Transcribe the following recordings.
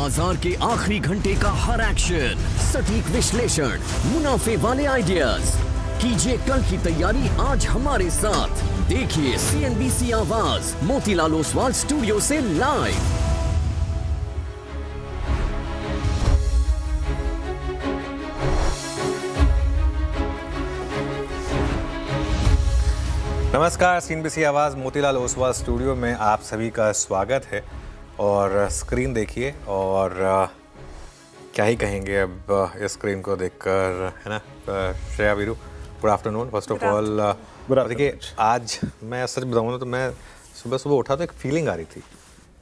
बाजार के आखिरी घंटे का हर एक्शन, सटीक विश्लेषण, मुनाफे वाले आइडियाज। कीजिए कल की तैयारी आज हमारे साथ। देखिए CNBC आवाज मोतीलाल ओसवाल स्टूडियो से लाइव। नमस्कार, CNBC आवाज़ मोतीलाल ओसवाल स्टूडियो में आप सभी का स्वागत है। और स्क्रीन देखिए और क्या ही कहेंगे अब इस स्क्रीन को देखकर, है ना। Shreya Veeru, good afternoon. First of all देखिए, आज मैं सच बताऊँ ना तो मैं सुबह सुबह उठा तो एक फीलिंग आ रही थी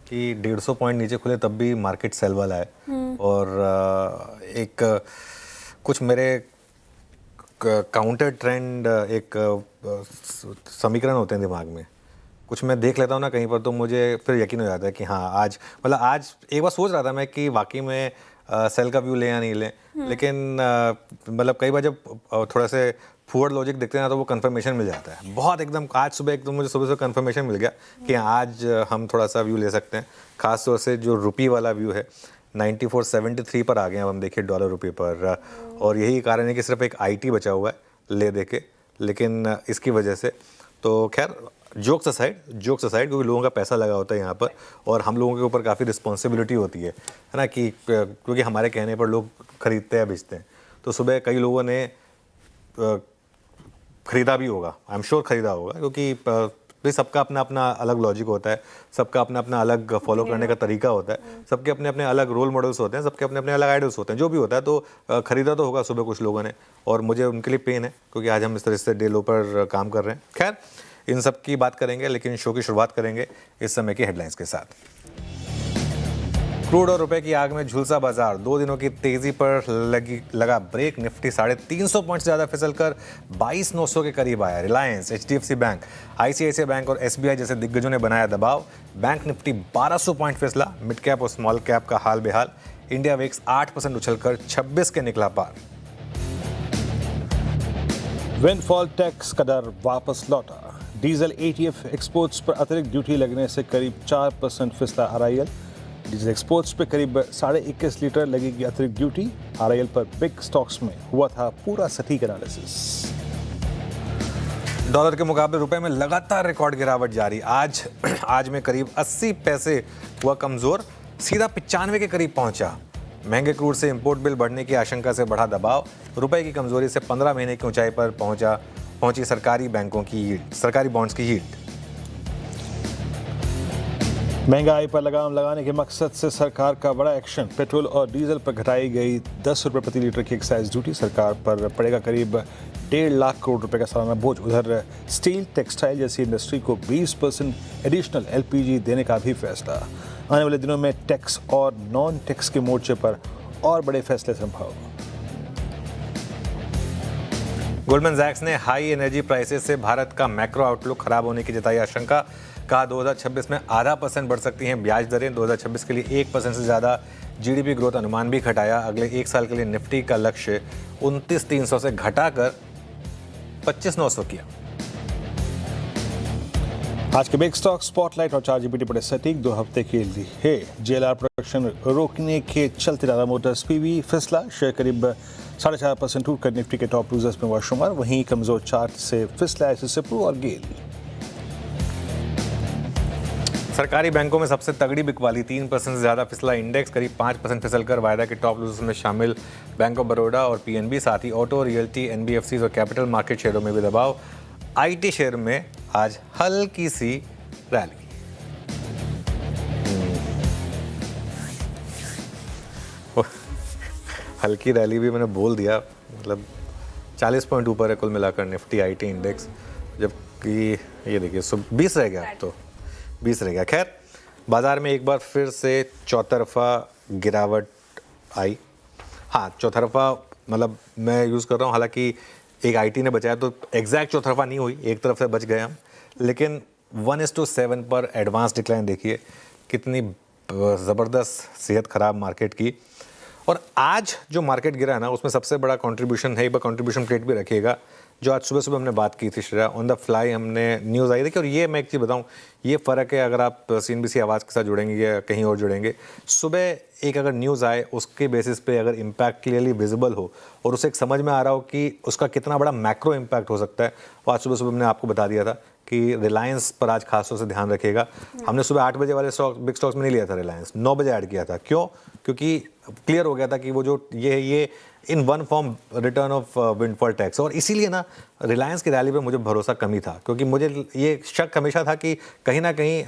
कि 150 पॉइंट नीचे खुले तब भी मार्केट सेल वाला है। और एक कुछ मेरे काउंटर ट्रेंड एक समीकरण होते हैं दिमाग में। कुछ मैं देख लेता हूँ ना कहीं पर तो मुझे फिर यकीन हो जाता है कि हाँ आज मतलब आज एक बार सोच रहा था मैं कि वाकई में सेल का व्यू लें या नहीं लें, लेकिन मतलब कई बार जब थोड़ा से फॉरवर्ड लॉजिक देखते हैं ना तो वो कंफर्मेशन मिल जाता है बहुत एकदम। आज सुबह एकदम मुझे सुबह से कंफर्मेशन मिल गया कि आज हम थोड़ा सा व्यू ले सकते हैं। खास तौर से जो रुपये वाला व्यू है 94.73 पर आ गए अब हम देखिए डॉलर रुपये पर। और यही कारण है कि सिर्फ एक IT बचा हुआ है ले दे के, लेकिन इसकी वजह से तो खैर जोक्स असाइड क्योंकि लोगों का पैसा लगा होता है यहाँ पर और हम लोगों के ऊपर काफ़ी रिस्पॉन्सिबिलिटी होती है ना, कि क्योंकि हमारे कहने पर लोग खरीदते हैं बेचते हैं। तो सुबह कई लोगों ने ख़रीदा भी होगा, आई एम श्योर ख़रीदा होगा, क्योंकि भाई सबका अपना अपना अलग लॉजिक होता है, सबका अपना अपना अलग फॉलो करने का तरीका होता है, सबके अपने अपने अलग रोल मॉडल्स होते हैं, सबके अपने अपने अलग आइडल्स होते हैं, जो भी होता है। तो ख़रीदा तो होगा सुबह कुछ लोगों ने और मुझे उनके लिए पेन है क्योंकि आज हम इस तरह से डे लो पर काम कर रहे हैं। खैर इन सब की बात करेंगे, लेकिन शो की शुरुआत करेंगे इस समय की हेडलाइंस के साथ। क्रूड और रुपए की आग में झुलसा बाजार, 2 दिनों की तेजी पर लगा ब्रेक। निफ्टी 350 पॉइंट से ज्यादा फिसल कर 22,900 के करीब आया। Reliance, HDFC bank, ICICI bank और SBI जैसे दिग्गजों ने बनाया दबाव। बैंक निफ्टी 1200 पॉइंट फिसला। मिड कैप और स्मॉल कैप का हाल बेहाल। इंडिया वेक्स 8% उछलकर 26 के निकला पार। विंडफॉल टैक्स का डर वापस लौटा। डीजल ATF एक्सपोर्ट्स पर अतिरिक्त ड्यूटी लगने से करीब 4% फिसला RIL। डीजल एक्सपोर्ट्स पर करीब 21.5 लीटर लगेगी अतिरिक्त ड्यूटी। RIL पर बिग स्टॉक्स में हुआ था पूरा सटीक एनालिसिस। डॉलर के मुकाबले रुपए में लगातार रिकॉर्ड गिरावट जारी। आज में करीब 80 पैसे हुआ कमजोर, सीधा 95 के करीब पहुंचा। महंगे क्रूड से इंपोर्ट बिल बढ़ने की आशंका से बढ़ा दबाव। रुपए की कमजोरी से 15 महीने की ऊंचाई पर पहुंची सरकारी बैंकों की यील्ड, सरकारी बॉन्ड्स की यील्ड। महंगाई पर लगाम लगाने के मकसद से सरकार का बड़ा एक्शन। पेट्रोल और डीजल पर घटाई गई 10 रुपये प्रति लीटर की एक्साइज ड्यूटी। सरकार पर पड़ेगा करीब 1.5 लाख करोड़ रुपए का सालाना बोझ। उधर स्टील, टेक्सटाइल जैसी इंडस्ट्री को 20% एडिशनल LPG देने का भी फैसला। आने वाले दिनों में टैक्स और नॉन टैक्स के मोर्चे पर और बड़े फैसले संभव। गोल्डमैन सैक्स ने हाई एनर्जी प्राइसेस से भारत का मैक्रो आउटलुक खराब होने की जताई आशंका। कहा 2026 में 0.5% बढ़ सकती हैं ब्याज दरें। 2026 के लिए 1% से ज़्यादा GDP ग्रोथ अनुमान भी घटाया। अगले 1 साल के लिए निफ्टी का लक्ष्य 29,300 से घटाकर 25,900 किया। आज के बिग स्टॉक स्पॉटलाइट और 4GBT बड़े सटीक 2 हफ्ते के लिए JLR प्रोडक्शन रोकने के चलते टाटा मोटर्स PV फिसला। शेयर करीब 4.5% टूटकर निफ्टी के टॉप लूजर्स में हुआ शुमार। वहीं कमजोर चार्ट से फिसला SSPRO और गेल। सरकारी बैंकों में सबसे तगड़ी बिकवाली, 3% से ज़्यादा फिसला इंडेक्स। करीब 5% फिसलकर वायदा के टॉप लूजर्स में शामिल बैंक ऑफ बड़ौदा और PNB। साथ ही ऑटो, रियल्टी, NBFCs और कैपिटल मार्केट शेयरों में भी दबाव। IT शेयर में आज हल्की सी रैली। हल्की रैली भी मैंने बोल दिया, मतलब 40 पॉइंट ऊपर है कुल मिलाकर निफ्टी IT इंडेक्स, जबकि ये देखिए 20 रह गया, अब तो 20 रह गया। खैर बाजार में एक बार फिर से चौतरफा गिरावट आई। हाँ, चौतरफा मतलब मैं यूज़ कर रहा हूँ, हालांकि एक IT ने बचाया तो एग्जैक्ट चौतरफा नहीं हुई, एक तरफ से बच गए हम, लेकिन 1:7 पर एडवांस डिक्लाइन देखिए कितनी ज़बरदस्त सेहत ख़राब मार्केट की। और आज जो मार्केट गिरा है ना उसमें सबसे बड़ा कंट्रीब्यूशन है, एक बार कंट्रीब्यूशन प्लेट भी रखिएगा, जो आज सुबह सुबह हमने बात की थी श्रेया, ऑन द फ्लाई हमने न्यूज़ आई थी कि, और ये मैं एक चीज़ बताऊं, ये फ़र्क है अगर आप CNBC आवाज़ के साथ जुड़ेंगे या कहीं और जुड़ेंगे। सुबह एक अगर न्यूज़ आए, उसके बेसिस पे अगर इम्पैक्ट क्लियरली विजिबल हो और उसे एक समझ में आ रहा हो कि उसका कितना बड़ा मैक्रो इम्पैक्ट हो सकता है, वो आज सुबह सुबह हमने आपको बता दिया था कि रिलायंस पर आज खासतौर से ध्यान रखिएगा। हमने सुबह 8 बजे वाले स्टॉक, बिग स्टॉक्स में नहीं लिया था रिलायंस, 9 बजे ऐड किया था। क्यों? क्योंकि क्लियर हो गया था कि वो जो ये in one form return of windfall tax, और इसीलिए ना रिलायंस की रैली पे मुझे भरोसा कमी था, क्योंकि मुझे ये शक हमेशा था कि कहीं ना कहीं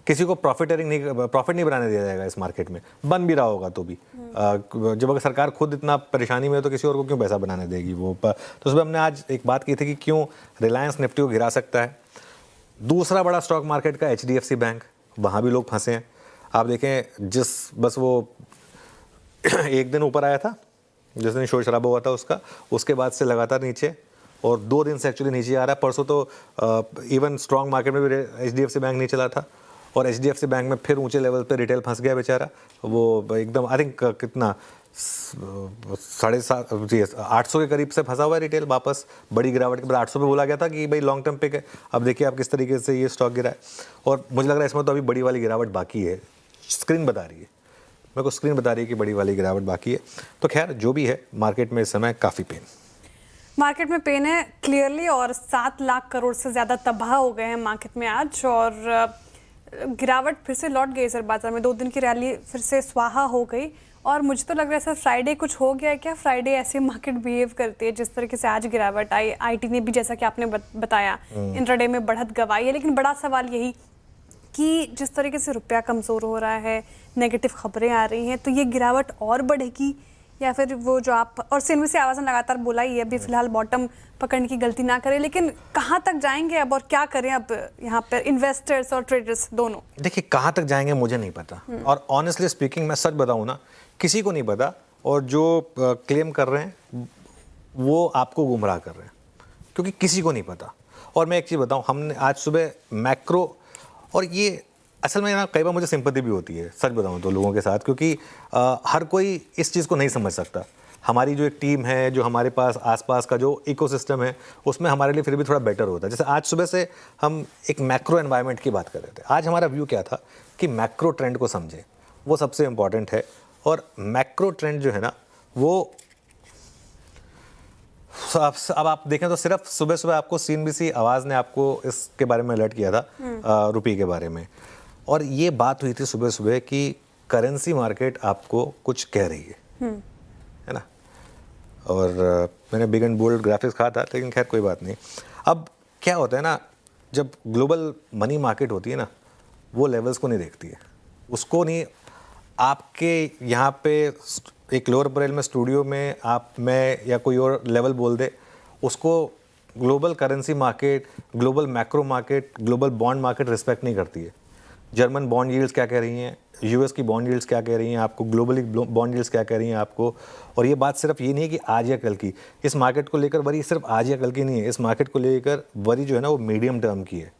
किसी को प्रॉफिट नहीं बनाने दिया जाएगा इस मार्केट में, बन भी रहा होगा तो भी। जब अगर सरकार खुद इतना परेशानी में है तो किसी और को क्यों पैसा बनाने देगी वो। तो सुबह हमने आज एक बात की थी कि क्यों रिलायंस निफ्टी को गिरा सकता है। दूसरा बड़ा स्टॉक मार्केट का HDFC बैंक, वहाँ भी लोग फंसे हैं। आप देखें, बस वो एक दिन ऊपर आया था जिस दिन शोर शराबा हुआ था उसके बाद से लगातार नीचे, और 2 दिन से एक्चुअली नीचे आ रहा है। परसों तो इवन स्ट्रॉन्ग मार्केट में भी HDFC बैंक नहीं चला था, और HDFC बैंक में फिर ऊंचे लेवल पे रिटेल फंस गया बेचारा। वो एकदम आई थिंक कितना 850 के करीब से फंसा हुआ है रिटेल, वापस बड़ी गिरावट के बाद 800 पे बोला गया था कि भाई लॉन्ग टर्म पिक है। अब देखिए आप किस तरीके से ये स्टॉक गिरा है, और मुझे लग रहा है इसमें तो अभी बड़ी वाली गिरावट बाकी है। स्क्रीन बता रही है मेरे को, स्क्रीन बता रही है कि बड़ी वाली गिरावट बाकी है। तो खैर जो भी है, मार्केट में इस समय काफ़ी मार्केट में पेन है क्लियरली, और 7 लाख करोड़ से ज़्यादा तबाह हो गए हैं मार्केट में आज, और गिरावट फिर से लौट गई सर बाजार में। 2 दिन की रैली फिर से स्वाहा हो गई, और मुझे तो लग रहा है सर फ्राइडे कुछ हो गया है क्या? फ्राइडे ऐसे मार्केट बिहेव करती है जिस तरीके से आज गिरावट आई। IT ने भी जैसा कि आपने बताया इंट्राडे में बढ़त गवाई है, लेकिन बड़ा सवाल यही कि जिस तरीके से रुपया कमज़ोर हो रहा है, नेगेटिव खबरें आ रही हैं, तो ये गिरावट और बढ़ेगी या फिर वो जो आप और CNBC आवाज़ ने लगातार बोला ही है अभी फिलहाल बॉटम पकड़ने की गलती ना करें, लेकिन कहाँ तक जाएंगे अब और क्या करें अब यहाँ पर इन्वेस्टर्स और ट्रेडर्स दोनों? देखिए कहाँ तक जाएंगे मुझे नहीं पता, और ऑनेस्टली स्पीकिंग मैं सच बताऊँ ना, किसी को नहीं पता, और जो क्लेम कर रहे हैं वो आपको गुमराह कर रहे हैं, क्योंकि किसी को नहीं पता। और मैं एक चीज़ बताऊँ, हमने आज सुबह मैक्रो, और ये असल में ना कई बार मुझे सिंपैथी भी होती है सच बताऊँ तो लोगों के साथ, क्योंकि हर कोई इस चीज़ को नहीं समझ सकता। हमारी जो एक टीम है, जो हमारे पास आसपास का जो इकोसिस्टम है, उसमें हमारे लिए फिर भी थोड़ा बेटर होता है। जैसे आज सुबह से हम एक मैक्रो एनवायरनमेंट की बात कर रहे थे। आज हमारा व्यू क्या था कि मैक्रो ट्रेंड को समझें, वो सबसे इम्पॉर्टेंट है। और मैक्रो ट्रेंड जो है ना, वो अब आप देखें तो सिर्फ सुबह सुबह आपको CNBC आवाज़ ने आपको इसके बारे में अलर्ट किया था रुपये के बारे में, और ये बात हुई थी सुबह सुबह कि करेंसी मार्केट आपको कुछ कह रही है ना। और मैंने बिग एंड बोल्ड ग्राफिक्स कहा था, लेकिन खैर कोई बात नहीं। अब क्या होता है ना, जब ग्लोबल मनी मार्केट होती है ना, वो लेवल्स को नहीं देखती है, उसको नहीं। आपके यहाँ पे एक लोअर बरेल में स्टूडियो में आप, मैं या कोई और लेवल बोल दे, उसको global currency market, global macro market, global bond market respect नहीं करती है। जर्मन बॉन्ड यील्ड्स क्या कह रही हैं, US की बॉन्ड यील्ड्स क्या कह रही हैं आपको, ग्लोबली बॉन्ड यील्ड्स क्या कह रही हैं आपको। और ये बात सिर्फ ये नहीं है कि आज या कल की, इस मार्केट को लेकर वरी सिर्फ आज या कल की नहीं है, इस मार्केट को लेकर वरी जो है ना वो मीडियम टर्म की है,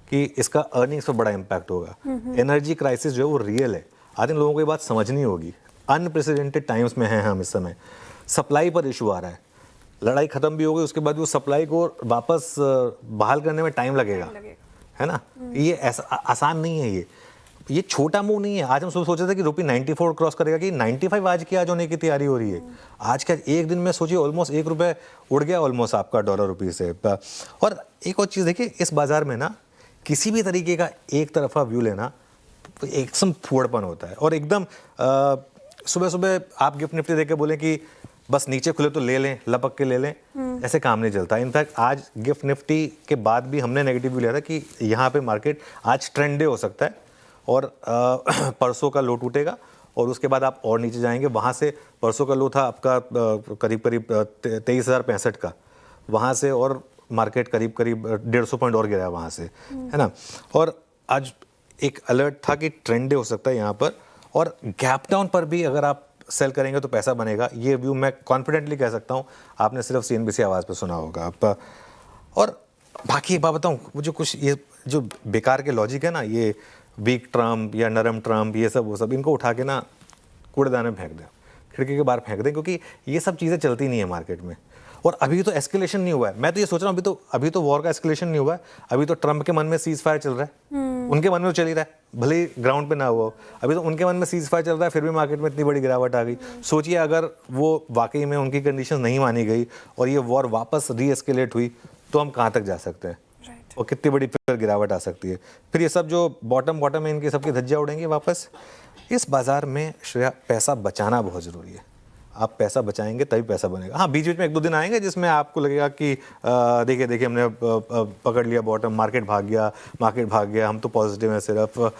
कि इसका अर्निंग्स पर बड़ा इम्पैक्ट होगा। एनर्जी क्राइसिस जो है वो रियल है, आई थिंक लोगों को ये बात समझनी होगी। अनप्रेसिडेंटेड टाइम्स में हैं हम इस समय। सप्लाई पर इशू आ रहा है, लड़ाई ख़त्म भी हो गई, उसके बाद वो सप्लाई को वापस बहाल करने में टाइम लगेगा, है ना। ये ऐसा आसान नहीं है, ये छोटा मूव नहीं है। आज हम सोचे थे कि रुपये 94 क्रॉस करेगा, कि 95 आज होने की तैयारी हो रही है। आज का एक दिन में सोचिए ऑलमोस्ट ₹1 उड़ गया ऑलमोस्ट आपका डॉलर रुपये से। और एक और चीज़ देखिए, इस बाज़ार में ना किसी भी तरीके का एक तरफा व्यू लेना तो एकदम फूहड़पन होता है। और एकदम सुबह सुबह आप गिफ्ट निफ्टी देख के बोलें कि बस नीचे खुले तो ले लें, लपक के ले लें, ऐसे काम नहीं चलता। इनफैक्ट आज गिफ्ट निफ्टी के बाद भी हमने नेगेटिव व्यू लिया था कि यहाँ पे मार्केट आज ट्रेंड डे हो सकता है, और परसों का लो टूटेगा, और उसके बाद आप और नीचे जाएंगे। वहाँ से परसों का लो था आपका करीब 23,065 का, वहाँ से और मार्केट करीब 150 पॉइंट और गिरा वहाँ से, है ना। और आज एक अलर्ट था कि ट्रेंड डे हो सकता है यहाँ पर, और गैप डाउन पर भी अगर आप सेल करेंगे तो पैसा बनेगा। ये व्यू मैं कॉन्फिडेंटली कह सकता हूँ, आपने सिर्फ CNBC आवाज़ पे सुना होगा आप। और बाकी एक बात बताऊँ, वो जो कुछ ये जो बेकार के लॉजिक है ना, ये वीक ट्रम्प या नरम ट्रम्प, ये सब वो सब, इनको उठा के ना कूड़ेदान में फेंक दें, खिड़की के बाहर फेंक दें, क्योंकि ये सब चीज़ें चलती नहीं है मार्केट में। और अभी तो एस्केलेशन नहीं हुआ है। मैं तो ये सोच रहा हूँ अभी तो वॉर का एस्केलेशन नहीं हुआ है, अभी तो ट्रम्प के मन में सीज फायर चल रहा है, उनके मन में तो चल ही रहा है, भले ही ग्राउंड पे ना हुआ हो, अभी तो उनके मन में सीज फायर चल रहा है, फिर भी मार्केट में इतनी बड़ी गिरावट आ गई। सोचिए अगर वो वाकई में उनकी कंडीशन नहीं मानी गई और ये वॉर वापस री एस्केलेट हुई तो हम कहाँ तक जा सकते हैं और कितनी बड़ी फिर गिरावट आ सकती है। फिर ये सब जो बॉटम में इनकी सबकी धज्जियाँ उड़ेंगी वापस। इस बाजार में श्रेया पैसा बचाना बहुत ज़रूरी है। आप पैसा बचाएंगे तभी पैसा बनेगा। हाँ, बीच बीच में 1-2 दिन आएंगे जिसमें आपको लगेगा कि देखिए हमने पकड़ लिया बॉटम, मार्केट भाग गया, हम तो पॉजिटिव हैं सिर्फ।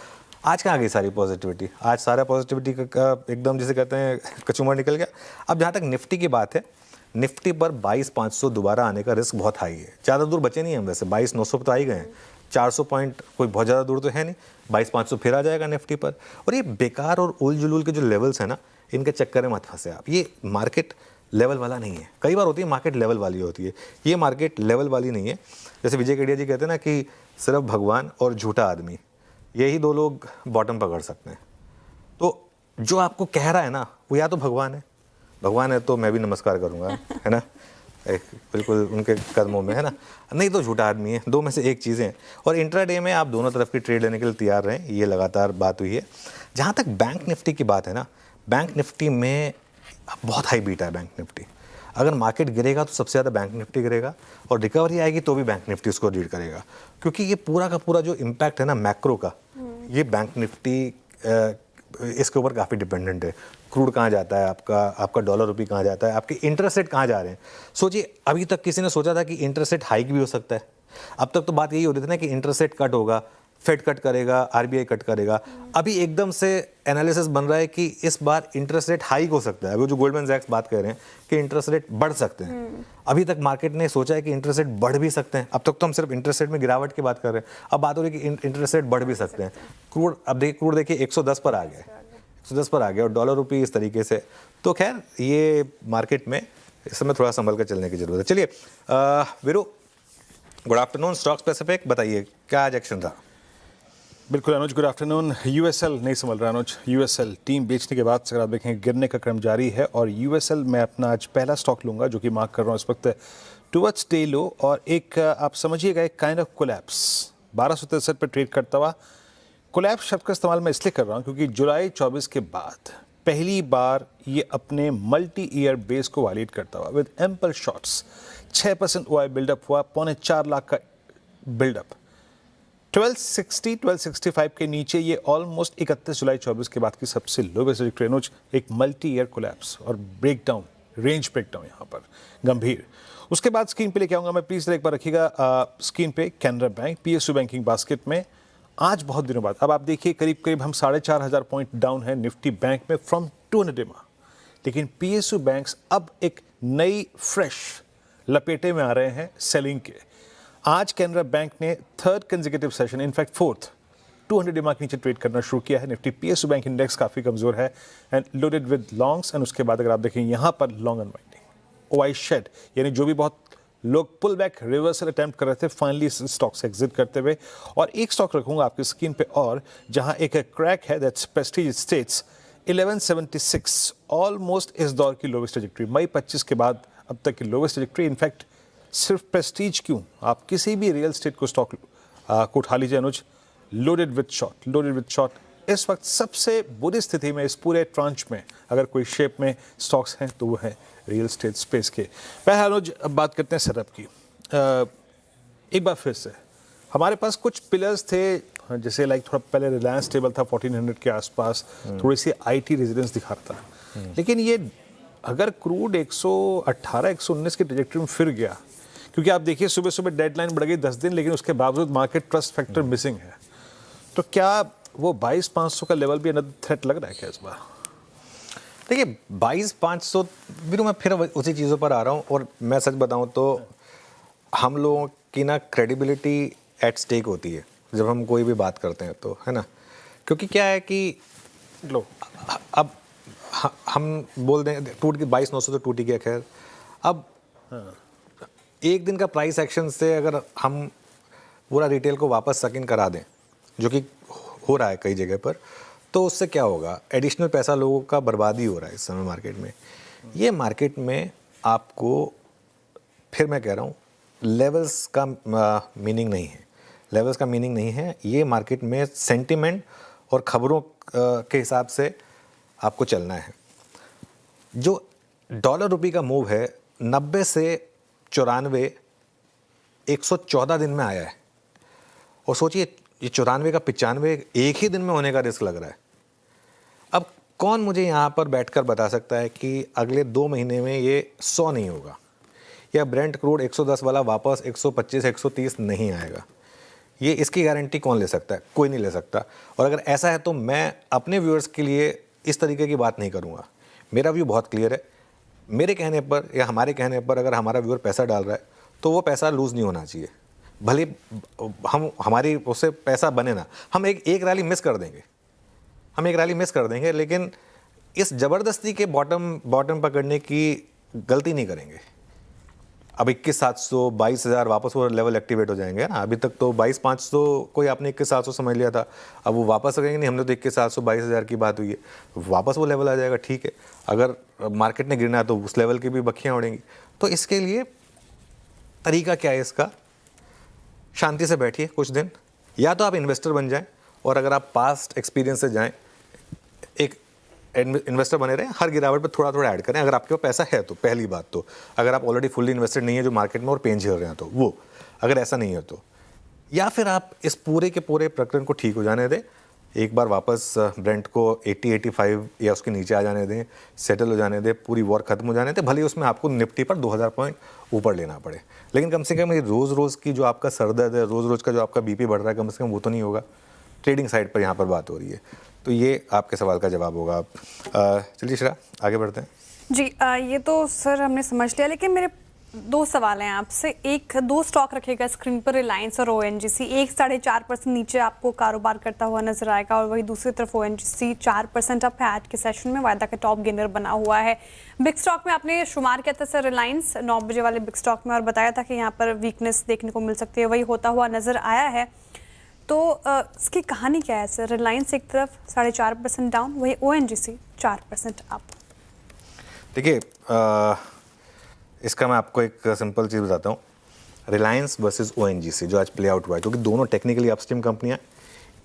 आज कहाँ गई सारी पॉजिटिविटी? आज सारा पॉजिटिविटी का एकदम जिसे कहते हैं कचूमर निकल गया। अब जहाँ तक निफ्टी की बात है, निफ्टी पर 22,500 दोबारा आने का रिस्क बहुत हाई है। ज़्यादा दूर बचे नहीं हम, वैसे 22,900 पर तो आ ही गए हैं, 400 पॉइंट कोई बहुत ज़्यादा दूर तो है नहीं, 22,500 फिर आ जाएगा निफ्टी पर। और ये बेकार और उल जुलूल के जो लेवल्स हैं ना, इनके चक्कर में मत फंसे आप। ये मार्केट लेवल वाला नहीं है। कई बार होती है मार्केट लेवल वाली होती है, ये मार्केट लेवल वाली नहीं है। जैसे विजय केडिया जी कहते हैं ना कि सिर्फ भगवान और झूठा आदमी, यही 2 लोग बॉटम पकड़ सकते हैं। तो जो आपको कह रहा है ना, वो या तो भगवान है तो मैं भी नमस्कार करूँगा, है ना, बिल्कुल उनके कदमों में, है ना, नहीं तो झूठा आदमी है। 2 में से एक चीज़ें हैं। और इंट्राडे में आप दोनों तरफ की ट्रेड लेने के लिए तैयार रहें, ये लगातार बात हुई है। जहाँ तक बैंक निफ्टी की बात है ना, बैंक निफ्टी में बहुत हाई बीटा है बैंक निफ्टी। अगर मार्केट गिरेगा तो सबसे ज़्यादा बैंक निफ्टी गिरेगा और रिकवरी आएगी तो भी बैंक निफ्टी उसको लीड करेगा, क्योंकि ये पूरा का पूरा जो इम्पैक्ट है ना मैक्रो का, ये बैंक निफ्टी इसके ऊपर काफ़ी डिपेंडेंट है। क्रूड कहाँ जाता है आपका डॉलर रुपी कहाँ जाता है, आपके इंटरेस्ट रेट कहाँ जा रहे हैं। सोचिए अभी तक किसी ने सोचा था कि इंटरेस्ट रेट हाइक भी हो सकता है। अब तक तो बात यही हो रही थी ना कि इंटरेस्ट रेट कट होगा, फेड कट करेगा, आरबीआई कट करेगा। अभी एकदम से एनालिसिस बन रहा है कि इस बार इंटरेस्ट रेट हाइक हो सकता है। अभी जो गोल्डमैन सैक्स बात कर रहे हैं कि इंटरेस्ट रेट बढ़ सकते हैं। अभी तक मार्केट ने सोचा है कि इंटरेस्ट रेट बढ़ भी सकते हैं। अब तक तो हम सिर्फ इंटरेस्ट रेट में गिरावट की बात कर रहे हैं, अब बात हो रही है कि इंटरेस्ट रेट बढ़ भी सकते हैं। क्रूड देखिए 110 पर आ गया, 110 पर आ गया और डॉलर रुपी इस तरीके से। तो खैर ये मार्केट में इस समय थोड़ा संभल कर चलने की जरूरत है। चलिए Veeru, good afternoon. Stock specific बताइए, क्या आज एक्शन था? बिल्कुल अनुज, गुड आफ्टरनून। यूएसएल नहीं संभल रहा अनुज। यूएसएल टीम बेचने के बाद अगर आप देखें गिरने का क्रम जारी है और यूएसएल मैं अपना आज पहला स्टॉक लूंगा जो कि मार्क कर रहा हूँ इस वक्त टुवर्ड्स डे लो, और एक आप समझिएगा एक काइंड ऑफ कोलैप्स 1263 पर ट्रेड करता हुआ। कोलैप्स शब्द का इस्तेमाल मैं इसलिए कर रहा हूँ क्योंकि जुलाई 24 के बाद पहली बार ये अपने मल्टी ईयर बेस को वायलेट करता हुआ with ample shorts 6% OI buildup हुआ, 4.25 लाख का बिल्डअप। 1265 के नीचे ये ऑलमोस्ट 31 जुलाई 24 के बाद की सबसे लोवेस्ट ट्रेनोज, एक मल्टी ईयर कोलैप्स और ब्रेकडाउन, रेंज ब्रेकडाउन यहाँ पर गंभीर। उसके बाद स्क्रीन पे लेके आऊँगा मैं, प्लीज़ एक बार रखिएगा स्क्रीन पे Canara bank PSU banking basket में आज बहुत दिनों बाद अब आप देखिए करीब हम 4,500 पॉइंट डाउन है निफ्टी बैंक में फ्रॉम 200 EMA, लेकिन पीएसयू बैंक्स अब एक नई फ्रेश लपेटे में आ रहे हैं सेलिंग के। आज कैनरा बैंक ने 3rd consecutive session, in fact 4th 200 EMA के नीचे ट्रेड करना शुरू किया है। निफ्टी पीएसयू बैंक इंडेक्स काफ़ी कमजोर है and loaded with longs, and उसके बाद अगर आप देखें यहाँ पर लॉन्ग अनवाइंडिंग ओआई शेड, यानी जो भी बहुत लोग पुल बैक रिवर्सल अटेम्प्ट कर रहे थे फाइनली इस स्टॉक से एग्जिट करते हुए। और एक स्टॉक रखूंगा आपकी स्क्रीन पे और जहां एक क्रैक है, दैट्स प्रेस्टीज एस्टेट्स 1176, ऑलमोस्ट इस दौर की लोवेस्ट ट्रैजेक्टरी, मई 25 के बाद अब तक की लोवेस्ट ट्रैजेक्टरी। इनफैक्ट सिर्फ प्रेस्टीज क्यों, आप किसी भी रियल एस्टेट को स्टॉक को उठा लीजिए अनुज, लोडेड विद शॉर्ट इस वक्त सबसे बुरी स्थिति में इस पूरे ट्रांच में अगर कोई शेप में स्टॉक्स हैं तो वो है रियल एस्टेट स्पेस के। पहले अनुज अब बात करते हैं सेटअप की। एक बार फिर से हमारे पास कुछ पिलर्स थे, जैसे लाइक थोड़ा पहले रिलायंस टेबल था 1400 के आसपास, थोड़ी सी आईटी रेजिडेंस दिखा रहा था, लेकिन ये अगर क्रूड 118-119 की ट्रैजेक्टरी में फिर गया, क्योंकि आप देखिए सुबह सुबह डेडलाइन बढ़ गई 10 दिन, लेकिन उसके बावजूद मार्केट ट्रस्ट फैक्टर मिसिंग है, तो क्या वो 22,500 का लेवल भी अनदर थ्रेट लग रहा है क्या इस बार? देखिए 22,500 भी मैं फिर उसी चीज़ों पर आ रहा हूँ, और मैं सच बताऊँ तो हम लोगों की ना क्रेडिबिलिटी एट स्टेक होती है जब हम कोई भी बात करते हैं, तो है ना, क्योंकि क्या है कि लो अब हम बोल दें टूट के 22,900 तो टूट ही गया, खैर अब एक दिन का प्राइस एक्शन से अगर हम पूरा रिटेल को वापस सक इन करा दें, जो कि हो रहा है कई जगह पर, तो उससे क्या होगा, एडिशनल पैसा लोगों का बर्बादी हो रहा है इस समय मार्केट में। ये मार्केट में आपको फिर मैं कह रहा हूँ, लेवल्स का मीनिंग नहीं है, लेवल्स का मीनिंग नहीं है। ये मार्केट में सेंटिमेंट और खबरों के हिसाब से आपको चलना है। जो डॉलर रुपये का मूव है 90 से 94 114 दिन में आया है, और सोचिए ये 94 का 95 एक ही दिन में होने का रिस्क लग रहा है। अब कौन मुझे यहाँ पर बैठकर बता सकता है कि अगले 2 महीने में ये 100 नहीं होगा, या ब्रेंट क्रूड 110 वाला वापस 125 130 नहीं आएगा? ये इसकी गारंटी कौन ले सकता है? कोई नहीं ले सकता। और अगर ऐसा है तो मैं अपने व्यूअर्स के लिए इस तरीके की बात नहीं करूँगा। मेरा व्यू बहुत क्लियर है। मेरे कहने पर या हमारे कहने पर अगर हमारा व्यूअर पैसा डाल रहा है तो वो पैसा लूज़ नहीं होना चाहिए। भले हमारी उससे पैसा बने ना, हम एक रैली मिस कर देंगे, हम एक रैली मिस कर देंगे, लेकिन इस ज़बरदस्ती के बॉटम पकड़ने की गलती नहीं करेंगे। अब 21,700 22,000 वापस वो लेवल एक्टिवेट हो जाएंगे ना। अभी तक तो 22,500 कोई आपने 21,700 समझ लिया था, अब वो वापस रहेंगे नहीं। हमने तो 21,700 22,000 की बात हुई है, वापस वो लेवल आ जाएगा। ठीक है, अगर मार्केट ने गिरना है तो उस लेवल की भी बखियाँ उड़ेंगी। तो इसके लिए तरीका क्या है इसका? शांति से बैठिए कुछ दिन, या तो आप इन्वेस्टर बन जाएं, और अगर आप पास्ट एक्सपीरियंस से जाएं, एक इन्वेस्टर बने रहें, हर गिरावट पे थोड़ा थोड़ा ऐड करें अगर आपके पास पैसा है तो। पहली बात तो, अगर आप ऑलरेडी फुल्ली इन्वेस्टेड नहीं है जो मार्केट में और पेन झेल रहे हैं तो वो, अगर ऐसा नहीं है तो, या फिर आप इस पूरे के पूरे प्रकरण को ठीक हो जाने दें, एक बार वापस ब्रेंट को 80-85 या उसके नीचे आ जाने दें, सेटल हो जाने दें, पूरी वॉर खत्म हो जाने दें। भले उसमें आपको निफ्टी पर 2000 पॉइंट ऊपर लेना पड़े, लेकिन कम से कम ये रोज़ की जो आपका सरदर्द है, रोज़ का जो आपका बीपी बढ़ रहा है, कम से कम वो तो नहीं होगा। ट्रेडिंग साइड पर यहाँ पर बात हो रही है। तो ये आपके सवाल का जवाब होगा। चलिए श्रेया, आगे बढ़ते हैं। जी, ये तो सर हमने समझ लिया, लेकिन मेरे 2 सवाल हैं आपसे। एक, 2 स्टॉक रखेगा स्क्रीन पर, रिलायंस और ओएनजीसी। एक 4.5% नीचे आपको कारोबार करता हुआ नजर आएगा, और वही दूसरी तरफ ओएनजीसी 4% अप है आज के सेशन में, वायदा का टॉप गेनर बना हुआ है। बिग स्टॉक में आपने शुमार किया था सर रिलायंस 9 बजे वाले बिग स्टॉक में, और बताया था कि यहाँ पर वीकनेस देखने को मिल सकती है, वही होता हुआ नजर आया है। तो इसकी कहानी क्या है सर? रिलायंस एक तरफ 4.5% डाउन, वही ओएनजीसी 4% अप। देखिए, इसका मैं आपको एक सिंपल चीज़ बताता हूँ। रिलायंस वर्सेस ओएनजीसी जो आज प्ले आउट हुआ है, क्योंकि दोनों टेक्निकली अपस्ट्रीम कंपनियाँ,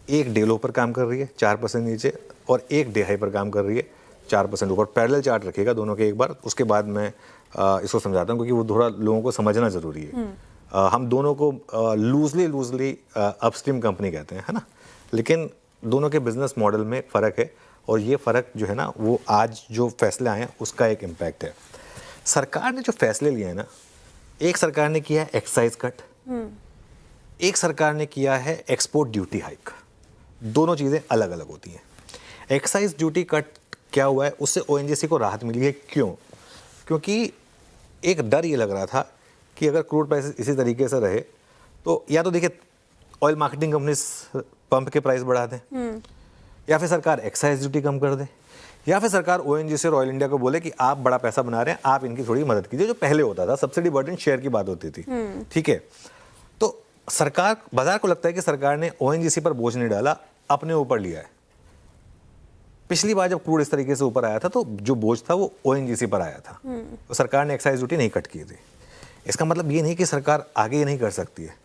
एक डे लो पर काम कर रही है 4% नीचे, और एक डे हाई पर काम कर रही है 4% ऊपर। पैरेलल चार्ट रखिएगा दोनों के एक बार, उसके बाद मैं इसको समझाता हूँ, क्योंकि वो थोड़ा लोगों को समझना ज़रूरी है। हम दोनों को लूजली अपस्ट्रीम कंपनी कहते हैं, है ना, लेकिन दोनों के बिजनेस मॉडल में फ़र्क है, और ये फ़र्क जो है ना, वो आज जो फैसले आए हैं उसका एक इम्पैक्ट है। सरकार ने जो फैसले लिए हैं ना, एक सरकार ने किया है एक्साइज कट, एक सरकार ने किया है एक्सपोर्ट ड्यूटी हाइक। दोनों चीज़ें अलग अलग होती हैं। एक्साइज ड्यूटी कट क्या हुआ है, उससे ओएनजीसी को राहत मिली है। क्यों? क्योंकि एक डर ये लग रहा था कि अगर क्रूड प्राइस इसी तरीके से रहे तो या तो देखिए ऑयल मार्केटिंग कंपनीज पंप के प्राइस बढ़ा दें, या फिर सरकार एक्साइज ड्यूटी कम कर दे, या फिर सरकार ओएनजीसी और ऑयल इंडिया को बोले कि आप बड़ा पैसा बना रहे हैं, आप इनकी थोड़ी मदद कीजिए। जो पहले होता था, सब्सिडी बर्डन शेयर की बात होती थी। ठीक है, तो सरकार, बाजार को लगता है कि सरकार ने ओएनजीसी पर बोझ नहीं डाला, अपने ऊपर लिया है। पिछली बार जब क्रूड इस तरीके से ऊपर आया था तो जो बोझ था वो ओएनजीसी पर आया था, तो सरकार ने एक्साइज ड्यूटी नहीं कट की थी। इसका मतलब ये नहीं कि सरकार आगे ये नहीं कर सकती है।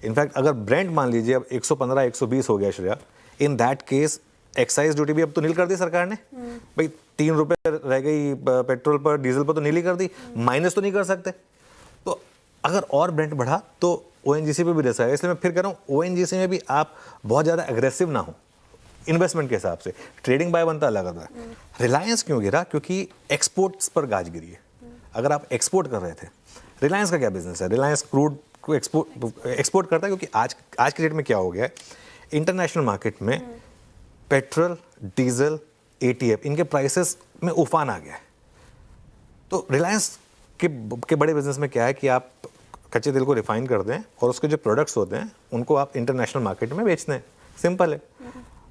इनफैक्ट अगर ब्रेंट मान लीजिए अब 115 120 हो गया Shreya, in that case excise duty भी अब तो नील कर दी सरकार ने। भाई 3 रुपये रह गई पेट्रोल पर, डीजल पर तो नील ही कर दी, माइनस तो नहीं कर सकते। तो अगर और ब्रेंट बढ़ा तो ओएनजीसी पे भी रिस्क है। इसलिए मैं फिर कह रहा हूँ, ओएनजीसी में भी आप बहुत ज़्यादा एग्रेसिव ना हो इन्वेस्टमेंट के हिसाब से। ट्रेडिंग बाय बनता अलग आता है। रिलायंस क्यों गिरा? क्योंकि एक्सपोर्ट्स पर गाज गिरी है। अगर आप एक्सपोर्ट कर रहे थे, रिलायंस का क्या बिजनेस है? रिलायंस क्रूड को एक्सपोर्ट करता है, क्योंकि आज की डेट में क्या हो गया है, इंटरनेशनल मार्केट में पेट्रोल, डीजल, एटीएफ, इनके प्राइसेस में उफान आ गया है। तो रिलायंस के बड़े बिजनेस में क्या है कि आप कच्चे तेल को रिफाइन कर दें और उसके जो प्रोडक्ट्स होते हैं उनको आप इंटरनेशनल मार्केट में बेचते हैं। सिंपल है।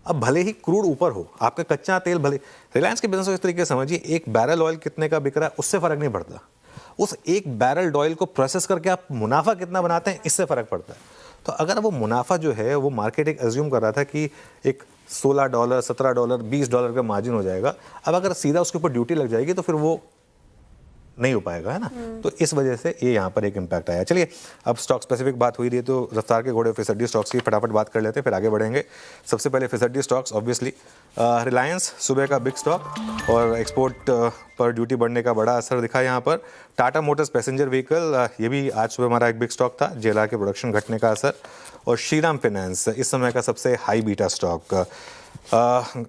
अब भले ही क्रूड ऊपर हो, आपका कच्चा तेल भले, रिलायंस के बिजनेस को इस तरीके से समझिए, एक बैरल ऑयल कितने का बिक रहा है उससे फ़र्क नहीं पड़ता। उस एक बैरल ऑयल को प्रोसेस करके आप मुनाफा कितना बनाते हैं इससे फ़र्क पड़ता है। तो अगर वो मुनाफा जो है वो मार्केट एक एज्यूम कर रहा था कि एक $16, $17, $20 का मार्जिन हो जाएगा, अब अगर सीधा उसके ऊपर ड्यूटी लग जाएगी तो फिर वो नहीं हो पाएगा, है ना। तो इस वजह से ये यहाँ पर एक इम्पैक्ट आया। चलिए अब स्टॉक स्पेसिफिक बात हुई रही है, तो रफ्तार के घोड़े फिसड्डी स्टॉक्स की फटाफट बात कर लेते हैं, फिर आगे बढ़ेंगे। सबसे पहले फिसड्डी स्टॉक्स, ऑब्वियसली रिलायंस सुबह का बिग स्टॉक, और एक्सपोर्ट पर ड्यूटी बढ़ने का बड़ा असर दिखा यहाँ पर। टाटा मोटर्स पैसेंजर व्हीकल, ये भी आज सुबह हमारा एक बिग स्टॉक था, जेएलआर के प्रोडक्शन घटने का असर। और श्रीराम फाइनेंस इस समय का सबसे हाई बीटा स्टॉक।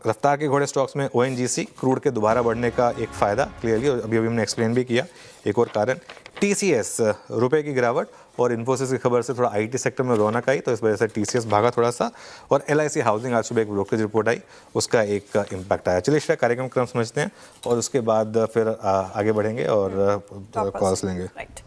रफ्तार के घोड़े स्टॉक्स में ओएनजीसी क्रूड के दोबारा बढ़ने का एक फ़ायदा क्लियरली, और अभी हमने एक्सप्लेन भी किया एक और कारण। टीसीएस रुपए की गिरावट, और इन्फोसिस की खबर से थोड़ा आईटी सेक्टर में रौनक आई, तो इस वजह से टीसीएस भागा थोड़ा सा। और एलआईसी हाउसिंग आज सुबह एक ब्रोकरेज रिपोर्ट आई, उसका एक इम्पैक्ट आया। चलिए इसका कार्यक्रम क्रम समझते हैं और उसके बाद फिर आगे बढ़ेंगे और कॉल्स लेंगे। राइट,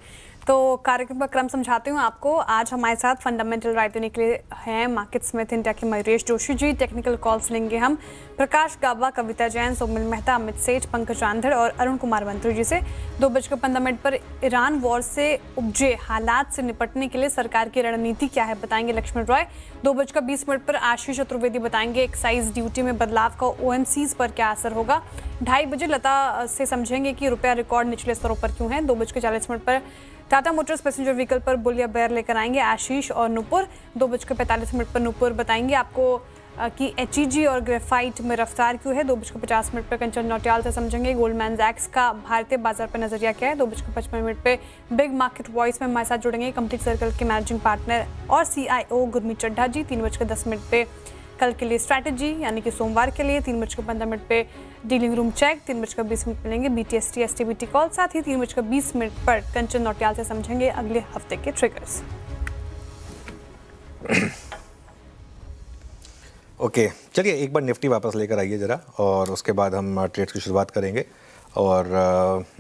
तो कार्यक्रम का क्रम समझाती हूँ आपको। आज हमारे साथ फंडामेंटल राय देने के लिए हैं मार्केट्स में इंडिया के मयूरेश जोशी जी। टेक्निकल कॉल्स लेंगे हम प्रकाश गाबा, कविता जैन, सोमिल मेहता, अमित सेठ, पंकज आंधड़ और अरुण कुमार मंत्री जी से। 2:15 पर ईरान वॉर से उपजे हालात से निपटने के लिए सरकार की रणनीति क्या है, बताएंगे लक्ष्मण रॉय। 2:20 पर आशीष चतुर्वेदी बताएंगे एक्साइज ड्यूटी में बदलाव का ओएमसीज पर क्या असर होगा। 2:30 बजे लता से समझेंगे कि रुपया रिकॉर्ड निचले स्तरों पर क्यों है। 2:40 पर टाटा मोटर्स पैसेंजर व्हीकल पर बुल या बेयर लेकर आएंगे आशीष और नुपुर। 2:45 पर नुपुर बताएंगे आपको कि एचईजी और ग्रेफाइट में रफ्तार क्यों है। 2:50 पर कंचन नौटियाल से समझेंगे गोल्डमैन सैक्स का भारतीय बाजार पर नजरिया क्या है। 2:55 पे बिग मार्केट वॉइस में हमारे साथ जुड़ेंगे कंप्लीट सर्कल के मैनेजिंग पार्टनर और सीआईओ गुरमीत चड्ढा जी। 3:10 पे कल के लिए स्ट्रैटेजी यानी कि सोमवार के लिए। 3:15 पे डीलिंग रूम चेक। 3:20 मिलेंगे बीटीएसटी एसटीबीटी कॉल। साथ ही 3:20 पर कंचन नौटियाल से समझेंगे अगले हफ्ते के ट्रिगर्स। ओके, चलिए एक बार निफ्टी वापस लेकर आइए ज़रा, और उसके बाद हम ट्रेड्स की शुरुआत करेंगे। और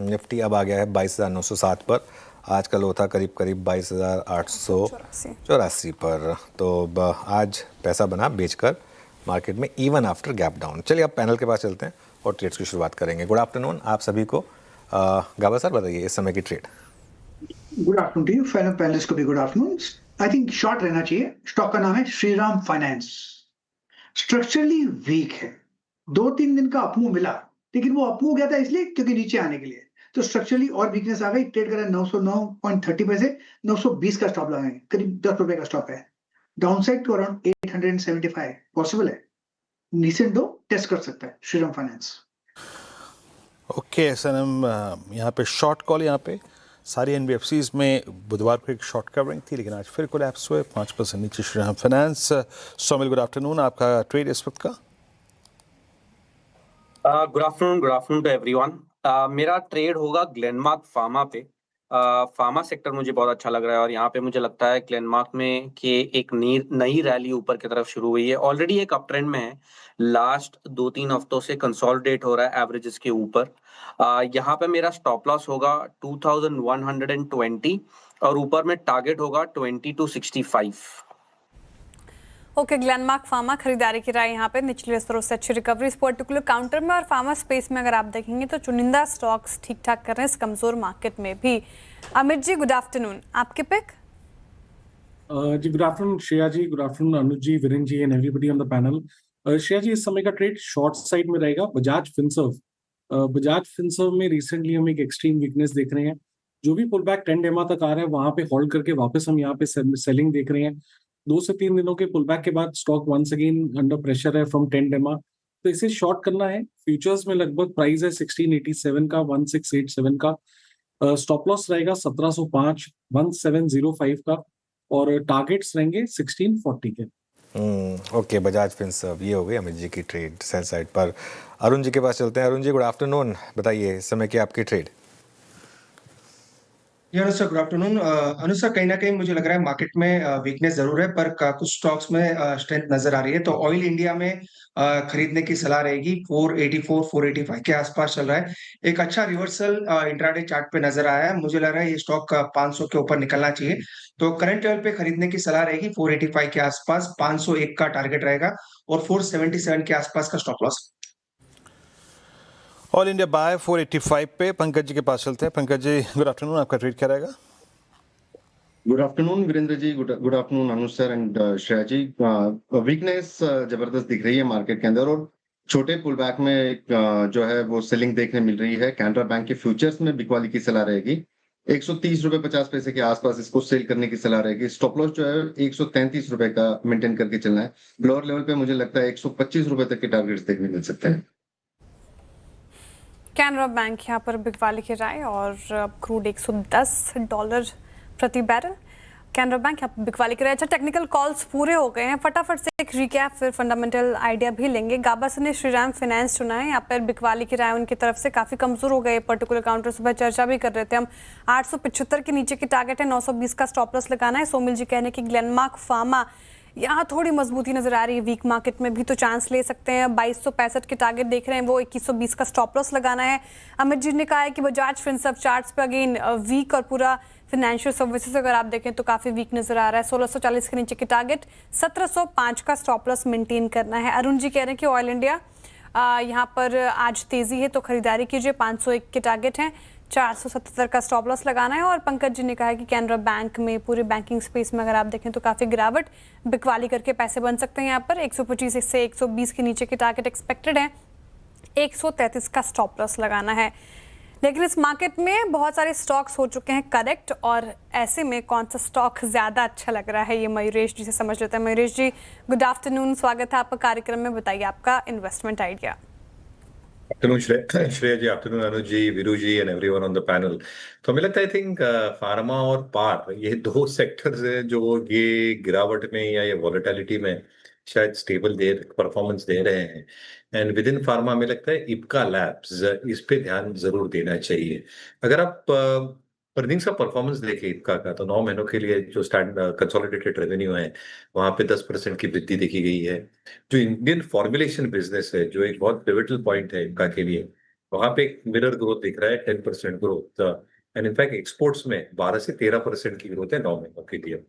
निफ्टी अब आ गया है 22,907 पर। आज का लो था करीब 22,884 पर। तो आज पैसा बना बेचकर मार्केट में इवन आफ्टर गैप डाउन। चलिए अब पैनल के पास चलते हैं और ट्रेड्स की शुरुआत करेंगे। गुड आफ्टरनून आप सभी को। गाबा सर बताइए इस समय की trade. Good afternoon to you, fellow panellist को भी good afternoon. I think short रहना चाहिए। स्टॉक का नाम है श्रीराम फाइनेंस। स्ट्रक्चरली वीक है, 2-3 दिन का अपमूव मिला, लेकिन वो अपमूव गया था इसलिए क्योंकि नीचे आने के लिए, तो स्ट्रक्चरली और वीकनेस आ गई। ट्रेड करा 909.30 पैसे, 920 का स्टॉप लगाएंगे, करीब 10 रुपए का स्टॉप है। डाउनसाइड टू अराउंड 875 पॉसिबल है। नीचे दो टेस्ट कर सकता है श्रीराम फाइनेंस। ओके सनम, यहाँ पे शॉर्ट कॉल, यहाँ पे सारी एनबीएफसीज में बुधवार को एक शॉर्ट कवरिंग थी, लेकिन आज फिर कोलैप्स हुए 5% नीचे Shriram finance. Somil good afternoon, आपका ट्रेड इस वक्त का। Good afternoon to everyone. मेरा ट्रेड होगा ग्लेनमार्क फार्मा पे। फार्मा सेक्टर मुझे बहुत अच्छा लग रहा है और यहाँ पे मुझे लगता है ग्लेनमार्क में कि एक नई रैली ऊपर की तरफ शुरू हुई है। ऑलरेडी एक अप ट्रेंड में है, लास्ट 2-3 हफ्तों से कंसोलिडेट हो रहा है एवरेजेस के ऊपर। यहाँ पे मेरा स्टॉप लॉस होगा 2120 और ऊपर में टारगेट होगा 2265। ओके, ग्लेनमार्क फार्मा खरीदारी की राय यहाँ पे निचले स्तरों से अच्छी रिकवरी इस पर्टिकुलर काउंटर में। और फार्मा स्पेस में अगर आप देखेंगे तो चुनिंदा स्टॉक्स ठीक ठाक कर रहे हैं इस कमजोर मार्केट में भी। अमित जी गुड आफ्टरनून, आपके पिक। जी good afternoon Shreya ji, good afternoon Anuj ji, Viren ji and everybody on the panel. Shreya ji, इस समय का ट्रेड शॉर्ट साइड में रहेगा बजाज फिनसर्व। बजाज फिनसर्व में रिसेंटली हम एक एक्सट्रीम वीकनेस देख रहे हैं। जो भी पुल बैक 10 डेमा तक आ रहा है वहां पे होल्ड करके वापस हम यहाँ पे सेलिंग देख रहे हैं। 2 से 3 दिनों के पुल बैक के बाद stock once again under pressure है फ्रॉम 10 डेमा, तो इसे शॉर्ट करना है। फ्यूचर्स में लगभग प्राइस है 1687 का, 1687 का। स्टॉप लॉस रहेगा 1705, 1705 का, और टारगेट्स रहेंगे 1640 के। ओके, बजाज फिनसर्व ये हो गई अमित जी की ट्रेड सेल साइड पर। अरुण जी के पास चलते हैं। अरुण जी गुड आफ्टरनून, बताइए इस समय की आपकी ट्रेड। Sir good afternoon. अनुसार कहीं ना कहीं मुझे लग रहा है मार्केट में वीकनेस जरूर है, पर कुछ स्टॉक्स में स्ट्रेंथ नजर आ रही है। तो ऑयल इंडिया में खरीदने की सलाह रहेगी। 484 485 के आसपास चल रहा है। एक अच्छा रिवर्सल इंट्राडे चार्ट पे नजर आया है। मुझे लग रहा है ये स्टॉक 500 के ऊपर निकलना चाहिए, तो करंट लेवल पे खरीदने की सलाह रहेगी 485 के आसपास। 501 का टारगेट रहेगा और 477 के आसपास का stop loss. All India buy 485 पे। पंकज जी के पास चलते हैं। पंकज जी गुड आफ्टरनून, आपका ट्रेड क्या रहेगा। Good afternoon Virendra ji, good afternoon Anuj sir and Shreya ji. Weakness जबरदस्त दिख रही है मार्केट के अंदर, और छोटे पुल बैक में जो है वो सेलिंग देखने मिल रही है। कैनरा बैंक के फ्यूचर्स में बिकवाली की सलाह रहेगी। 130 रुपए 50 पैसे के आसपास इसको सेल करने की सलाह रहेगी। स्टॉप लॉस जो है 133 रुपए का मेंटेन करके चलना है। लोअर लेवल पे मुझे लगता है 125 रुपए तक के टारगेट्स देखने मिल सकते हैं। कैनरा बैंक यहाँ पर बिकवाली की राय और क्रूड $110 प्रति बैरल। कैनरा बैंक यहाँ पर बिकवाली की राय। अच्छा, टेक्निकल कॉल्स पूरे हो गए हैं, फटाफट से एक रिकैप फिर फंडामेंटल आइडिया भी लेंगे। गाबा ने श्रीराम फाइनेंस चुना है, यहाँ पर बिकवाली की राय उनकी तरफ से काफी कमजोर हो गए पर्टिकुलर काउंटर। सुबह चर्चा भी कर रहे थे हम, 875 के नीचे की टारगेट है, 920 का स्टॉप लॉस लगाना है। सोमिल जी कहने की ग्लेनमार्क फार्मा यहाँ थोड़ी मजबूती नजर आ रही है, वीक मार्केट में भी तो चांस ले सकते हैं। 2265 के टारगेट देख रहे हैं, वो 2120 का स्टॉप लॉस लगाना है। अमित जी ने कहा है कि बजाज फिनसर्व चार्ट्स पे अगेन वीक और पूरा फाइनेंशियल सर्विसेज अगर आप देखें तो काफी वीक नजर आ रहा है। 1640 के नीचे की टारगेट, 1705 का स्टॉप लॉस मेंटेन करना है। अरुण जी कह रहे हैं कि ऑयल इंडिया यहाँ पर आज तेजी है तो खरीदारी कीजिए, 501 के टारगेट हैं, 477 का स्टॉप लॉस लगाना है। और पंकज जी ने कहा है कि कैनरा बैंक में पूरे बैंकिंग स्पेस में अगर आप देखें तो काफी गिरावट, बिकवाली करके पैसे बन सकते हैं। यहाँ पर 125 से 120 के नीचे के टारगेट एक्सपेक्टेड है, 133 का स्टॉप लॉस लगाना है। लेकिन इस मार्केट में बहुत सारे स्टॉक्स हो चुके हैं करेक्ट, और ऐसे में कौन सा स्टॉक ज्यादा अच्छा लग रहा है ये मयूरेश जी से समझ लेते हैं। मयूरेश जी, गुड आफ्टरनून, स्वागत है आपका कार्यक्रम में, बताइए आपका investment idea. Afternoon Shreya ji, afternoon Anuj ji, Veeru ji and everyone on the panel. तो हमें लगता है आई थिंक फार्मा और पार ये दो सेक्टर्स हैं जो ये गिरावट में या ये वॉलेटिलिटी में शायद स्टेबल परफॉर्मेंस दे रहे हैं। एंड विद इन फार्मा हमें लगता है इप्का लैब्स, इस पे ध्यान जरूर देना चाहिए। अगर आप अर्निंग्स का परफॉर्मेंस देखें इप्का का, तो 9 महीनों के लिए जो कंसोलिडेटेड रेवेन्यू है वहां पे 10% की वृद्धि देखी गई है। जो इंडियन फॉर्मुलेशन बिजनेस है, जो एक बहुत पिवटल पॉइंट है इनका के लिए, वहां पे एक मिरर ग्रोथ दिख रहा है, 10% ग्रोथ। एंड इनफैक्ट एक्सपोर्ट्स में 12 से 13% की ग्रोथ है 9 महीनों के लिए।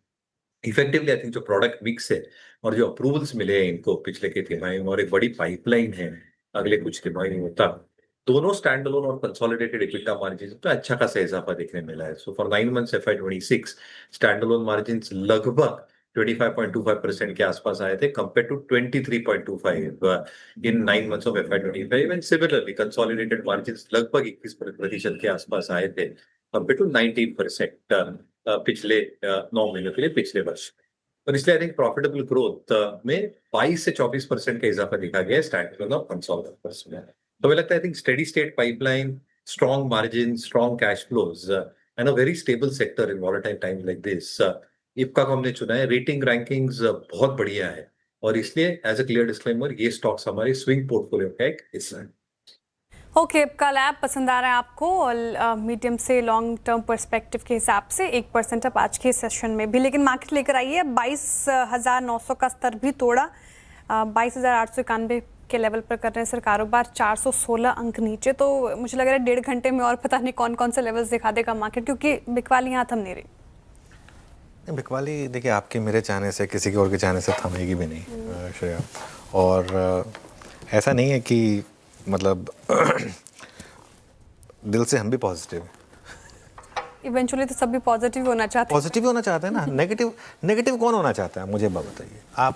इफेक्टिवली आई थिंक जो प्रोडक्ट मिक्स है और जो अप्रूवल्स मिले हैं इनको पिछले के तिमाही में, और एक बड़ी पाइपलाइन है अगले कुछ तिमाही में, तक दोनों स्टैंड अलोन और कंसोलिडेटेड इबिटा मार्जिन तो अच्छा खासा इजाफा देखने मिला है। So for 9 months FY26 standalone margin लगभग 25.25% के आसपास आए थे, compare to 23.25 in 9 months of FY25। And similarly consolidated margin लगभग 21% के आसपास आए थे, कंपेयर टू 19% पिछले 9 महीनों के लिए पिछले वर्ष। और इसलिए आई थिंक प्रॉफिटेबल ग्रोथ में 22 से 24% का इजाफा देखा गया है स्टैंड अलोन और कंसोलिडेटेड में। तो मुझे लगता है I think steady state pipeline, strong margin, strong cash flows and a very stable sector in volatile time like this. Ipca को हमने चुना है, रेटिंग रैंकिंग्स बहुत बढ़िया है, और इसलिए एज अ क्लियर डिस्क्लेमर ये स्टॉक्स हमारे स्विंग पोर्टफोलियो का एक हिस्सा है। ओके, इप्का लैब पसंद आ रहा है आपको, और मीडियम से लॉन्ग टर्म पर्सपेक्टिव के हिसाब से 1% अप आज के सेशन में भी। लेकिन मार्केट लेकर आई है, 22,900 का स्तर भी तोड़ा, 22,891 के लेवल पर कर रहे हैं सर कारोबार, 416 अंक नीचे। तो मुझे लग रहा है 1.5 घंटे में और पता नहीं कौन कौन से लेवल्स दिखा देगा मार्केट, क्योंकि बिकवाली यहाँ थम नहीं रही। बिकवाली देखिए आपके मेरे चाहने से, किसी के और के चाहने से थमेगी भी नहीं श्रेया। और ऐसा नहीं है कि मतलब दिल से हम भी पॉजिटिव हैं। इवेंचुअली तो सब भी पॉजिटिव होना चाहते हैं। पॉजिटिव होना चाहते हैं ना, नेगेटिव कौन होना चाहता है, मुझे बताइए।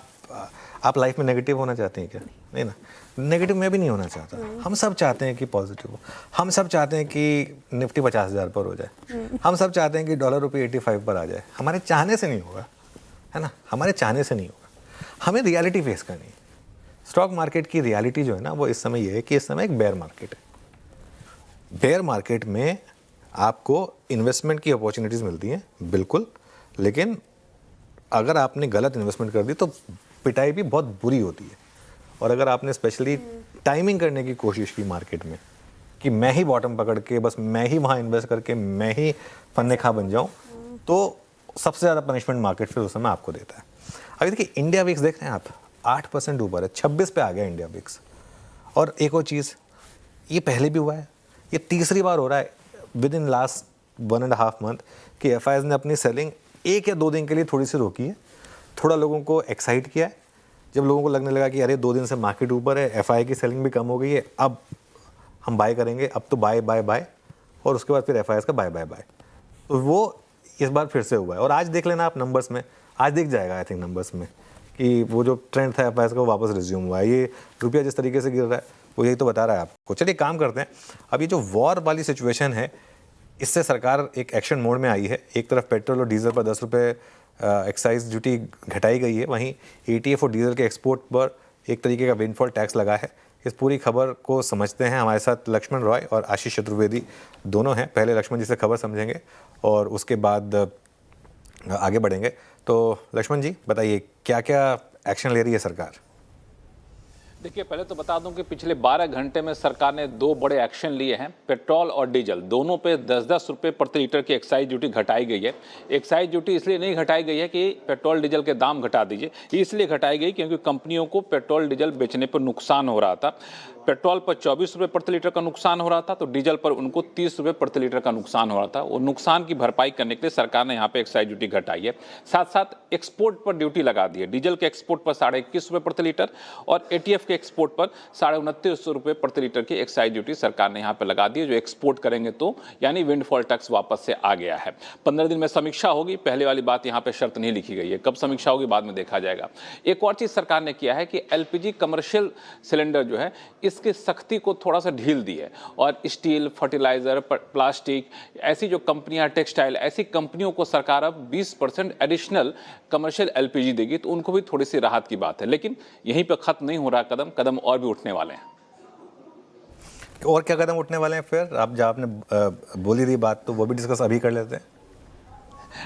आप लाइफ में नेगेटिव होना चाहते हैं क्या? नहीं ना, नेगेटिव मैं भी नहीं होना चाहता। हम सब चाहते हैं कि पॉजिटिव हो, हम सब चाहते हैं कि निफ्टी 50,000 पर हो जाए, हम सब चाहते हैं कि डॉलर रुपये 85 पर आ जाए। हमारे चाहने से नहीं होगा, है ना, हमारे चाहने से नहीं होगा, हमें रियलिटी फेस करनी है। स्टॉक मार्केट की रियलिटी जो है ना, वो इस समय ये है कि इस समय एक बेयर मार्केट है। बेयर मार्केट में आपको इन्वेस्टमेंट की अपॉर्चुनिटीज़ मिलती हैं बिल्कुल, लेकिन अगर आपने गलत इन्वेस्टमेंट कर दी तो पिटाई भी बहुत बुरी होती है। और अगर आपने स्पेशली टाइमिंग करने की कोशिश की मार्केट में कि मैं ही बॉटम पकड़ के बस मैं ही वहाँ इन्वेस्ट करके मैं ही फन्ने खा बन जाऊँ, तो सबसे ज़्यादा पनिशमेंट मार्केट फिर उस समय आपको देता है। अभी देखिए इंडिया विक्स देख रहे हैं आप, 8% ऊपर है, 26 पे आ गया इंडिया विक्स। और एक और चीज़, ये पहले भी हुआ है, ये तीसरी बार हो रहा है विद इन लास्ट 1.5 मंथ कि FIs ने अपनी सेलिंग 1 या 2 दिन के लिए थोड़ी सी रोकी है, थोड़ा लोगों को एक्साइट किया है। जब लोगों को लगने लगा कि अरे 2 दिन से मार्केट ऊपर है, FI की सेलिंग भी कम हो गई है, अब हम बाय करेंगे, अब तो बाय बाय बाय, और उसके बाद फिर FIs का बाय बाय बाय। तो वो इस बार फिर से हुआ है। और आज देख लेना आप नंबर्स में, आज दिख जाएगा आई थिंक नंबर्स में कि वो जो ट्रेंड था प्राइस का वो वापस रिज्यूम हुआ है। ये रुपया जिस तरीके से गिर रहा है वो यही तो बता रहा है आपको। चलिए काम करते हैं, अब ये जो वॉर वाली सिचुएशन है इससे सरकार एक एक्शन मोड में आई है। एक तरफ पेट्रोल और डीजल पर 10 रुपये एक्साइज ड्यूटी घटाई गई है, वहीं एटीएफ और डीजल के एक्सपोर्ट पर एक तरीके का विंडफॉल टैक्स लगा है। इस पूरी खबर को समझते हैं, हमारे साथ लक्ष्मण रॉय और आशीष चतुर्वेदी दोनों हैं। पहले लक्ष्मण जी से खबर समझेंगे और उसके बाद आगे बढ़ेंगे। तो लक्ष्मण जी बताइए क्या क्या एक्शन ले रही है सरकार? देखिए, पहले तो बता दूं कि पिछले 12 घंटे में सरकार ने 2 बड़े एक्शन लिए हैं। पेट्रोल और डीजल दोनों पे 10-10 रुपये प्रति लीटर की एक्साइज ड्यूटी घटाई गई है। एक्साइज ड्यूटी इसलिए नहीं घटाई गई है कि पेट्रोल डीजल के दाम घटा दीजिए, इसलिए घटाई गई क्योंकि कंपनियों को पेट्रोल डीजल बेचने पर नुकसान हो रहा था। पेट्रोल पर 24 रुपये प्रति लीटर का नुकसान हो रहा था, तो डीजल पर उनको 30 रुपये प्रति लीटर का नुकसान हो रहा था। वो नुकसान की भरपाई करने के लिए सरकार ने यहाँ पे एक्साइज ड्यूटी घटाई है। साथ साथ एक्सपोर्ट पर ड्यूटी लगा दी है। डीजल के एक्सपोर्ट पर 21.5 रुपये प्रति लीटर और एटीएफ के एक्सपोर्ट पर 29.5 रुपये प्रति लीटर की एक्साइज ड्यूटी सरकार ने यहाँ पे लगा दी है। जो एक्सपोर्ट करेंगे तो यानी विंडफॉल टैक्स वापस से आ गया है। 15 दिन में समीक्षा होगी। पहले वाली बात यहाँ पे शर्त नहीं लिखी गई है, कब समीक्षा होगी बाद में देखा जाएगा। एक और चीज सरकार ने किया है कि एलपीजी कमर्शियल सिलेंडर जो है इसकी सख्ती को थोड़ा सा ढील दी है और स्टील, फर्टिलाइजर, प्लास्टिक ऐसी जो कंपनियां, टेक्सटाइल, ऐसी कंपनियों को सरकार अब 20% एडिशनल कमर्शियल एलपीजी देगी, तो उनको भी थोड़ी सी राहत की बात है। लेकिन यहीं पे खत्म नहीं हो रहा कदम और भी उठने वाले हैं। और क्या कदम उठने वाले हैं फिर? आप जब आपने बोली थी बात तो वो भी डिस्कस अभी कर लेते हैं।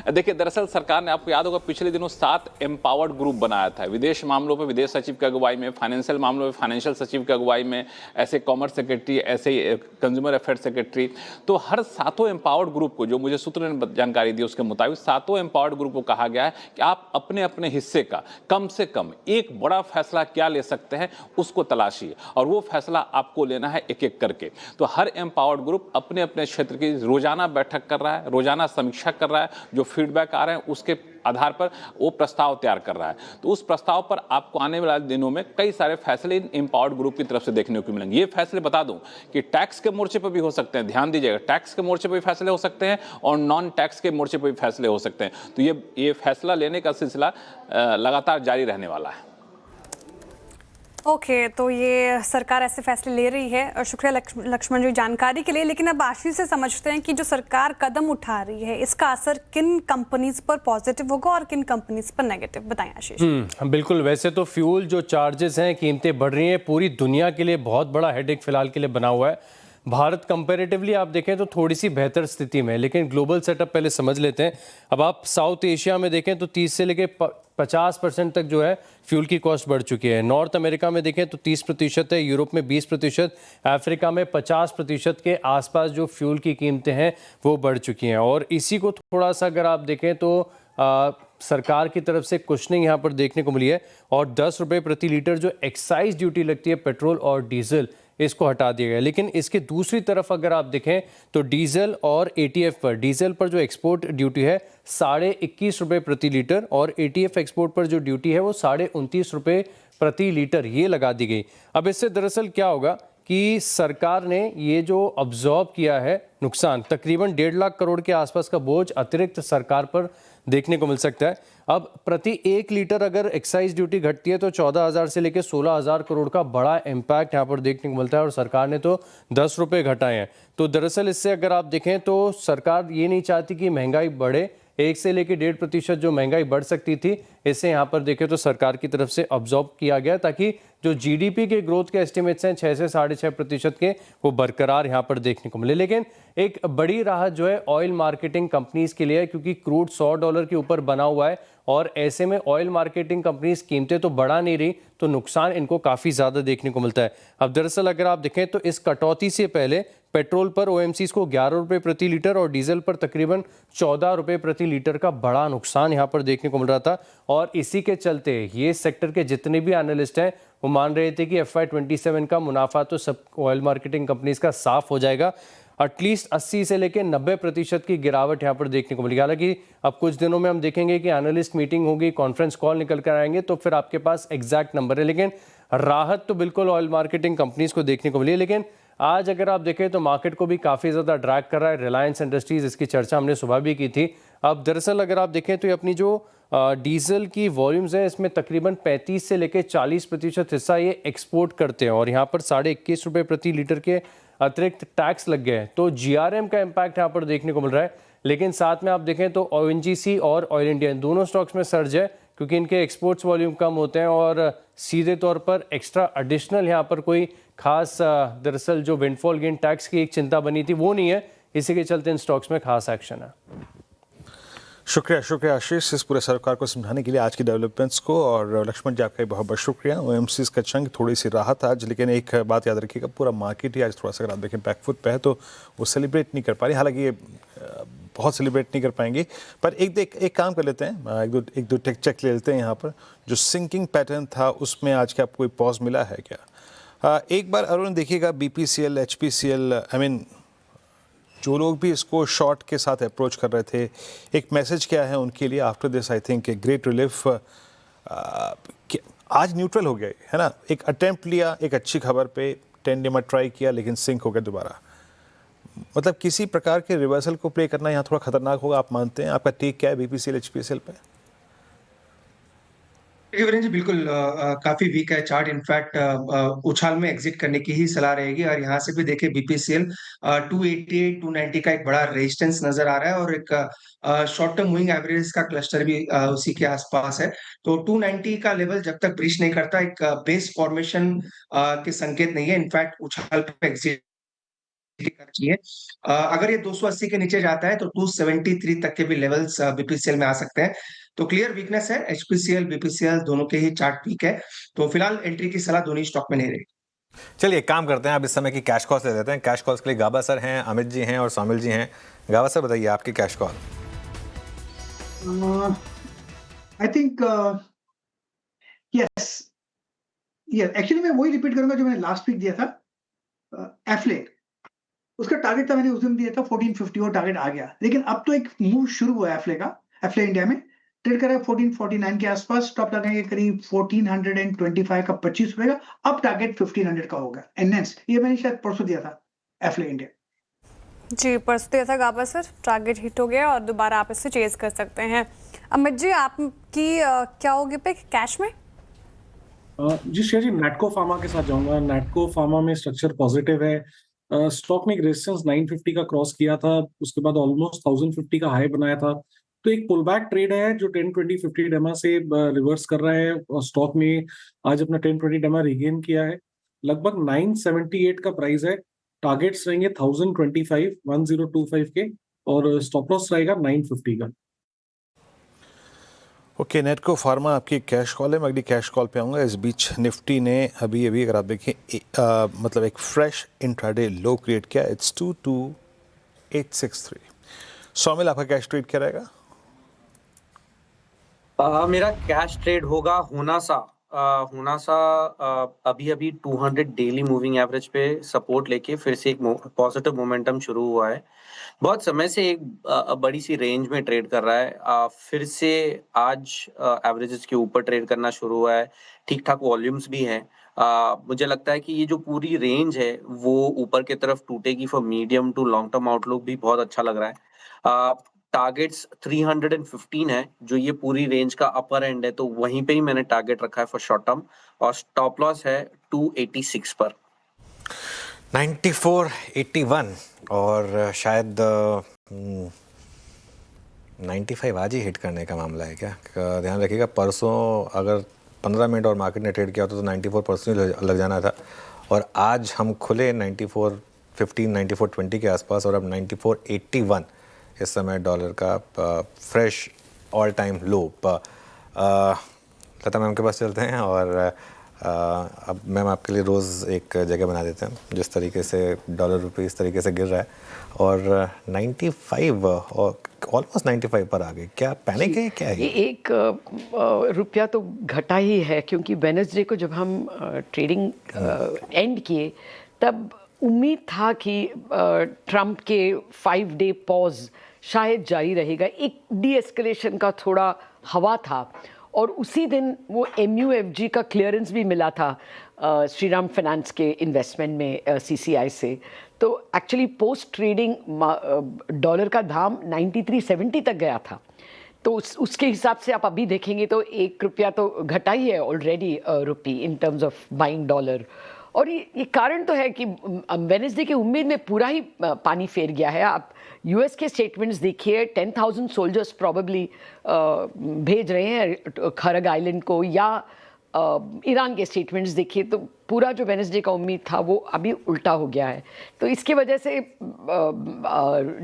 देखिए, दरअसल सरकार ने, आपको याद होगा, पिछले दिनों 7 एम्पावर्ड ग्रुप बनाया था। विदेश मामलों पे विदेश सचिव की अगुवाई में, फाइनेंशियल मामलों में फाइनेंशियल सचिव की अगुवाई में, ऐसे कॉमर्स सेक्रेटरी, ऐसे कंज्यूमर अफेयर सेक्रेटरी। तो हर 7 एम्पावर्ड ग्रुप को, जो मुझे सूत्र ने जानकारी दी उसके मुताबिक 7 एम्पावर्ड ग्रुप को कहा गया है कि आप अपने अपने हिस्से का कम से कम एक बड़ा फैसला क्या ले सकते हैं उसको तलाशिए, और वो फैसला आपको लेना है एक एक करके। तो हर एम्पावर्ड ग्रुप अपने अपने क्षेत्र की रोजाना बैठक कर रहा है, रोजाना समीक्षा कर रहा है, जो फीडबैक आ रहे हैं उसके आधार पर वो प्रस्ताव तैयार कर रहा है। तो उस प्रस्ताव पर आपको आने वाले दिनों में कई सारे फैसले इन एम्पावर्ड ग्रुप की तरफ से देखने को मिलेंगे। ये फैसले बता दूं कि टैक्स के मोर्चे पर भी हो सकते हैं, ध्यान दीजिएगा, टैक्स के मोर्चे पर भी फैसले हो सकते हैं और नॉन टैक्स के मोर्चे पर भी फैसले हो सकते हैं। तो ये फैसला लेने का सिलसिला लगातार जारी रहने वाला है। ओके, तो ये सरकार ऐसे फैसले ले रही है और शुक्रिया लक्ष्मण जी जानकारी के लिए। लेकिन अब आशीष से समझते हैं कि जो सरकार कदम उठा रही है इसका असर किन कंपनीज पर पॉजिटिव होगा और किन कंपनीज पर नेगेटिव, बताएं आशीष। बिल्कुल, वैसे तो फ्यूल जो चार्जेस हैं, कीमतें बढ़ रही हैं, पूरी दुनिया के लिए बहुत बड़ा हेडेक फिलहाल के लिए बना हुआ है। भारत कंपैरेटिवली आप देखें तो थोड़ी सी बेहतर स्थिति में है, लेकिन ग्लोबल सेटअप पहले समझ लेते हैं। अब आप साउथ एशिया में देखें तो 30 से लेकर 50% तक जो है फ्यूल की कॉस्ट बढ़ चुकी है। नॉर्थ अमेरिका में देखें तो 30% है, यूरोप में 20%, अफ्रीका में 50% के आसपास जो फ्यूल की कीमतें हैं वो बढ़ चुकी हैं। और इसी को थोड़ा सा अगर आप देखें तो सरकार की तरफ से कुशनिंग यहाँ पर देखने को मिली है और 10 रुपये प्रति लीटर जो एक्साइज ड्यूटी लगती है पेट्रोल और डीजल, इसको हटा दिया गया। लेकिन इसके दूसरी तरफ अगर आप देखें तो डीजल और एटीएफ पर, डीजल पर जो एक्सपोर्ट ड्यूटी है 21.5 रुपये प्रति लीटर और एटीएफ एक्सपोर्ट पर जो ड्यूटी है वो 29.5 रुपये प्रति लीटर ये लगा दी गई। अब इससे दरअसल क्या होगा कि सरकार ने ये जो अब्जॉर्ब किया है नुकसान, तकरीबन 1.5 लाख करोड़ के आसपास का बोझ अतिरिक्त सरकार पर देखने को मिल सकता है। अब प्रति 1 लीटर अगर एक्साइज ड्यूटी घटती है तो 14,000 से लेकर 16,000 करोड़ का बड़ा इम्पैक्ट यहाँ पर देखने को मिलता है और सरकार ने तो 10 रुपये घटाए हैं। तो दरअसल इससे अगर आप देखें तो सरकार ये नहीं चाहती कि महंगाई बढ़े, 1 से लेकर 1.5% जो महंगाई बढ़ सकती थी इससे यहाँ पर देखें तो सरकार की तरफ से अब्जॉर्ब किया गया ताकि जो जीडीपी के ग्रोथ के एस्टिमेट्स हैं 6 से 6.5% के वो बरकरार यहाँ पर देखने को मिले। लेकिन एक बड़ी राहत जो है ऑयल मार्केटिंग कंपनीज के लिए है क्योंकि क्रूड $100 के ऊपर बना हुआ है और ऐसे में ऑयल मार्केटिंग कंपनीज कीमतें तो बढ़ा नहीं रही तो नुकसान इनको काफ़ी ज़्यादा देखने को मिलता है। अब दरअसल अगर आप देखें तो इस कटौती से पहले पेट्रोल पर ओएमसीज को 11 रुपये प्रति लीटर और डीजल पर तकरीबन 14 रुपये प्रति लीटर का बड़ा नुकसान यहाँ पर देखने को मिल रहा था और इसी के चलते ये सेक्टर के जितने भी एनालिस्ट हैं वो मान रहे थे कि FY27 का मुनाफा तो सब ऑयल मार्केटिंग कंपनीज का साफ हो जाएगा। एटलीस्ट 80 से लेकर 90% की गिरावट यहाँ पर देखने को मिलेगी। हालांकि अब कुछ दिनों में हम देखेंगे कि एनालिस्ट मीटिंग होगी, कॉन्फ्रेंस कॉल निकल कर आएंगे तो फिर आपके पास एग्जैक्ट नंबर है। लेकिन राहत तो बिल्कुल ऑयल मार्केटिंग कंपनीज को देखने को मिली। लेकिन आज अगर आप देखें तो मार्केट को भी काफ़ी ज़्यादा ड्रैग कर रहा है रिलायंस इंडस्ट्रीज़, इसकी चर्चा हमने सुबह भी की थी। अब दरअसल अगर आप देखें तो ये अपनी जो डीजल की वॉल्यूम्स हैं इसमें तकरीबन 35 से लेकर 40% हिस्सा ये एक्सपोर्ट करते हैं और यहाँ पर 21.5 रुपये प्रति लीटर के अतिरिक्त टैक्स लग गए हैं। तो जीआरएम का इम्पैक्ट यहाँ पर देखने को मिल रहा है, लेकिन साथ में आप देखें तो ओएनजीसी और ऑयल इंडिया इन दोनों स्टॉक्स में सर्ज है क्योंकि इनके एक्सपोर्ट्स वॉल्यूम कम होते हैं और सीधे तौर पर एक्स्ट्रा एडिशनल यहाँ पर कोई खास दरअसल जो विंडफॉल गेन टैक्स की एक चिंता बनी थी वो नहीं है, इसी के चलते इन स्टॉक्स में खास एक्शन है। शुक्रिया आशीष इस पूरे सरकार को समझाने के लिए आज की डेवलपमेंट्स को, और लक्ष्मण जी आपका बहुत बहुत शुक्रिया। ओएमसीज का चंग थोड़ी सी राहत आज, लेकिन एक बात याद रखिएगा पूरा मार्केट ही आज थोड़ा सा अगर आप देखें बैकफुट पे है तो वो सेलिब्रेट नहीं कर पा रही, हालांकि ये बहुत सेलिब्रेट नहीं कर पाएंगी। पर एक काम कर लेते हैं, एक दो टेक चेक ले लेते हैं। यहाँ पर जो सिंकिंग पैटर्न था उसमें आज क्या कोई पॉज मिला है क्या? एक बार अरुण देखिएगा BPCL HPCL जो लोग भी इसको शॉर्ट के साथ अप्रोच कर रहे थे, एक मैसेज क्या है उनके लिए after this I think a great relief. आज न्यूट्रल हो गया है ना, एक अटेम्प्ट लिया एक अच्छी खबर पे 10 डे में ट्राई किया लेकिन सिंक हो गया दोबारा। मतलब किसी प्रकार के रिवर्सल को प्ले करना यहाँ थोड़ा खतरनाक होगा, आप मानते हैं? आपका टेक क्या है BPCL HPCL पे? वीरेंद्र जी बिल्कुल काफी वीक है चार्ट, इनफैक्ट उछाल में एग्जिट करने की ही सलाह रहेगी। और यहाँ से भी देखिए BPCL 288 290 का एक बड़ा रेजिस्टेंस नजर आ रहा है और एक शॉर्ट टर्म मूविंग एवरेज का क्लस्टर भी उसी के आसपास है। तो 290 का लेवल जब तक ब्रीच नहीं करता एक बेस फॉर्मेशन के संकेत नहीं है, इनफैक्ट उछाल पे एग्जिट चाहिए। अगर ये 280 के नीचे जाता है तो 273 तक के भी लेवल्स BPCL में आ सकते हैं। तो क्लियर वीकनेस है, HPCL BPCL दोनों के ही चार्ट वीक है, तो फिलहाल एंट्री की सलाह दोनों स्टॉक में नहीं रहेगी। चलिए एक काम करते हैं, अब इस समय की कैश कॉल्स ले लेते हैं। कैश कॉल्स के लिए गाबा सर हैं, अमित जी हैं और सामिल जी हैं। गाबा सर बताइए आपकी cash call. I think yes actually मैं वही रिपीट करूंगा जो मैंने लास्ट वीक दिया था। एफले उसका टारगेट था, मैंने उस दिन दिया था 1450 और टारगेट आ गया, लेकिन अब तो एक मूव शुरू हुआ है एफले इंडिया में ट्रेड कर रहा है 1449 के आसपास, स्टॉप लगाएंगे करीब 1425 का 25 रुपए का, अब टारगेट 1500 का होगा। एनएस ये मैंने शायद परसों दिया था एफले इंडिया जी, परसों दिया था गाबा सर, टारगेट हिट हो गया और दोबारा आप इससे चेज कर सकते हैं। अमित जी आपकी क्या होगी पे कैश में? जी शेयर जी नैटको फार्मा के साथ जाऊंगा। नैटको फार्मा में स्ट्रक्चर पॉजिटिव है, स्टॉक ने एक रेजिस्टेंस 950 का क्रॉस किया था, उसके बाद ऑलमोस्ट 1050 का हाई बनाया था, तो एक पुल बैक ट्रेड है जो 10-20-50 डेमा से रिवर्स कर रहा है और स्टॉक ने आज अपना 10-20 डेमा रिगेन किया है। लगभग 978 का प्राइस है, टारगेट्स रहेंगे 1025 1025 के और स्टॉप लॉस रहेगा 950 का। ओके, नेटको फार्मा आपकी कैश कॉल है, मैं अगली कैश कॉल पे आऊँगा। इस बीच निफ्टी ने अभी अगर आप देखें मतलब एक फ्रेश इंट्राडे लो क्रिएट किया, इट्स 22863। सौमिल आपका कैश ट्रेड क्या रहेगा? मेरा कैश ट्रेड होगा होनासा अभी 200 डेली मूविंग एवरेज पे सपोर्ट लेके फिर से एक पॉजिटिव मोमेंटम शुरू हुआ है। बहुत समय से एक बड़ी सी रेंज में ट्रेड कर रहा है, फिर से आज एवरेजेस के ऊपर ट्रेड करना शुरू हुआ है, ठीक ठाक वॉल्यूम्स भी हैं। मुझे लगता है कि ये जो पूरी रेंज है वो ऊपर की तरफ टूटेगी for medium to long term outlook भी बहुत अच्छा लग रहा है। टारगेट्स 315 है जो ये पूरी रेंज का अपर एंड है, तो वहीं पे ही मैंने टारगेट रखा है फॉर शॉर्ट टर्म और स्टॉप लॉस है 286 पर। 9481 और शायद 95 आज ही हिट करने का मामला है क्या? ध्यान रखिएगा, परसों अगर 15 मिनट और मार्केट ने ट्रेड किया होता तो 94% लग जाना था और आज हम खुले 9415 9420 के आसपास और अब 9481 इस समय डॉलर का फ्रेश ऑल टाइम लो। लता मैम के पास चलते हैं और अब मैम आपके लिए रोज़ एक जगह बना देते हैं। जिस तरीके से डॉलर रुपये इस तरीके से गिर रहा है और 95 और ऑलमोस्ट 95 पर आ गए, क्या पैनिक है क्या है? एक रुपया तो घटा ही है, क्योंकि वेडनेसडे को जब हम ट्रेडिंग एंड किए तब उम्मीद था कि ट्रंप के 5 डे पॉज शायद जारी रहेगा, एक डी एस्केलेशन का थोड़ा हवा था और उसी दिन वो MUFG का क्लियरेंस भी मिला था श्रीराम फाइनेंस के इन्वेस्टमेंट में CCI से। तो एक्चुअली पोस्ट ट्रेडिंग डॉलर का दाम 93.70 तक गया था, तो उसके हिसाब से आप अभी देखेंगे तो 1 रुपया तो घटा ही है already rupee in terms of buying dollar. और ये कारण तो है कि वेडनेसडे की उम्मीद में पूरा ही पानी फेर गया है। आप यूएस के स्टेटमेंट्स देखिए, 10,000 सोल्जर्स प्रॉबेबली भेज रहे हैं खरग आइलैंड को, या ईरान के स्टेटमेंट्स देखिए, तो पूरा जो वेडनेसडे का उम्मीद था वो अभी उल्टा हो गया है। तो इसकी वजह से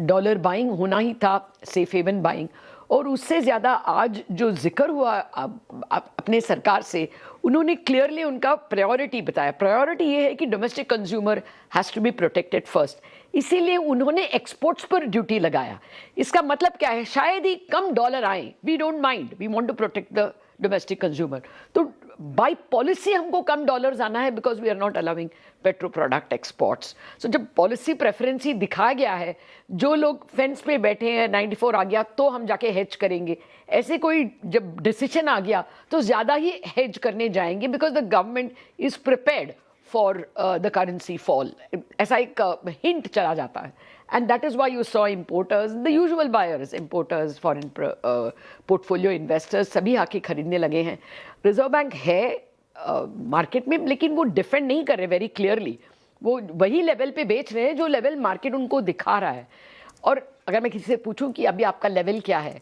डॉलर बाइंग होना ही था, सेफ हेवन बाइंग। और उससे ज़्यादा आज जो जिक्र हुआ अपने सरकार से, उन्होंने क्लियरली उनका प्रायोरिटी बताया। प्रायोरिटी ये है कि domestic consumer has to be protected first, इसीलिए उन्होंने एक्सपोर्ट्स पर ड्यूटी लगाया। इसका मतलब क्या है, शायद ही कम डॉलर आए, we don't mind, we want to protect the domestic consumer. तो बाय पॉलिसी हमको कम डॉलर्स आना है, because we are not allowing petro product exports. So जब पॉलिसी प्रेफरेंस ही दिखाया गया है, जो लोग फेंस पे बैठे हैं 94 आ गया तो हम जाके हेज करेंगे, ऐसे कोई जब डिसीजन आ गया तो ज़्यादा ही हेज करने जाएंगे, because the government is prepared for the currency fall. ऐसा एक हिंट चला जाता है। And that is why you saw importers, the usual buyers, importers, foreign portfolio investors, सभी आके खरीदने लगे हैं। रिजर्व बैंक है मार्केट में, लेकिन वो डिफेंड नहीं कर रहे वेरी क्लियरली। वो वही लेवल पे बेच रहे हैं जो लेवल मार्केट उनको दिखा रहा है। और अगर मैं किसी से पूछूं कि अभी आपका लेवल क्या है,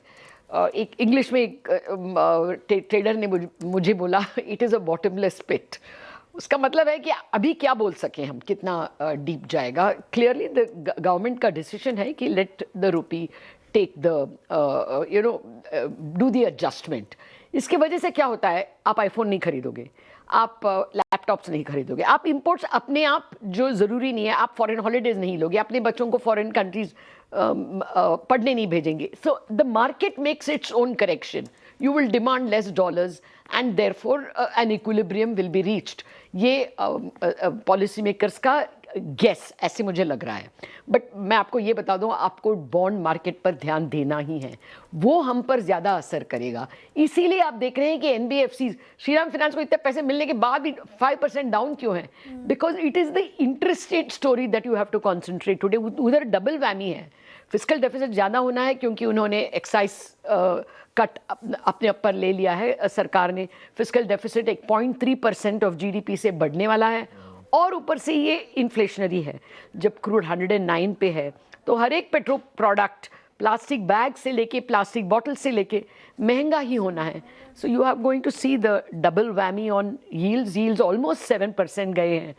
एक इंग्लिश में एक ट्रेडर ने मुझे बोला, इट इज़ अ बॉटमलेस पिट। उसका मतलब है कि अभी क्या बोल सकें हम, कितना डीप जाएगा। क्लियरली द गवर्नमेंट का डिसीजन है कि let the rupee take the do the adjustment. इसके वजह से क्या होता है, आप आईफोन नहीं खरीदोगे, आप लैपटॉप्स नहीं खरीदोगे, आप इंपोर्ट्स अपने आप जो ज़रूरी नहीं है, आप फॉरेन हॉलीडेज नहीं लोगे, अपने बच्चों को फॉरेन कंट्रीज पढ़ने नहीं भेजेंगे। So the market makes its own correction, you will demand less dollars and therefore an equilibrium will be reached। ये पॉलिसी मेकर्स का गेस ऐसे मुझे लग रहा है। बट मैं आपको ये बता दूं, आपको बॉन्ड मार्केट पर ध्यान देना ही है, वो हम पर ज़्यादा असर करेगा। इसीलिए आप देख रहे हैं कि एनबीएफसी, श्रीराम फाइनेंस को इतने पैसे मिलने के बाद भी 5% डाउन क्यों है, because it is the interest rate story that you have to concentrate today. उधर डबल वैमी है, फिस्कल डेफिसिट ज़्यादा होना है क्योंकि उन्होंने एक्साइज कट अपने ऊपर ले लिया है सरकार ने। फिस्कल डेफिसिट 1.3% ऑफ जीडीपी से बढ़ने वाला है, और ऊपर से ये इन्फ्लेशनरी है। जब क्रूड 109 पे है तो हर एक पेट्रो प्रोडक्ट, प्लास्टिक बैग से लेके प्लास्टिक बॉटल से लेके महंगा ही होना है। So you are going to see the double whammy on yields almost 7% गए हैं।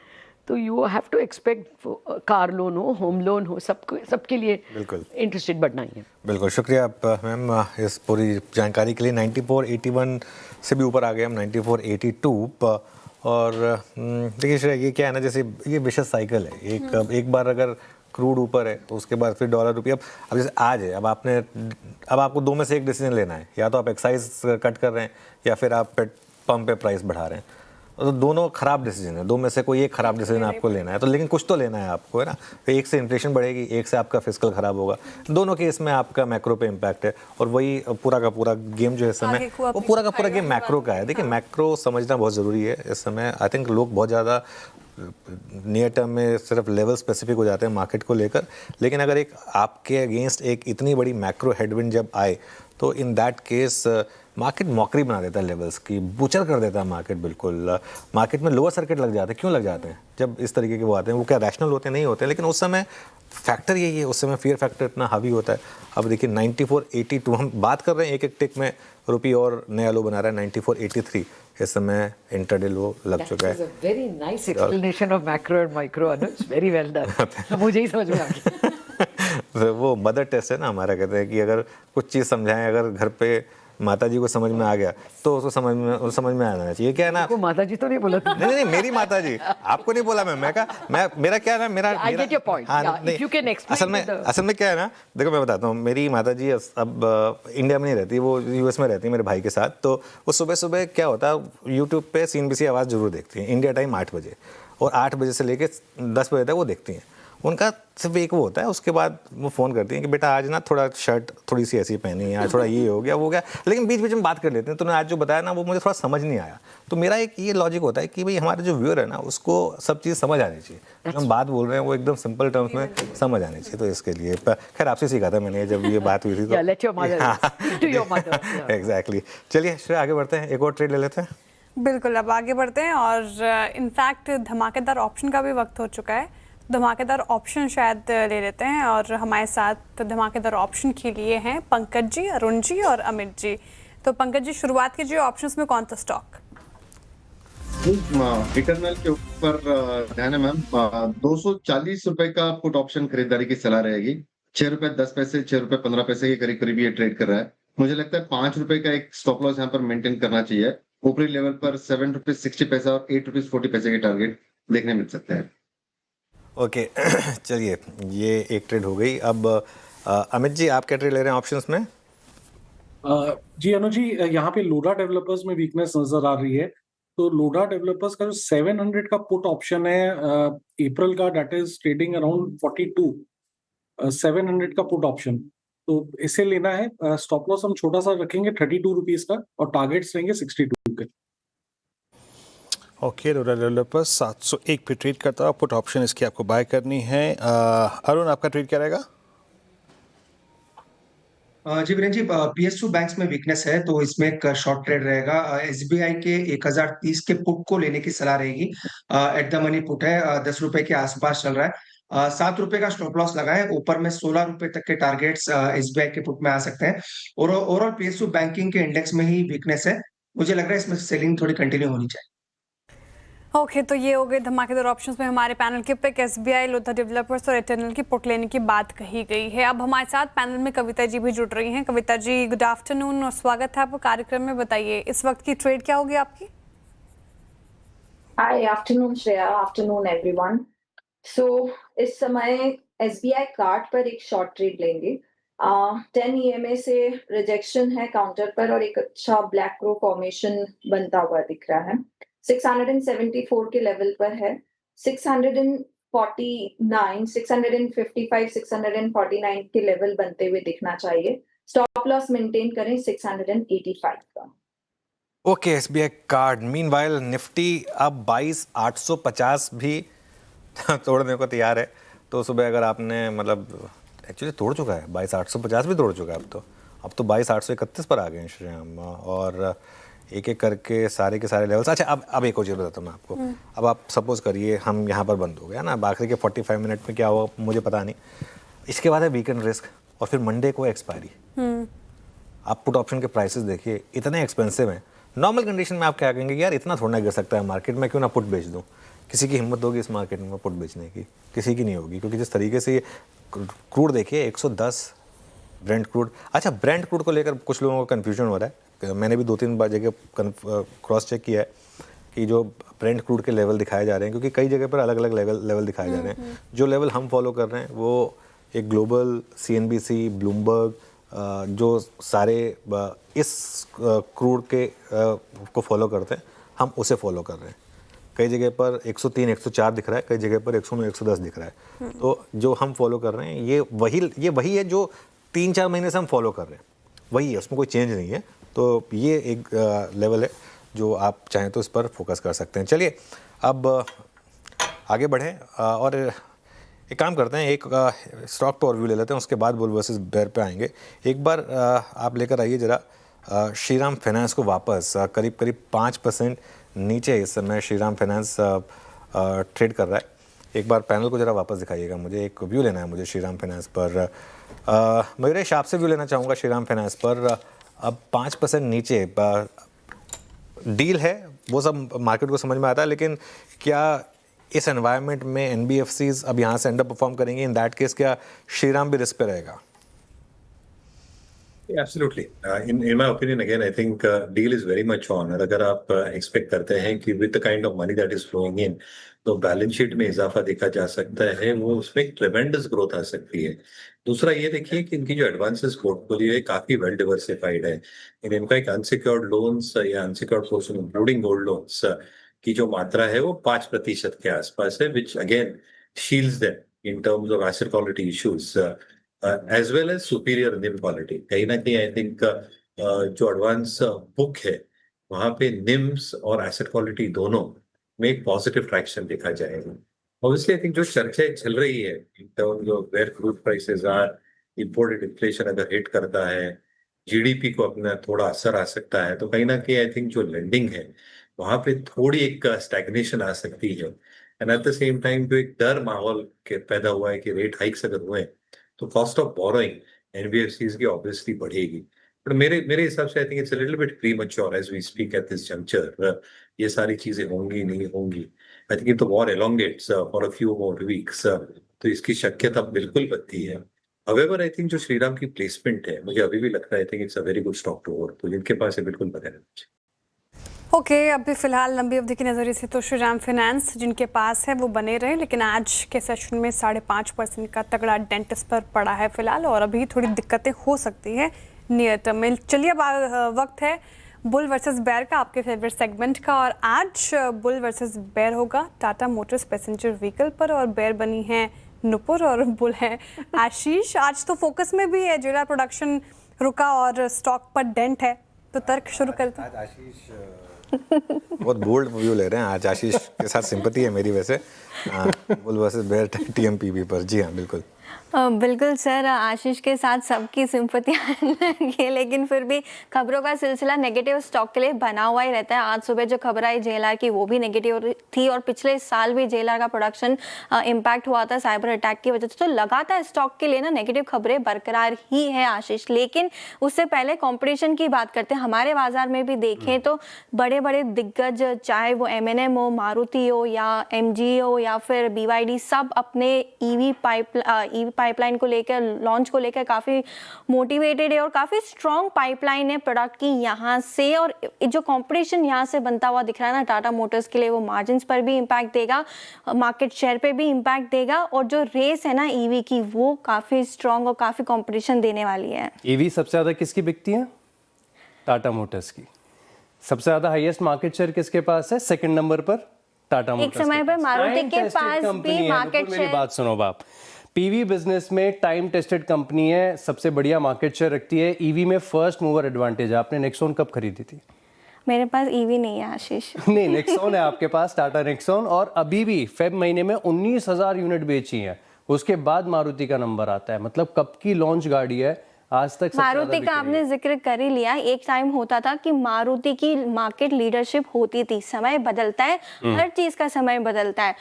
तो you have to expect car loan हो, होम लोन हो, सबके लिए बिल्कुल इंटरेस्ट रेट बढ़ना ही है। बिल्कुल, शुक्रिया मैम इस पूरी जानकारी के लिए। 94.81 से भी ऊपर आ गए हम, 94.82। और देखिए श्रेया, ये क्या है ना, जैसे ये विशेष साइकिल है। एक बार अगर क्रूड ऊपर है तो उसके बाद फिर डॉलर रुपये। अब जैसे आज है, अब आपको दो में से एक डिसीजन लेना है, या तो आप एक्साइज कट कर रहे हैं या फिर आप पंप पे प्राइस बढ़ा रहे हैं। तो दोनों खराब डिसीजन है, दो में से कोई एक खराब डिसीजन आपको लेना है। तो लेकिन कुछ तो लेना है आपको, है ना। तो एक से इन्फ्लेशन बढ़ेगी, एक से आपका फिस्कल खराब होगा। दोनों केस में आपका मैक्रो पे इम्पैक्ट है, और वही पूरा का पूरा गेम जो है इस समय, वो पूरा का पूरा गेम मैक्रो का है। देखिए, मैक्रो समझना बहुत ज़रूरी है इस समय। आई थिंक लोग बहुत ज़्यादा नियर टर्म में सिर्फ लेवल स्पेसिफिक हो जाते हैं मार्केट को लेकर, लेकिन अगर एक आपके अगेंस्ट एक इतनी बड़ी मैक्रो हेडविंड जब आए, तो in that case market mockery बना देता है लेवल्स की, बुचर कर देता है मार्केट। बिल्कुल, मार्केट में लोअर सर्किट लग जाते हैं। क्यों लग जाते हैं? जब इस तरीके के वो आते हैं, वो क्या रैशनल होते नहीं होते, लेकिन उस समय फैक्टर यही है, उस समय फियर फैक्टर इतना हावी होता है। अब देखिए 94.82 हम बात कर रहे हैं, एक टिक में रुपये और नया लो बना रहा है। 94.83 इस समय इंटरडे लो लग चुका है। Very nice explanation of macro and micro, Anuj, very well done. मुझे ही समझ में आ गया। वो मदर टेस्ट है ना हमारा, कहते हैं कि अगर कुछ चीज़ समझाएं, अगर घर पे माता जी को समझ में आ गया तो उसको समझ में आना चाहिए। क्या है ना, माता जी तो नहीं बोला था। नहीं, मेरी माता जी, आपको नहीं बोला मैं कहा मेरा क्या है ना, मेरा असल में क्या है ना, देखो मैं बताता हूँ। मेरी माता जी अब इंडिया में नहीं रहती, वो यूएस में रहती है मेरे भाई के साथ। तो वो सुबह सुबह क्या होता है, यूट्यूब पे CNBC आवाज़ जरूर देखती हैं, इंडिया टाइम 8 बजे, और 8 बजे से लेकर 10 बजे तक वो देखती हैं। उनका सिर्फ एक वो होता है, उसके बाद वो फ़ोन करती हैं कि बेटा आज ना थोड़ा शर्ट थोड़ी सी ऐसी पहनी है, आज थोड़ा ये हो गया वो हो गया, लेकिन बीच बीच में बात कर लेते हैं। तूने आज जो बताया ना वो मुझे थोड़ा समझ नहीं आया। तो मेरा एक ये लॉजिक होता है कि भाई हमारे जो व्यूअर है ना उसको सब चीज़ समझ आनी चाहिए, जो हम बात बोल रहे हैं वो एकदम सिंपल टर्म्स में समझ आनी चाहिए। तो इसके लिए खैर आपसे सीखा था मैंने जब ये बात हुई थी तो एग्जैक्टली। चलिए श्रेया आगे बढ़ते हैं, एक और ट्रेड ले लेते हैं। बिल्कुल, अब आगे बढ़ते हैं और इनफैक्ट धमाकेदार ऑप्शन का भी वक्त हो चुका है। धमाकेदार ऑप्शन शायद ले लेते हैं और हमारे साथ धमाकेदार ऑप्शन के लिए हैं पंकज जी, अरुण जी और अमित जी। तो पंकज जी शुरुआत कीजिए, ऑप्शंस में कौन सा स्टॉक? इटरनल के ऊपर ध्यान है मैम। 240 रुपए का पुट ऑप्शन खरीदारी की सलाह रहेगी। 6 रुपए 10 पैसे, 6 रुपए 15 पैसे के करीब करीब ये ट्रेड कर रहा है। मुझे लगता है 5 रुपए का एक स्टॉप लॉस यहाँ पर मेंटेन करना चाहिए। ऊपरी लेवल पर 7 रुपीज 60 पैसा और 8 रुपीज 40 पैसे के टारगेट देखने मिल सकते हैं। ओके चलिए ये एक ट्रेड हो गई। अब अमित जी आप क्या ट्रेड ले रहे हैं ऑप्शंस में? जी अनु जी, यहाँ पे लोडा डेवलपर्स में वीकनेस नजर आ रही है। तो लोडा डेवलपर्स का जो 700 का पुट ऑप्शन है अप्रैल का, दैट इज ट्रेडिंग अराउंड 42, 700 का पुट ऑप्शन, तो इसे लेना है। स्टॉप लॉस हम छोटा सा रखेंगे 32 रुपीज का और टारगेट्स रहेंगे 62 के। ओके, लोडा डेवलपर्स 701 पे ट्रेड करता है, पुट ऑप्शन इसकी आपको बाय करनी है। अरुण आपका ट्रेड क्या रहेगा? जी वीरेन जी, PSU बैंक्स में वीकनेस है तो इसमें एक शॉर्ट ट्रेड रहेगा। SBI के 1030 के पुट को लेने की सलाह रहेगी। एट द मनी पुट है, 10 रुपए के आसपास चल रहा है। 7 रुपए का स्टॉप लॉस लगा है। ऊपर में 16 रुपए तक के टारगेट्स SBI के पुट में आ सकते हैं। और ओवरऑल PSU बैंकिंग के इंडेक्स में ही वीकनेस है। मुझे लग रहा है इसमें सेलिंग थोड़ी कंटिन्यू होनी चाहिए। ओके, तो ये हो गए धमाकेदार ऑप्शंस में हमारे पैनल के पिक। SBI, लोधा डेवलपर्स और इटरनल की पुट लेने की बात कही गई है। अब हमारे साथ पैनल में कविता जी भी जुड़ रही हैं। कविता जी गुड आफ्टरनून और स्वागत है आपको कार्यक्रम में। बताइए इस वक्त की ट्रेड क्या होगी आपकी? हाय, आफ्टरनून श्रेया, आफ्टरनून एवरीवन। सो इस समय SBI कार्ड पर एक शॉर्ट ट्रेड लेंगे। 10 EMA से रिजेक्शन है काउंटर पर और एक अच्छा ब्लैक क्रो फॉर्मेशन बनता हुआ दिख रहा है। 674 के लेवल पर है। 649, 655, 649 के लेवल बनते हुए दिखना चाहिए। स्टॉप लॉस मेंटेन करें 685 का। Okay, SBI card. Meanwhile Nifty अब 22,850 भी तोड़ने को तैयार है। तो सुबह अगर आपने मतलब एक्चुअली तोड़ चुका है, 22,850 भी तोड़ चुका है अब तो 22,831 पर आ गए हैं श्रेयाम। और एक एक करके सारे के सारे लेवल्स। अच्छा अब एक और चीज़ बताता हूँ मैं आपको। अब आप सपोज करिए हम यहाँ पर बंद हो गया ना, आखिरी के 45 मिनट में क्या हुआ मुझे पता नहीं। इसके बाद है वीकेंड रिस्क और फिर मंडे को एक्सपायरी। आप पुट ऑप्शन के प्राइसेस देखिए, इतने एक्सपेंसिव हैं। नॉर्मल कंडीशन में आप क्या कहेंगे कि यार इतना थोड़ा गिर सकता है मार्केट में, क्यों ना पुट बेच दूँ। किसी की हिम्मत होगी इस मार्केट में पुट बेचने की? किसी की नहीं होगी, क्योंकि जिस तरीके से ये क्रूड देखिए 110 ब्रेंट क्रूड। अच्छा, ब्रेंट क्रूड को लेकर कुछ लोगों को कन्फ्यूजन हो रहा है। मैंने भी 2-3 बार जगह क्रॉस चेक किया है कि जो ब्रेंट क्रूड के लेवल दिखाए जा रहे हैं, क्योंकि कई जगह पर अलग अलग लेवल दिखाए जा रहे हैं। जो लेवल हम फॉलो कर रहे हैं वो एक ग्लोबल, CNBC, ब्लूमबर्ग, जो सारे इस क्रूड के को फॉलो करते हैं, हम उसे फॉलो कर रहे हैं। कई जगह पर 103, 104 दिख रहा है, कई जगह पर 109, 110 दिख रहा है। तो जो हम फॉलो कर रहे हैं ये वही है जो 3-4 महीने से हम फॉलो कर रहे हैं, वही है, उसमें कोई चेंज नहीं है। तो ये एक लेवल है जो आप चाहें तो इस पर फोकस कर सकते हैं। चलिए अब आगे बढ़ें और एक काम करते हैं, एक स्टॉक पर व्यू ले लेते हैं, उसके बाद बुल वर्सेस बेयर पे आएंगे। एक बार आप लेकर आइए जरा श्रीराम फाइनेंस को वापस। करीब 5% नीचे इस समय श्रीराम फाइनेंस ट्रेड कर रहा है। एक बार पैनल को जरा वापस दिखाइएगा, मुझे एक व्यू लेना है मुझे श्रीराम फाइनेंस पर। मयूरेश आपसे व्यू लेना चाहूँगा श्रीराम फाइनेंस पर। अब 5% नीचे डील है, वो सब मार्केट को समझ में आता है, लेकिन क्या इस एनवायरनमेंट में NBFCs अब यहाँ से अंडर परफॉर्म करेंगे? इन दैट केस क्या श्रीराम भी रिस्क पे रहेगा? Absolutely. In my opinion, again, I think deal is very much on. और अगर आप expect करते हैं कि with the kind of money that is flowing in, तो बैलेंस शीट में इजाफा देखा जा सकता है, वो उसमें ट्रेमेंडस ग्रोथ आ सकती है। दूसरा ये देखिए कि इनकी जो एडवांसेस पोर्टफोलियो है काफी वेल डिवर्सिफाइड है। इनका एक अनसिक्योर्ड लोन्स या unsecured portion including gold loans की जो मात्रा है वो 5% के आसपास है, which again shields them in terms of asset quality issues, as well as superior NIM quality. कहीं ना कहीं I think जो एडवांस बुक है वहाँ पे निम्स और एसेट क्वालिटी दोनों में एक पॉजिटिव ट्रैक्शन देखा जाएगा. Obviously, I think जो चर्चाएं चल रही है in terms of where crude prices are, imported inflation अगर हिट करता है, जीडीपी को अपना थोड़ा असर आ सकता है, तो कहीं ना कहीं आई थिंक जो लेंडिंग है वहां पे थोड़ी एक स्टैग्नेशन आ सकती है. And at the same time जो एक डर माहौल के पैदा हुआ है कि रेट हाइक्स अगर हुए तो कॉस्ट ऑफ बोरोइंग एनबीएफसीज की ऑब्वियसली बढ़ेगी. पर मेरे हिसाब से I think it's a little bit premature as we speak at this juncture. ये सारी चीजें होंगी नहीं होंगी. I think if the war elongates for a few more weeks तो इसकी शक्यता बिल्कुल बनती है. However, I think जो श्रीराम की प्लेसमेंट है मुझे अभी भी लगता है I think it's a very good stock to over. तो जिनके पास है बिल्कुल बने रहना चाहिए. ओके अभी फिलहाल लंबी अवधि के नज़रिए से तो श्रीराम फाइनेंस जिनके पास है वो बने रहे, लेकिन आज के सेशन में 5.5% का तगड़ा डेंट इस पर पड़ा है फिलहाल, और अभी थोड़ी दिक्कतें हो सकती है नियर टर्म में. चलिए अब वक्त है बुल वर्सेस बेयर का, आपके फेवरेट सेगमेंट का. और आज बुल वर्सेस बेयर होगा टाटा मोटर्स पैसेंजर व्हीकल पर, और बेयर बनी है नुपुर और बुल है आशीष. आज तो फोकस में भी है, जेलर प्रोडक्शन रुका और स्टॉक पर डेंट है, तो तर्क शुरू करते हैं. आशीष बहुत बोल्ड व्यू ले रहे हैं आज. आशीष के साथ सिंपैथी है मेरी वैसे बुल वर्सेस बेयर टीएमपीबी पर. जी हाँ बिल्कुल बिल्कुल सर, आशीष के साथ सबकी सिंपतियाँ है, लेकिन फिर भी खबरों का सिलसिला नेगेटिव स्टॉक के लिए बना हुआ ही रहता है. आज सुबह जो खबर आई जेएलआर की वो भी नेगेटिव थी, और पिछले साल भी जेएलआर का प्रोडक्शन इम्पैक्ट हुआ था साइबर अटैक की वजह से. तो लगातार स्टॉक के लिए ना नेगेटिव खबरें बरकरार ही है आशीष. लेकिन उससे पहले कॉम्पिटिशन की बात करते हैं. हमारे बाजार में भी देखें तो बड़े बड़े दिग्गज, चाहे वो एमएनएम हो, मारुति हो या एमजी हो या फिर बीवाईडी, सब अपने ईवी पाइपलाइन को लेकर, लॉन्च को लेकर काफ़ी मोटिवेटेड है और काफ़ी स्ट्रॉन्ग पाइपलाइन है प्रोडक्ट की यहाँ से. और जो कंपटीशन यहाँ से बनता हुआ दिख रहा है ना टाटा मोटर्स के लिए, वो मार्जिन्स पर भी इम्पैक्ट देगा, मार्केट शेयर पे भी इम्पैक्ट देगा, और जो रेस है ना ईवी की वो काफ़ी स्ट्रॉन्ग और काफ़ी कंपटीशन देने वाली है. ईवी सबसे ज़्यादा किसकी बिकती है? टाटा मोटर्स की. सबसे ज़्यादा हाईएस्ट मार्केट शेयर किसके पास है? सेकंड नंबर पर टाटा मोटर्स. एक समय पर मारुति के पास भी मार्केट शेयर. मेरी बात सुनो बाप, पीवी बिजनेस में टाइम टेस्टेड कंपनी है, सबसे बढ़िया मार्केट शेयर रखती है. ईवी में फर्स्ट मूवर एडवांटेज है. आपने नेक्सॉन कब खरीदी थी? मेरे पास ईवी नहीं है आशीष. नहीं, नेक्सॉन है आपके पास, टाटा नेक्सॉन, और अभी भी फेब महीने में 19,000 यूनिट बेची है. उसके बाद मारुति का नंबर आता है. मतलब कब की लॉन्च गाड़ी है, आज तक मारुति का आपने जिक्र कर ही लिया. एक टाइम होता था कि मारुति की मार्केट लीडरशिप होती थी. समय बदलता है, हर चीज का समय बदलता है.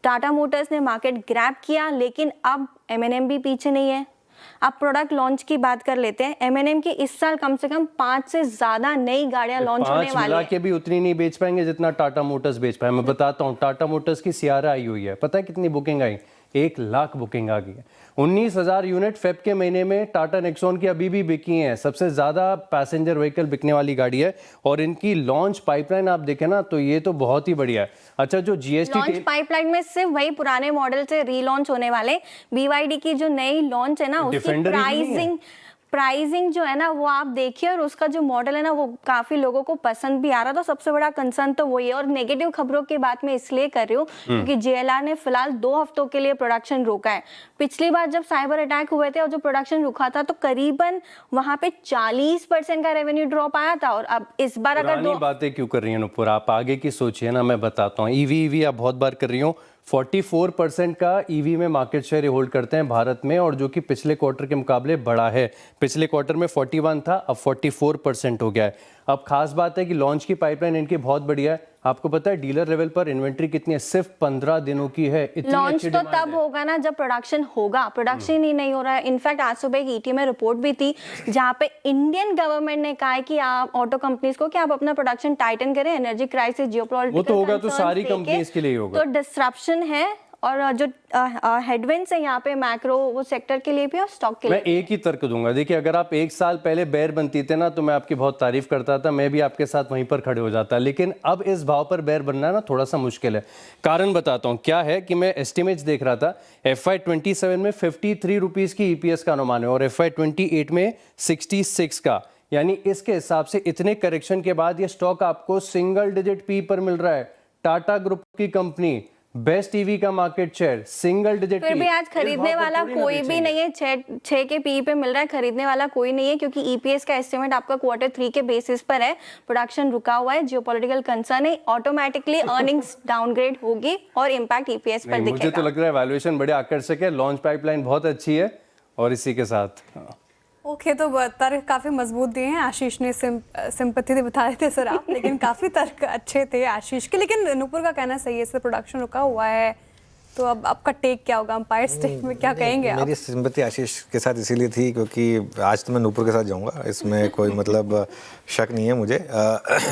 टाटा मोटर्स ने मार्केट ग्रैब किया, लेकिन अब एमएनएम भी पीछे नहीं है. अब प्रोडक्ट लॉन्च की बात कर लेते हैं. एमएनएम की इस साल कम से कम 5 से ज्यादा नई गाड़ियां लॉन्च होने वाली है. के भी उतनी नहीं बेच पाएंगे जितना टाटा मोटर्स बेच पाए. मैं बताता हूँ, टाटा मोटर्स की सियारा आई हुई है. पता है कितनी बुकिंग आई? 1 लाख बुकिंग आ गई है. 19,000 यूनिट फेब के महीने में टाटा नेक्सॉन की अभी भी बिकी हैं. सबसे ज्यादा पैसेंजर व्हीकल बिकने वाली गाड़ी है, और इनकी लॉन्च पाइपलाइन आप देखें ना तो ये तो बहुत ही बढ़िया है. अच्छा, जो जीएसटी लॉन्च पाइपलाइन में सिर्फ वही पुराने मॉडल से रीलॉन्च होने वाले. बीवाईडी की जो नई लॉन्च है ना, उसकी प्राइसिंग जो है ना वो आप देखिए, और उसका जो मॉडल है ना वो काफी लोगों को पसंद भी आ रहा था. सबसे बड़ा कंसर्न तो वही है. और नेगेटिव खबरों की बात मैं इसलिए कर रही हूँ क्योंकि जेएलआर ने फिलहाल 2 हफ्तों के लिए प्रोडक्शन रोका है. पिछली बार जब साइबर अटैक हुए थे और जो प्रोडक्शन रुका था तो करीबन वहां पे 40% का रेवेन्यू ड्रॉप आया था. और अब इस बार अगर बातें क्यों कर रही है नुपुर, आप आगे की सोचिए ना. मैं बताता हूँ, ईवी आप बहुत बार कर रही हूँ. 44% का ईवी में मार्केट शेयर होल्ड करते हैं भारत में, और जो कि पिछले क्वार्टर के मुकाबले बढ़ा है. पिछले क्वार्टर में 41 था, अब 44% हो गया है. अब खास बात है कि लॉन्च की पाइपलाइन इनकी बहुत बढ़िया है. आपको पता है डीलर लेवल पर इन्वेंट्री कितनी है? सिर्फ 15 दिनों की है. लॉन्च तो तब होगा ना जब प्रोडक्शन होगा. प्रोडक्शन ही नहीं हो रहा है. इनफैक्ट आज सुबह एक ईटी में रिपोर्ट भी थी जहां पे इंडियन गवर्नमेंट ने कहा है कि आप ऑटो कंपनीज को कि आप अपना प्रोडक्शन टाइटन करें. एनर्जी क्राइसिस, जियोपॉलिटिकल, वो तो होगा तो सारी कंपनीज के लिए होगा. तो डिस्ट्रप्शन है, और जो हेडविंड्स है यहाँ पे मैक्रो वो सेक्टर के लिए भी और स्टॉक के लिए. मैं एक ही तर्क दूंगा. देखिए, अगर आप 1 साल पहले बेयर बनती थे ना तो मैं आपकी बहुत तारीफ करता था, मैं भी आपके साथ वहीं पर खड़े हो जाता. लेकिन अब इस भाव पर बेयर बनना ना थोड़ा सा मुश्किल है. कारण बताता हूँ क्या है कि मैं एस्टिमेट्स देख रहा था. FY27 में 53 रुपीज की ईपीएस का अनुमान है, और FY28 में 66 का. यानी इसके हिसाब से इतने करेक्शन के बाद ये स्टॉक आपको सिंगल डिजिट पी पर मिल रहा है. टाटा ग्रुप की कंपनी बेस्ट ईवी का मार्केट शेयर सिंगल डिजिट। फिर भी आज खरीदने वाला कोई भी नहीं है, 6 के पीई पे मिल रहा है, खरीदने वाला कोई नहीं है क्योंकि ईपीएस का एस्टिमेट आपका Q3 के बेसिस पर है, प्रोडक्शन रुका हुआ है, जियोपॉलिटिकल कंसर्न है, ऑटोमेटिकली अर्निंग्स डाउनग्रेड होगी और इम्पैक्ट ईपीएस पर दिखेगा। मुझे तो लग रहा है वैल्यूएशन बड़े आकर्षक है, लॉन्च पाइपलाइन बहुत अच्छी है और इसी के साथ ओके तो तर्क काफ़ी मजबूत दिए हैं। आशीष ने सिंपैथी बता रहे थे सर आप, लेकिन काफ़ी तर्क अच्छे थे आशीष के। लेकिन नूपुर का कहना सही है, इससे प्रोडक्शन रुका हुआ है, तो अब आपका टेक क्या होगा, अंपायर स्टेक में क्या कहेंगे आप? मेरी सिंपैथी आशीष के साथ इसीलिए थी क्योंकि आज तो मैं नूपुर के साथ जाऊंगा, इसमें कोई मतलब शक नहीं है मुझे।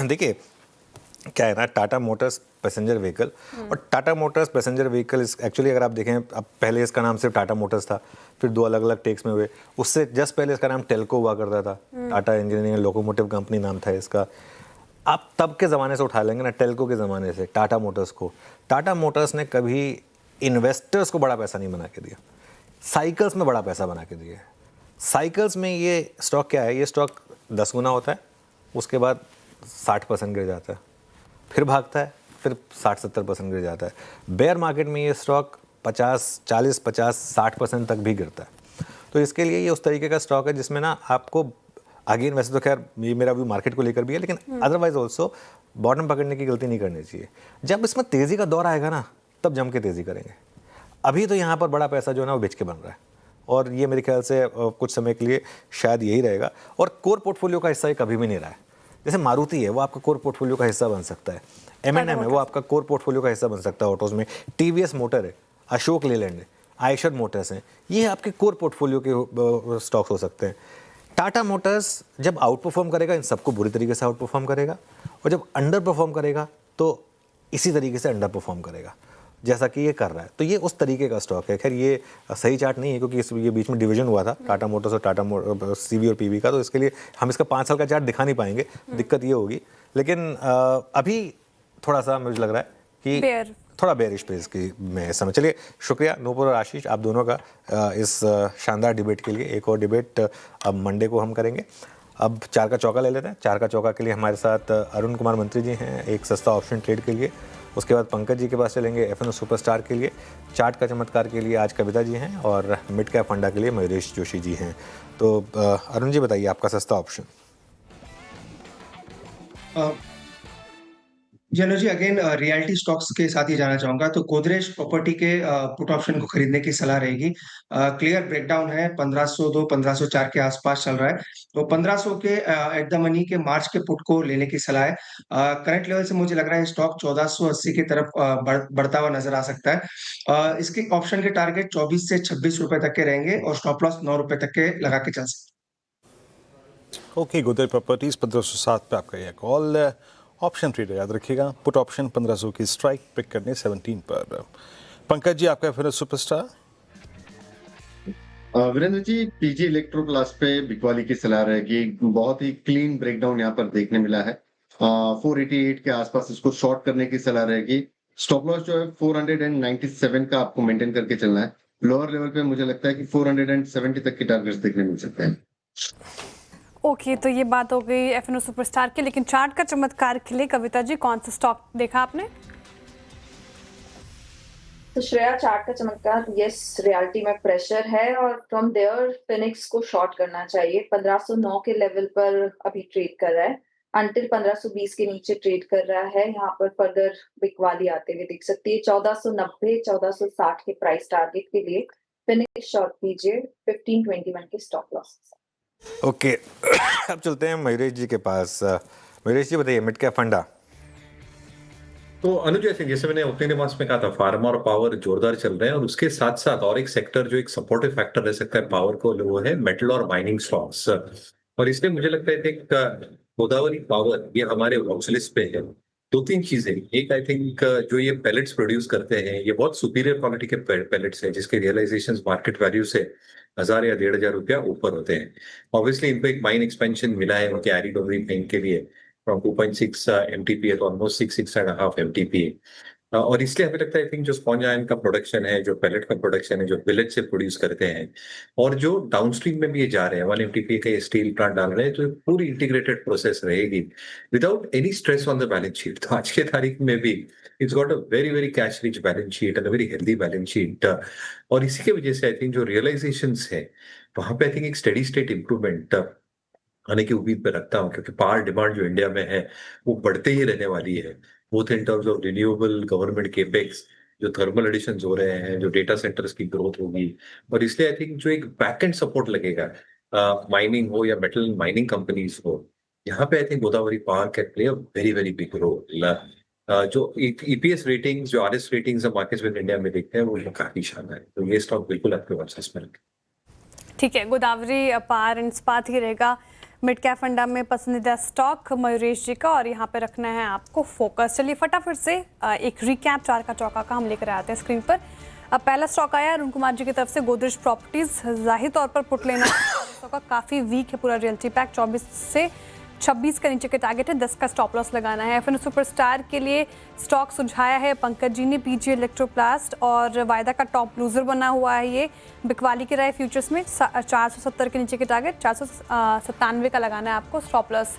देखिए क्या है ना, टाटा मोटर्स पैसेंजर व्हीकल और Tata Motors passenger vehicle actually अगर आप देखें, अब पहले इसका नाम सिर्फ टाटा मोटर्स था, फिर 2 अलग अलग टेक्स में हुए, उससे जस्ट पहले इसका नाम टेल्को हुआ करता था, टाटा इंजीनियरिंग लोकोमोटिव कंपनी नाम था इसका। आप तब के ज़माने से उठा लेंगे ना, टेल्को के ज़माने से टाटा मोटर्स को, टाटा मोटर्स ने कभी इन्वेस्टर्स को बड़ा पैसा नहीं बना के दिया, साइकिल्स में बड़ा पैसा बना के दिया। साइकिल्स में ये स्टॉक क्या है, ये स्टॉक 10 गुना होता है, उसके बाद 60% गिर जाता है, फिर भागता है, फिर 60-70% गिर जाता है। बेयर मार्केट में ये स्टॉक 40-50-60% तक भी गिरता है। तो इसके लिए ये उस तरीके का स्टॉक है जिसमें ना आपको अगेन, वैसे तो खैर ये मेरा व्यू मार्केट को लेकर भी है, लेकिन अदरवाइज ऑल्सो बॉटम पकड़ने की गलती नहीं करनी चाहिए। जब इसमें तेज़ी का दौर आएगा ना, तब जम के तेज़ी करेंगे। अभी तो यहाँ पर बड़ा पैसा जो है ना वो बेच के बन रहा है, और ये मेरे ख्याल से कुछ समय के लिए शायद यही रहेगा। और कोर पोर्टफोलियो का हिस्सा ये कभी भी नहीं रहा है। जैसे मारुति है, वो आपका कोर पोर्टफोलियो का हिस्सा बन सकता है, M&M है, वो आपका कोर पोर्टफोलियो का हिस्सा बन सकता है ऑटोज़ में, TVS मोटर है, अशोक लेलैंड है, आयशर मोटर्स हैं, ये आपके कोर पोर्टफोलियो के स्टॉक्स हो सकते हैं। टाटा मोटर्स जब आउट परफॉर्म करेगा, इन सबको बुरी तरीके से आउट परफॉर्म करेगा, और जब अंडर परफॉर्म करेगा तो इसी तरीके से अंडर परफॉर्म करेगा जैसा कि ये कर रहा है। तो ये उस तरीके का स्टॉक है। खैर ये सही चार्ट नहीं है क्योंकि ये बीच में डिवीजन हुआ था टाटा मोटर्स और टाटा CV और PV का, तो इसके लिए हम इसका 5 साल का चार्ट दिखा नहीं पाएंगे, दिक्कत ये होगी। लेकिन अभी थोड़ा सा मुझे लग रहा है कि थोड़ा बेयरिश पेस की में समय। चलिए शुक्रिया नूपुर और आशीष आप दोनों का इस शानदार डिबेट के लिए। एक और डिबेट अब मंडे को हम करेंगे। अब 4 का चौका ले लेते हैं। 4 का चौका के लिए हमारे साथ अरुण कुमार मंत्री जी हैं, एक सस्ता ऑप्शन ट्रेड के लिए। उसके बाद पंकज जी के पास चलेंगे FNO सुपरस्टार के लिए। चार्ट का चमत्कार के लिए आज कविता जी हैं, और मिड कैप फंडा के लिए मयूरेश जोशी जी हैं। तो अरुण जी बताइए आपका सस्ता ऑप्शन। जनरल जी अगेन रियलिटी स्टॉक्स के साथ ही जाना चाहूंगा, तो गोदरेज प्रॉपर्टी के पुट ऑप्शन को खरीदने की सलाह रहेगी। क्लियर ब्रेकडाउन है, 1502-1504 के आसपास चल रहा है, तो 1500 के एट द मनी के मार्च के पुट को लेने की सलाह है। करंट लेवल से मुझे लग रहा है स्टॉक 1480 की तरफ बढ़ता हुआ नजर आ सकता है। इसके ऑप्शन के टारगेट 24 से 26 रुपए तक के रहेंगे और स्टॉप लॉस 9 रुपए तक के लगा के चल सकते। ओके, गोदरेज प्रॉपर्टीज 1507 पे आपका यह कॉल। ऑप्शन ट्रेडर याद रखिएगा, पुट ऑप्शन 1500 की स्ट्राइक पिक करने 17 पर। पंकज जी आपका FNO superstar. Virendra ji PG Electroplast पे बिकवाली की सलाह रहेगी। बहुत ही क्लीन ब्रेकडाउन यहाँ पर देखने मिला है। 488 के आसपास इसको शॉर्ट करने की सलाह रहेगी। स्टॉप लॉस जो है 497 का आपको मेंटेन करके चलना है। लोअर लेवल पे मुझे लगता है कि 470 तक के टारगेट्स देखने मिल सकते हैं। ओके तो ये बात हो गई FNO सुपरस्टार की। लेकिन चार्ट का चमत्कार के लिए कविता जी कौन सा स्टॉक देखा आपने? तो श्रेया चार्ट का चमत्कार, यस रियलिटी में प्रेशर है और फ्रॉम देयर फिनिक्स को शॉर्ट करना चाहिए। 1509 के लेवल पर अभी ट्रेड कर रहा है, अंटिल 1520 के नीचे ट्रेड कर रहा है। यहाँ पर फर्दर बिकवाली आते हुए दिख सकती है। 1490-1460 के प्राइस टारगेट के लिए फिनिक्स शॉर्ट कीजिए 1521 के स्टॉप लॉस। ओके अब चलते हैं मयूरेश जी के पास। मयूरेश जी बताइए मिड कैप फंडा। तो अनुज सिंह, जैसे मैंने ओपनिंग रिमार्क्स में कहा था, फार्मा और पावर जोरदार चल रहे हैं, और उसके साथ साथ और एक सेक्टर जो एक सपोर्टिव फैक्टर रह सकता है पावर को, वो है मेटल और माइनिंग स्टॉक्स। और इसलिए मुझे लगता है कि गोदावरी पावर ये हमारे वॉच लिस्ट पे है। 2-3 चीजें, एक आई थिंक जो ये पैलेट्स प्रोड्यूस करते हैं ये बहुत सुपीरियर क्वालिटी के पैलेट्स हैं जिसके रियलाइजेशन मार्केट वैल्यू से 1000 या 1500 रुपया ऊपर होते हैं। ऑब्वियसली इनको एक माइन एक्सपेंशन मिला है उनके एरी डोगरी पेंट के लिए, फ्रॉम 2.6 MTPA तो ऑलमोस्ट 6.5 MTPA। और इसलिए हमें लगता है, आई थिंक जो स्पॉन्ज आयरन का प्रोडक्शन है, जो पेलेट का प्रोडक्शन है, जो बिलेट से प्रोड्यूस करते हैं, और जो डाउनस्ट्रीम में भी ये जा रहे हैं, 1 MTPA का स्टील प्लांट डाल रहे हैं, तो पूरी इंटीग्रेटेड प्रोसेस रहेगी without any stress on the balance sheet. तो आज के तारीख में भी it's got a very very cash rich balance sheet and a very healthy balance sheet. और इसी की वजह से आई थिंक जो रियलाइजेशंस है वहां पे आई थिंक एक स्टेडी स्टेट इंप्रूवमेंट आने की उम्मीद पे रखता हूँ, क्योंकि पावर डिमांड जो इंडिया में है वो बढ़ते ही रहने वाली है, both in terms of renewable, government capex, जो थर्मल एडिशंस हो रहे हैं, जो डेटा सेंटर्स की ग्रोथ होगी। और इसलिए आई थिंक जो एक बैक एंड सपोर्ट लगेगा, माइनिंग हो या मेटल माइनिंग कंपनीज हो, यहाँ पे I think Godavari power can play a very very big role. जो ईपीएस रेटिंग्स, जो आरएस रेटिंग्स मार्केट्स में इंडिया में देखते हैं, वो काफी शानदार है। तो ये स्टॉक बिल्कुल आपके वर्सेस में रखें। ठीक है, गोदावरी पावर एंड इस्पात ही रहेगा मिड कैप फंडा में पसंदीदा स्टॉक मयूरेश जी का, और यहाँ पे रखना है आपको फोकस। चलिए फटाफट से एक रिकैप चार का चौका का हम लेकर आते हैं स्क्रीन पर। अब पहला स्टॉक आया अरुण कुमार जी की तरफ से, गोदरेज प्रॉपर्टीज। जाहिर तौर पर पुट लेना का काफ़ी वीक है पूरा रियल्टी पैक, 24 से 26 के नीचे के टारगेट है, 10 का स्टॉप लॉस लगाना है। फिर सुपरस्टार के लिए स्टॉक सुझाया है पंकज जी ने, पीजी इलेक्ट्रोप्लास्ट, और वायदा का टॉप लूजर बना हुआ है ये। बिकवाली की राय फ्यूचर्स में 470 के नीचे के टारगेट, 497 का लगाना है आपको स्टॉप लॉस।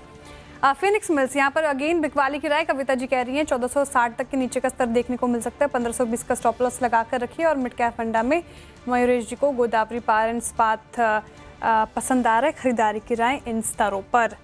फिनिक्स मिल्स यहाँ पर अगेन बिकवाली की राय, कविता जी कह रही हैं 1460 तक के नीचे का स्तर देखने को मिल सकता है, 1520 का स्टॉप लॉस लगा कर रखिए। और मिड कैप फंडा में मयूरेश जी को गोदावरी पावर एंड इस्पात पसंद आ रहा है, खरीदारी की राय इन स्तरों पर।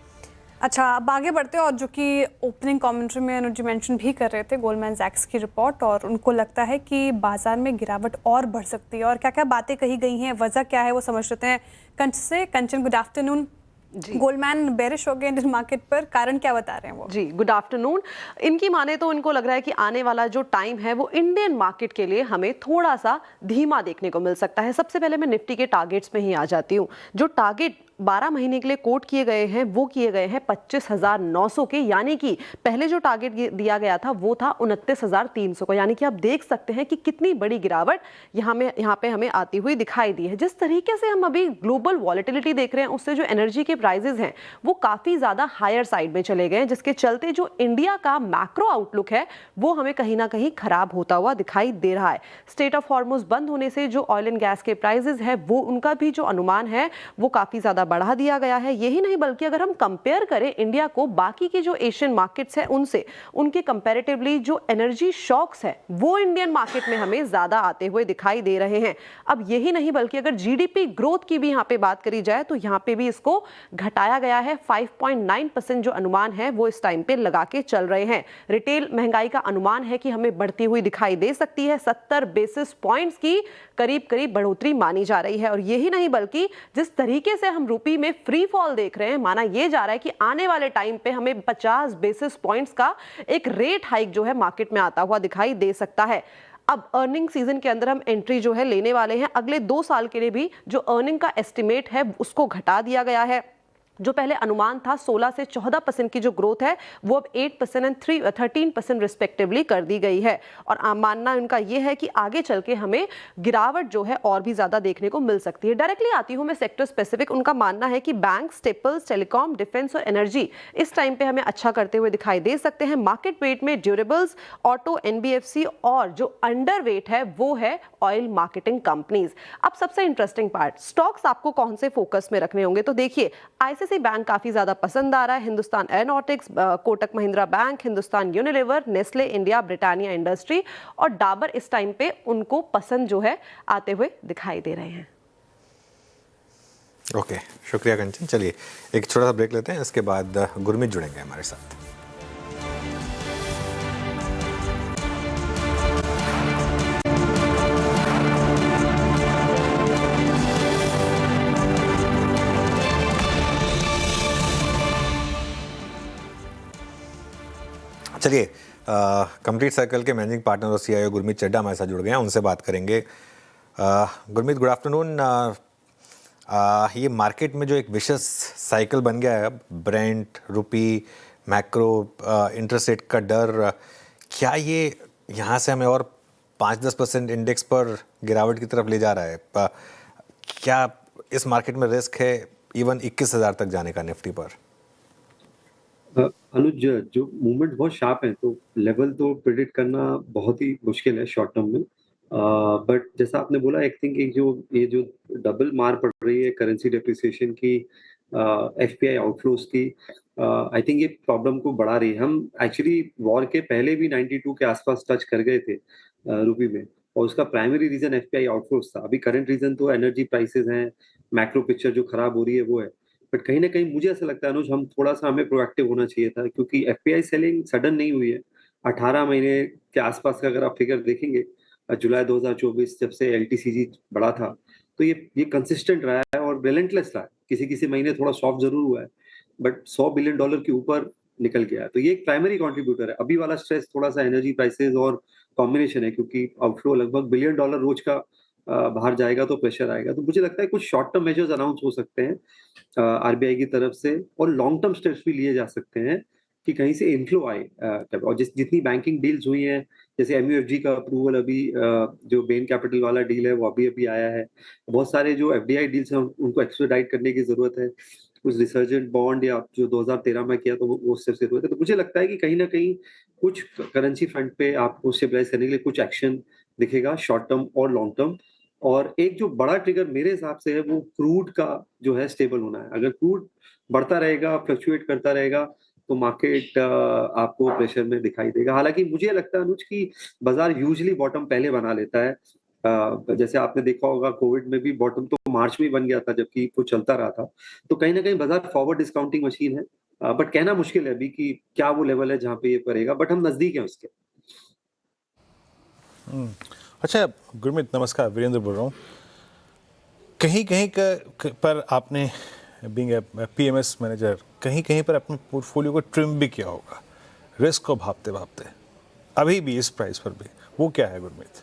अच्छा, अब आगे बढ़ते हैं, और जो कि ओपनिंग कमेंट्री में अनुज जी मेंशन भी कर रहे थे गोल्डमैन सैक्स की रिपोर्ट, और उनको लगता है कि बाजार में गिरावट और बढ़ सकती है। और क्या क्या बातें कही गई हैं, वजह क्या है, वो समझ लेते हैं कंचन से। कंचन, गुड आफ्टरनून। गोल्डमैन बेरिश हो गए इंडियन मार्केट पर, कारण क्या बता रहे हैं वो? जी, गुड आफ्टरनून। इनकी माने तो इनको लग रहा है कि आने वाला जो टाइम है वो इंडियन मार्केट के लिए हमें थोड़ा सा धीमा देखने को मिल सकता है। सबसे पहले मैं निफ्टी के टारगेट्स में ही आ जाती हूँ। जो टारगेट 12 महीने के लिए कोट किए गए हैं वो किए गए हैं 25,900 के, यानी कि पहले जो टारगेट दिया गया था वो था 29,300 का। यानी कि आप देख सकते हैं कि कितनी बड़ी गिरावट यहाँ पे हमें आती हुई दिखाई दी है। जिस तरीके से हम अभी ग्लोबल वॉलेटिलिटी देख रहे हैं, उससे जो एनर्जी के प्राइसेस हैं वो काफ़ी ज़्यादा हायर साइड में चले गए हैं, जिसके चलते जो इंडिया का मैक्रो आउटलुक है वो हमें कहीं ना कहीं खराब होता हुआ दिखाई दे रहा है। स्टेट ऑफ हॉर्मुज बंद होने से जो ऑयल एंड गैस के प्राइसेस है वो उनका भी जो अनुमान है वो काफ़ी ज़्यादा बढ़ा दिया गया है। यही नहीं बल्कि अगर हम कंपेयर करें इंडिया को बाकी के जो एशियन मार्केट्स हैं उनसे, उनके कंपैरेटिवली जो एनर्जी शॉक्स है वो इंडियन मार्केट में हमें ज्यादा आते हुए दिखाई दे रहे हैं। अब यही नहीं बल्कि अगर जीडीपी ग्रोथ की भी यहाँ पे बात करी जाए तो यहाँ पे भी इसको घटाया गया है। 5.9% जो अनुमान है वो इस टाइम पे लगा के चल रहे हैं। रिटेल महंगाई का अनुमान है कि हमें बढ़ती हुई दिखाई दे सकती है, 70 बेसिस पॉइंट्स की करीब करीब बढ़ोतरी मानी जा रही है। और यही नहीं बल्कि जिस तरीके से हम रुपी में फ्री फॉल देख रहे हैं, माना यह जा रहा है कि आने वाले टाइम पे हमें 50 बेसिस पॉइंट्स का एक रेट हाइक जो है मार्केट में आता हुआ दिखाई दे सकता है। अब अर्निंग सीजन के अंदर हम एंट्री जो है लेने वाले हैं। अगले 2 साल के लिए भी जो अर्निंग का एस्टिमेट है उसको घटा दिया गया है। जो पहले अनुमान था 16 से 14% की जो ग्रोथ है वो अब 8% एंड 13% रिस्पेक्टिवली कर दी गई है। और मानना उनका ये है कि आगे चल के हमें गिरावट जो है और भी ज्यादा देखने को मिल सकती है। डायरेक्टली आती हूँ मैं सेक्टर स्पेसिफिक। उनका मानना है कि बैंक, स्टेपल्स, टेलीकॉम, डिफेंस और एनर्जी इस टाइम पे हमें अच्छा करते हुए दिखाई दे सकते हैं। मार्केट वेट में ड्यूरेबल्स, ऑटो, एनबीएफसी और जो अंडर वेट है वो है ऑयल मार्केटिंग कंपनीज। अब सबसे इंटरेस्टिंग पार्ट, स्टॉक्स आपको कौन से फोकस में रखने होंगे, तो देखिए आईसीआईसीआई बैंक काफी ज्यादा पसंद आ रहा है, Hindustan aeronautics, Kotak Mahindra bank, Hindustan Unilever, Nestle India, Britannia industry और डाबर इस टाइम पे उनको पसंद जो है आते हुए दिखाई दे रहे हैं। ओके, शुक्रिया कंचन। चलिए एक छोटा सा ब्रेक लेते हैं, इसके बाद गुरमीत जुड़ेंगे हमारे साथ। चलिए कंप्लीट सर्कल के मैनेजिंग पार्टनर और सीईओ गुरमीत चड्ढा हमारे साथ जुड़ गए हैं, उनसे बात करेंगे। Gurmeet, good afternoon. ये मार्केट में जो एक विशेष साइकिल बन गया है, ब्रेंट, रुपी, मैक्रो, इंटरेस्ट रेट का डर, क्या ये यहाँ से हमें और 5-10% इंडेक्स पर गिरावट की तरफ ले जा रहा है? क्या इस मार्केट में रिस्क है इवन 21,000 तक जाने का निफ्टी पर? अनुज, जो मूवमेंट बहुत शार्प है तो लेवल तो प्रिडिक्ट करना बहुत ही मुश्किल है शॉर्ट टर्म में। बट जैसा आपने बोला, आई थिंक ये जो डबल मार पड़ रही है करेंसी डेप्रिसिएशन की, एफपीआई आउटफ्लोज की, आई थिंक ये प्रॉब्लम को बढ़ा रही है। हम एक्चुअली वॉर के पहले भी 92 के आसपास टच कर गए थे रूपी में, और उसका प्राइमरी रीजन एफपीआई आउटफ्लोज था। अभी करंट रीजन तो एनर्जी प्राइसेस हैं, मैक्रो पिक्चर जो खराब हो रही है वो है। बट कहीं ना कहीं मुझे ऐसा लगता है अनुज, हमें प्रोएक्टिव होना चाहिए था, क्योंकि एफपीआई सेलिंग सडन नहीं हुई है। 18 महीने के आसपास का अगर आप फिगर देखेंगे, जुलाई 2024 जब से एलटीसीजी बढ़ा था, तो ये कंसिस्टेंट रहा है और रिलेंटलेस रहा है। किसी किसी महीने थोड़ा सॉफ्ट जरूर हुआ है, बट $100 बिलियन के ऊपर निकल गया है। तो ये एक प्राइमरी कंट्रीब्यूटर है। अभी वाला स्ट्रेस थोड़ा सा एनर्जी प्राइसेस और कॉम्बिनेशन है, क्योंकि आउटफ्लो लगभग $1 बिलियन रोज का बाहर जाएगा तो प्रेशर आएगा। तो मुझे लगता है कुछ शॉर्ट टर्म मेजर्स अनाउंस हो सकते हैं आरबीआई की तरफ से, और लॉन्ग टर्म स्टेप्स भी लिए जा सकते हैं कि कहीं से इनफ्लो आए। और जितनी बैंकिंग डील्स हुई हैं, जैसे एमयूएफजी का अप्रूवल अभी, जो बेन कैपिटल वाला डील है वो अभी आया है। बहुत सारे जो एफडीआई डील्स हैं उनको एक्सपेडाइट करने की जरूरत है। कुछ रिसर्जेंट बॉन्ड या जो 2013 में किया तो वो उससे जरूरत है। तो मुझे लगता है कि कहीं ना कहीं कुछ करेंसी फ्रंट पे आपको स्टेबलाइज करने के लिए कुछ एक्शन दिखेगा, शॉर्ट टर्म और लॉन्ग टर्म। और एक जो बड़ा ट्रिगर मेरे हिसाब से है वो क्रूड का जो है स्टेबल होना है। अगर क्रूड बढ़ता रहेगा, फ्लक्चुएट करता रहेगा, तो मार्केट आपको प्रेशर में दिखाई देगा। हालांकि मुझे लगता है अनुज कि बाजार यूजुअली बॉटम पहले बना लेता है। जैसे आपने देखा होगा, कोविड में भी बॉटम तो मार्च में बन गया था, जबकि वो चलता रहा था। तो कहीं ना कहीं बाजार फॉरवर्ड डिस्काउंटिंग मशीन है, बट कहना मुश्किल है अभी कि क्या वो लेवल है जहां पे ये करेगा, बट हम नजदीक हैं उसके। अच्छा गुरमीत, नमस्कार, वीरेंद्र बोल रहा हूँ। कहीं कहीं पर आपने बीइंग पीएमएस मैनेजर कहीं कहीं पर अपने पोर्टफोलियो को ट्रिम भी किया होगा, रिस्क को भापते भापते, अभी भी इस प्राइस पर भी। वो क्या है गुरमीत?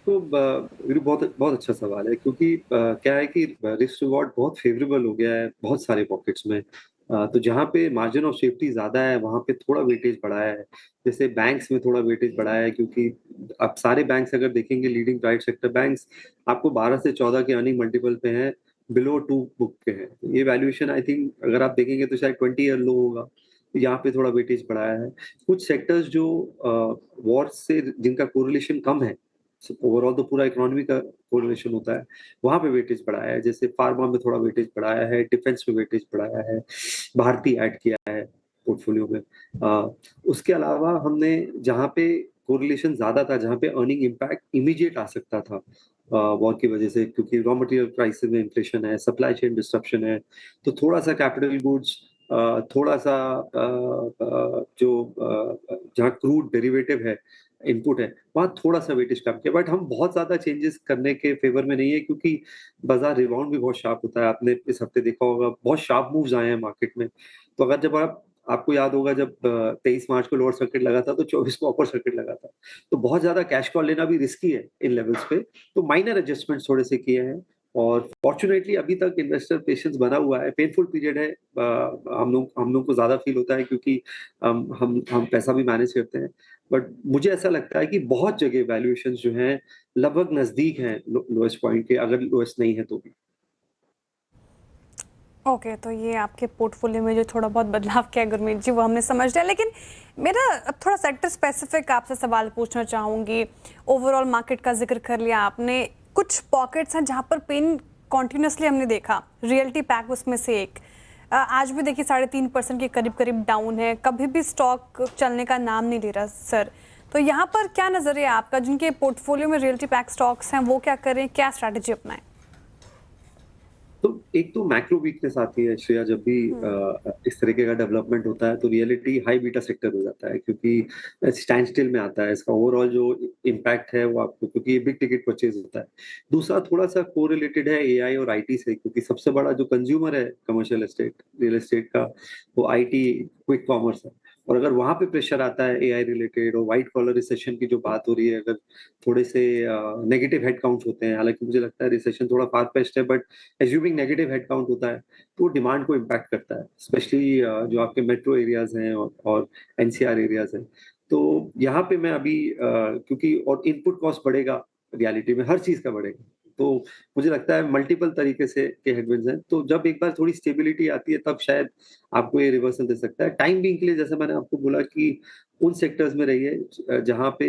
तो बहुत बहुत अच्छा सवाल है, क्योंकि क्या है कि रिस्क रिवॉर्ड बहुत फेवरेबल हो गया है बहुत सारे पॉकेट्स में। तो जहाँ पे मार्जिन ऑफ सेफ्टी ज्यादा है वहाँ पे थोड़ा वेटेज बढ़ाया है। जैसे बैंक्स में थोड़ा वेटेज बढ़ाया है, क्योंकि आप सारे बैंक्स अगर देखेंगे, लीडिंग प्राइवेट सेक्टर बैंक्स आपको 12 से 14 के अर्निंग मल्टीपल पे हैं, बिलो 2 बुक के हैं। तो ये वैल्यूएशन आई थिंक अगर आप देखेंगे तो शायद 20 ईयर लो होगा। तो यहाँ पे थोड़ा वेटेज बढ़ाया है। कुछ सेक्टर्स जो वॉर से जिनका कोरिलेशन कम है, ओवरऑल तो पूरा इकोनॉमी का कोरिलेशन होता है, वहां पे वेटेज बढ़ाया है। जैसे फार्मा में थोड़ा वेटेज बढ़ाया है, डिफेंस में वेटेज बढ़ाया है, भारती ऐड किया है पोर्टफोलियो में। उसके अलावा हमने जहाँ पे कोरिलेशन ज्यादा था, जहाँ पे अर्निंग इम्पैक्ट इमीडिएट आ सकता था वॉर की वजह से, क्योंकि रॉ मटेरियल प्राइसेस में इन्फ्लेशन है, सप्लाई चेन डिस्ट्रप्शन है, तो थोड़ा सा कैपिटल गुड्स, थोड़ा सा जहाँ क्रूड डेरिवेटिव है, इनपुट है, वहाँ थोड़ा सा वेटेज कम किया। बट हम बहुत ज्यादा चेंजेस करने के फेवर में नहीं है, क्योंकि बाजार रिबाउंड भी बहुत शार्प होता है। आपने इस हफ्ते देखा होगा बहुत शार्प मूव्स आए हैं मार्केट में। तो अगर जब आपको याद होगा, जब 23 मार्च को लोअर सर्किट लगा था तो 24 को अपर सर्किट लगा था। तो बहुत ज्यादा कैश कॉल लेना भी रिस्की है इन लेवल्स पे। तो माइनर एडजस्टमेंट थोड़े से किए हैं, और फॉर्चुनेटली अभी तक इन्वेस्टर पेशेंस बना हुआ है। पेनफुल पीरियड है, हम लोग को ज्यादा फील होता है, क्योंकि हम पैसा भी मैनेज करते हैं। बट मुझे ऐसा लगता है कि बहुत जगह वैल्यूएशन जो हैं लगभग नजदीक हैं लोएस्ट पॉइंट के, अगर लोएस्ट नहीं है तो भी। ओके, तो ये आपके पोर्टफोलियो में जो थोड़ा बहुत बदलाव किया गुरमीत जी, वो हमने समझ लिया। लेकिन मेरा अब थोड़ा सेक्टर स्पेसिफिक आपसे सवाल पूछना चाहूँगी। ओवरऑल मार्केट का जिक्र कर लिया आपने, कुछ पॉकेट्स हैं जहाँ पर पेन कॉन्टिन्यूसली हमने देखा, रियल्टी पैक उसमें से एक। आज भी देखिए 3.5% के करीब डाउन है, कभी भी स्टॉक चलने का नाम नहीं ले रहा सर। तो यहाँ पर क्या नज़रिया आपका, जिनके पोर्टफोलियो में रियल्टी पैक स्टॉक्स हैं वो क्या करें, क्या स्ट्रैटेजी अपनाएं? तो एक तो मैक्रो वीकनेस आती है श्रेया, जब भी इस तरीके का डेवलपमेंट होता है तो रियलिटी हाई बीटा सेक्टर हो जाता है, क्योंकि स्टैंड स्टिल में आता है। इसका ओवरऑल जो इम्पैक्ट है वो आपको, क्योंकि ये बिग टिकट परचेज होता है। दूसरा थोड़ा सा कोरिलेटेड है एआई और आईटी से, क्योंकि सबसे बड़ा जो कंज्यूमर है कमर्शियल एस्टेट, रियल एस्टेट का, वो आईटी, क्विक कॉमर्स है। और अगर वहां पे प्रेशर आता है एआई रिलेटेड और व्हाइट कॉलर रिसेशन की जो बात हो रही है, अगर थोड़े से नेगेटिव हेड काउंट होते हैं, हालांकि मुझे लगता है रिसेशन थोड़ा फार फेस्ट है, but assuming negative head count होता है तो डिमांड को इम्पैक्ट करता है, स्पेशली जो आपके मेट्रो एरियाज हैं और एनसीआर एरियाज हैं। तो यहाँ पे मैं अभी क्योंकि और इनपुट कॉस्ट बढ़ेगा, रियलिटी में हर चीज का बढ़ेगा, तो मुझे लगता है मल्टीपल तरीके से के हेडविंड्स हैं, तो जब एक बार थोड़ी स्टेबिलिटी आती है तब शायद आपको ये रिवर्सल दे सकता है। टाइम बीइंग के लिए जैसे मैंने आपको बोला कि उन सेक्टर्स में रहिए जहाँ पे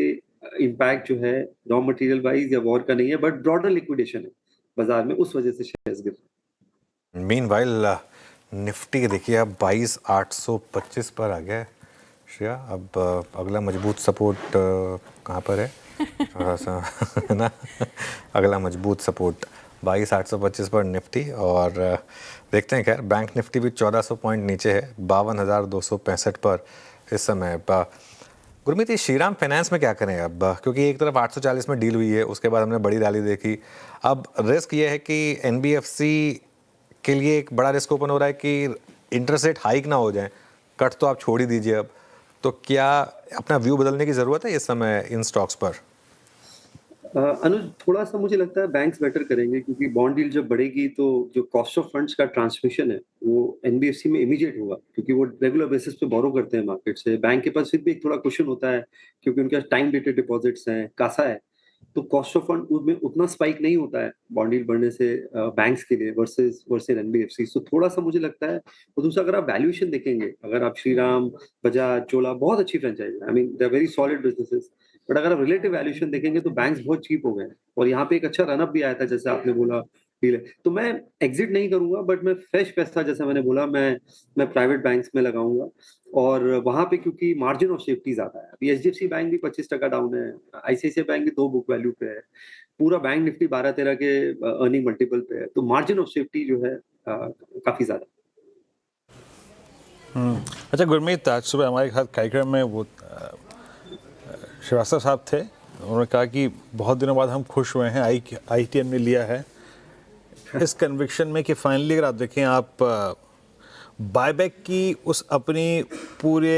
इम्पैक्ट जो है रॉ मटेरियल वाइज या वॉर का नहीं है, बट ब्रॉडर लिक्विडेशन है बाजार में, उस वजह से शेयर्स गिर रहे हैं। मीनवाइल निफ्टी देखिए अब 22,825 पर आ गया है श्रेया। अब अगला मजबूत सपोर्ट कहाँ पर है थोड़ा सा है ना, अगला मजबूत सपोर्ट 22,825 पर निफ्टी। और देखते हैं, खैर बैंक निफ्टी भी 1400 पॉइंट नीचे है, 52,265 पर इस समय। गुरमीत, ये श्रीराम फाइनेंस में क्या करें अब, क्योंकि एक तरफ 840 में डील हुई है, उसके बाद हमने बड़ी रैली देखी। अब रिस्क ये है कि एनबीएफसी के लिए एक बड़ा रिस्क ओपन हो रहा है कि इंटरेस्ट रेट हाइक ना हो जाए, कट तो आप छोड़ ही दीजिए अब। तो क्या अपना व्यू बदलने की ज़रूरत है इस समय इन स्टॉक्स पर? अनुज, थोड़ा सा मुझे लगता है बैंक्स बेटर करेंगे, क्योंकि बॉन्ड डील जब बढ़ेगी तो जो कॉस्ट ऑफ फंड्स का ट्रांसमिशन है वो एनबीएफसी में इमीडिएट होगा, क्योंकि वो रेगुलर बेसिस पे बोरो करते हैं मार्केट से। बैंक के पास फिर भी एक थोड़ा क्वेश्चन होता है, क्योंकि उनके पास टाइम डेटेड डिपॉजिट्स हैं, कासा है, तो कॉस्ट ऑफ फंड उसमें उतना स्पाइक नहीं होता है बॉन्ड डील बढ़ने से बैंक्स के लिए वर्सेस एनबीएफसी। तो थोड़ा सा मुझे लगता है। और दूसरा, अगर आप वैल्यूएशन देखेंगे, अगर आप श्रीराम, बजाज, चोला, बहुत अच्छी फ्रेंचाइज है, I mean they are very solid businesses, but अगर आप रिलेटिव वैल्यूएशन देखेंगे तो बैंक्स बहुत चीप हो गए हैं। और यहाँ पे एक अच्छा रनअप भी आया था, जैसे आपने बोला डील है, तो मैं एग्जिट नहीं करूंगा, बट मैं फ्रेश पैसा, जैसा मैंने बोला, मैं प्राइवेट बैंक्स में लगाऊंगा। और वहां पे क्योंकि मार्जिन ऑफ सेफ्टी ज्यादा है। अभी एचडीएफसी बैंक भी 25% डाउन है, आईसीआईसीआई बैंक भी 2 बुक वैल्यू पे है, पूरा बैंक निफ्टी 12-13 के अर्निंग मल्टीपल पे है, तो मार्जिन ऑफ सेफ्टी जो है काफी ज्यादा। अच्छा गुरमीत, आज सुबह हमारे साथ कार्यक्रम में वो श्रीवास्तव साहब थे, उन्होंने कहा कि बहुत दिनों बाद हम खुश हुए हैं, आईटीएम ने लिया है इस कन्विक्शन में कि फाइनली अगर आप देखें, आप बायबैक की उस अपनी पूरे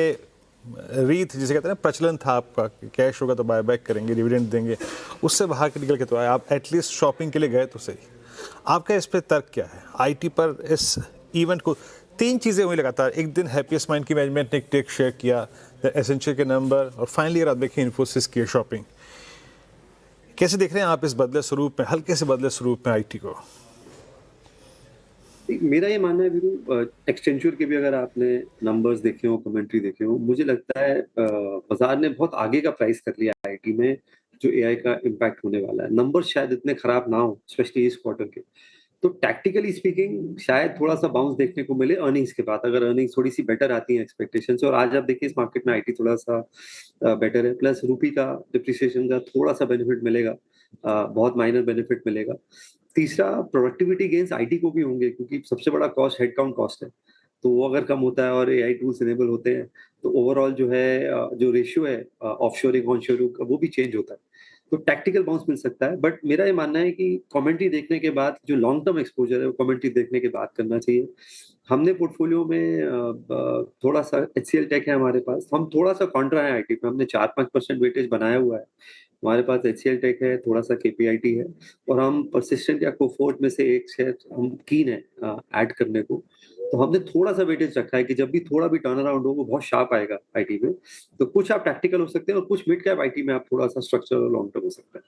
रीत, जिसे कहते हैं ना, प्रचलन था आपका, कैश होगा तो बायबैक करेंगे, डिविडेंड देंगे, उससे बाहर के निकल के तो आए आप, एटलीस्ट शॉपिंग के लिए गए तो सही। आपका इस पर तर्क क्या है आईटी पर, इस इवेंट को? 3 चीज़ें हुई लगातार, एक दिन हैप्पीएस्ट माइंड की मैनेजमेंट ने एक टेक शेयर किया, एसेंशियल के नंबर, और फाइनली अगर आप देखें इन्फोसिस की शॉपिंग। कैसे देख रहे हैं आप इस बदले स्वरूप में, हल्के से बदले स्वरूप में आईटी को? मेरा ये मानना है वीरू, एक्सटेंचर के भी अगर आपने नंबर्स देखे हो, कमेंट्री देखे हो, मुझे लगता है बाजार ने बहुत आगे का प्राइस कर लिया आईटी में, जो एआई का इम्पैक्ट होने वाला है। नंबर शायद इतने खराब ना हो, स्पेशली इस क्वार्टर के, तो टैक्टिकली स्पीकिंग शायद थोड़ा सा बाउंस देखने को मिले अर्निंग्स के बाद, अगर अर्निंग्स थोड़ी सी बेटर आती हैं एक्सपेक्टेशन से। और आज आप देखिए इस मार्केट में आईटी थोड़ा सा बेटर है, प्लस रूपी का डिप्रिसिएशन का थोड़ा सा बेनिफिट मिलेगा, बहुत माइनर बेनिफिट मिलेगा। तीसरा, प्रोडक्टिविटी गेन्स आईटी को भी होंगे, क्योंकि सबसे बड़ा कॉस्ट हेडकाउंट कॉस्ट है, तो वो अगर कम होता है और एआई टूल्स इनेबल होते हैं, तो ओवरऑल जो है जो रेशियो है ऑफशोरिंग ऑनशोरिंग का, वो भी चेंज होता है, तो टैक्टिकल बाउंस मिल सकता है। बट मेरा ये मानना है कि कमेंट्री देखने के बाद जो लॉन्ग टर्म एक्सपोजर है, वो कमेंट्री देखने के बाद करना चाहिए। हमने पोर्टफोलियो में थोड़ा सा एचसीएल टेक है हमारे पास, हम थोड़ा सा कॉन्ट्रा है आईटी पे, हमने 4-5% वेटेज बनाया हुआ है। हमारे पास एचसीएल टेक है, थोड़ा सा केपीआईटी है, और हम परसिस्टेंट या कोफोर्ट में से एक शेयर हम कीन है ऐड करने को। तो हमने थोड़ा सा वेटेज रखा है कि जब भी थोड़ा भी टर्न अराउंड हो, वो बहुत शार्प आएगा आईटी में। तो कुछ आप टैक्टिकल हो सकते हैं, और कुछ मिड कैप आईटी में आप थोड़ा सा स्ट्रक्चरल लॉन्ग टर्म हो सकता है।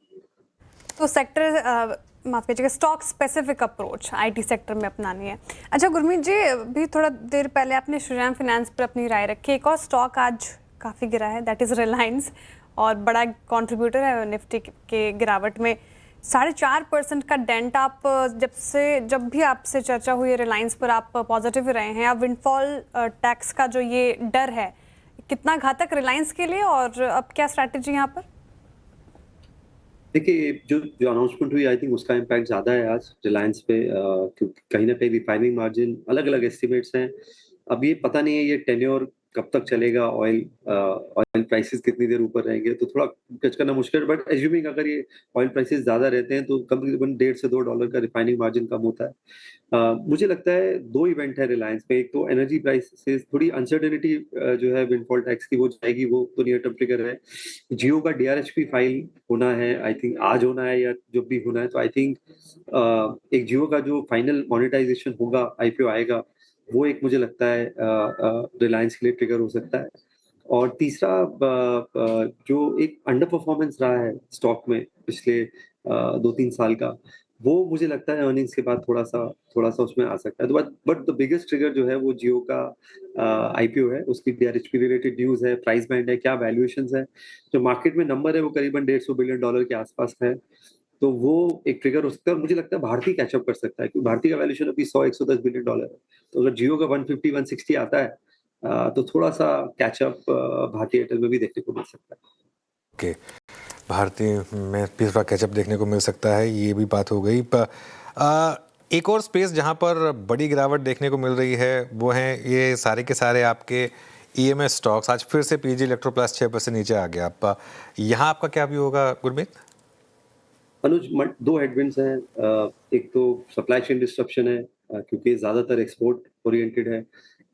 तो सेक्टर माफ कीजिएगा, stock specific approach IT sector में अपनानी है। अच्छा गुरमीत जी, भी थोड़ा देर पहले आपने श्रीराम फाइनेंस पर अपनी राय रखी। एक और स्टॉक आज काफ़ी गिरा है, दैट इज़ रिलायंस, और बड़ा कंट्रीब्यूटर है निफ्टी के गिरावट में। 4.5% का डेंट आप जब भी आपसे चर्चा हुई है रिलायंस पर, आप पॉजिटिव रहे हैं। अब विंडफॉल टैक्स का जो ये डर है, कितना घातक रिलायंस के लिए, और अब क्या स्ट्रैटेजी यहाँ पर? देखिए, जो अनाउंसमेंट हुई, आई थिंक उसका इम्पैक्ट ज्यादा है आज रिलायंस पे, क्योंकि कहीं ना कहीं रिफाइनिंग मार्जिन, अलग अलग एस्टिमेट्स हैं। अब ये पता नहीं है ये टेन्योर कब तक चलेगा, ऑयल प्राइसेस कितनी देर ऊपर रहेंगे, तो थोड़ा जज करना मुश्किल है। बट एज्यूमिंग अगर ये ऑयल प्राइसेस ज्यादा रहते हैं, तो करीबन $1.5 से $2 का रिफाइनिंग मार्जिन कम होता है। मुझे लगता है 2 इवेंट है रिलायंस पे, एक तो एनर्जी प्राइसेस, थोड़ी अनसर्टेनिटी जो है विंडफॉल टैक्स की, वो जाएगी, वो तो नियर टर्म ट्रिगर है। जियो का डीआरएचपी फाइल होना है, आई थिंक आज होना है या जब भी होना है, तो आई थिंक एक जियो का जो फाइनल मोनेटाइजेशन होगा, आईपीओ आएगा, वो एक मुझे लगता है रिलायंस के लिए ट्रिगर हो सकता है। और तीसरा, जो एक अंडर परफॉर्मेंस रहा है स्टॉक में पिछले 2-3 साल का, वो मुझे लगता है अर्निंग्स के बाद थोड़ा सा उसमें आ सकता है। बट द बिगेस्ट ट्रिगर जो है वो जियो का आईपीओ है, उसकी डीआरएचपी रिलेटेड न्यूज़ है, प्राइस बैंड है, क्या वैल्यूएशंस है, जो मार्केट में नंबर है वो करीबन $150 बिलियन के आसपास है। तो वो एक ट्रिगर हो सकता है और मुझे लगता है भारती कैचअप कर सकता है, क्योंकि भारती का वैल्यूएशन अभी $100-110 बिलियन है। तो अगर जियो का 150-160 आता है तो थोड़ा सा कैचअप भारती एयरटेल में भी देखने को मिल सकता है। ओके, भारतीय में भी थोड़ा कैचअप देखने को मिल सकता है, ये भी बात हो गई। एक और स्पेस जहाँ पर बड़ी गिरावट देखने को मिल रही है वो है ये सारे के सारे आपके ईएमएस स्टॉक्स। आज फिर से पीजी इलेक्ट्रोप्लास्ट 6% नीचे आ गया। आप यहाँ आपका क्या व्यू होगा गुरमीत? अनुज, दो हेडविंड्स हैं। एक तो सप्लाई चेन डिस्ट्रप्शन है, क्योंकि ज़्यादातर एक्सपोर्ट ओरिएंटेड है।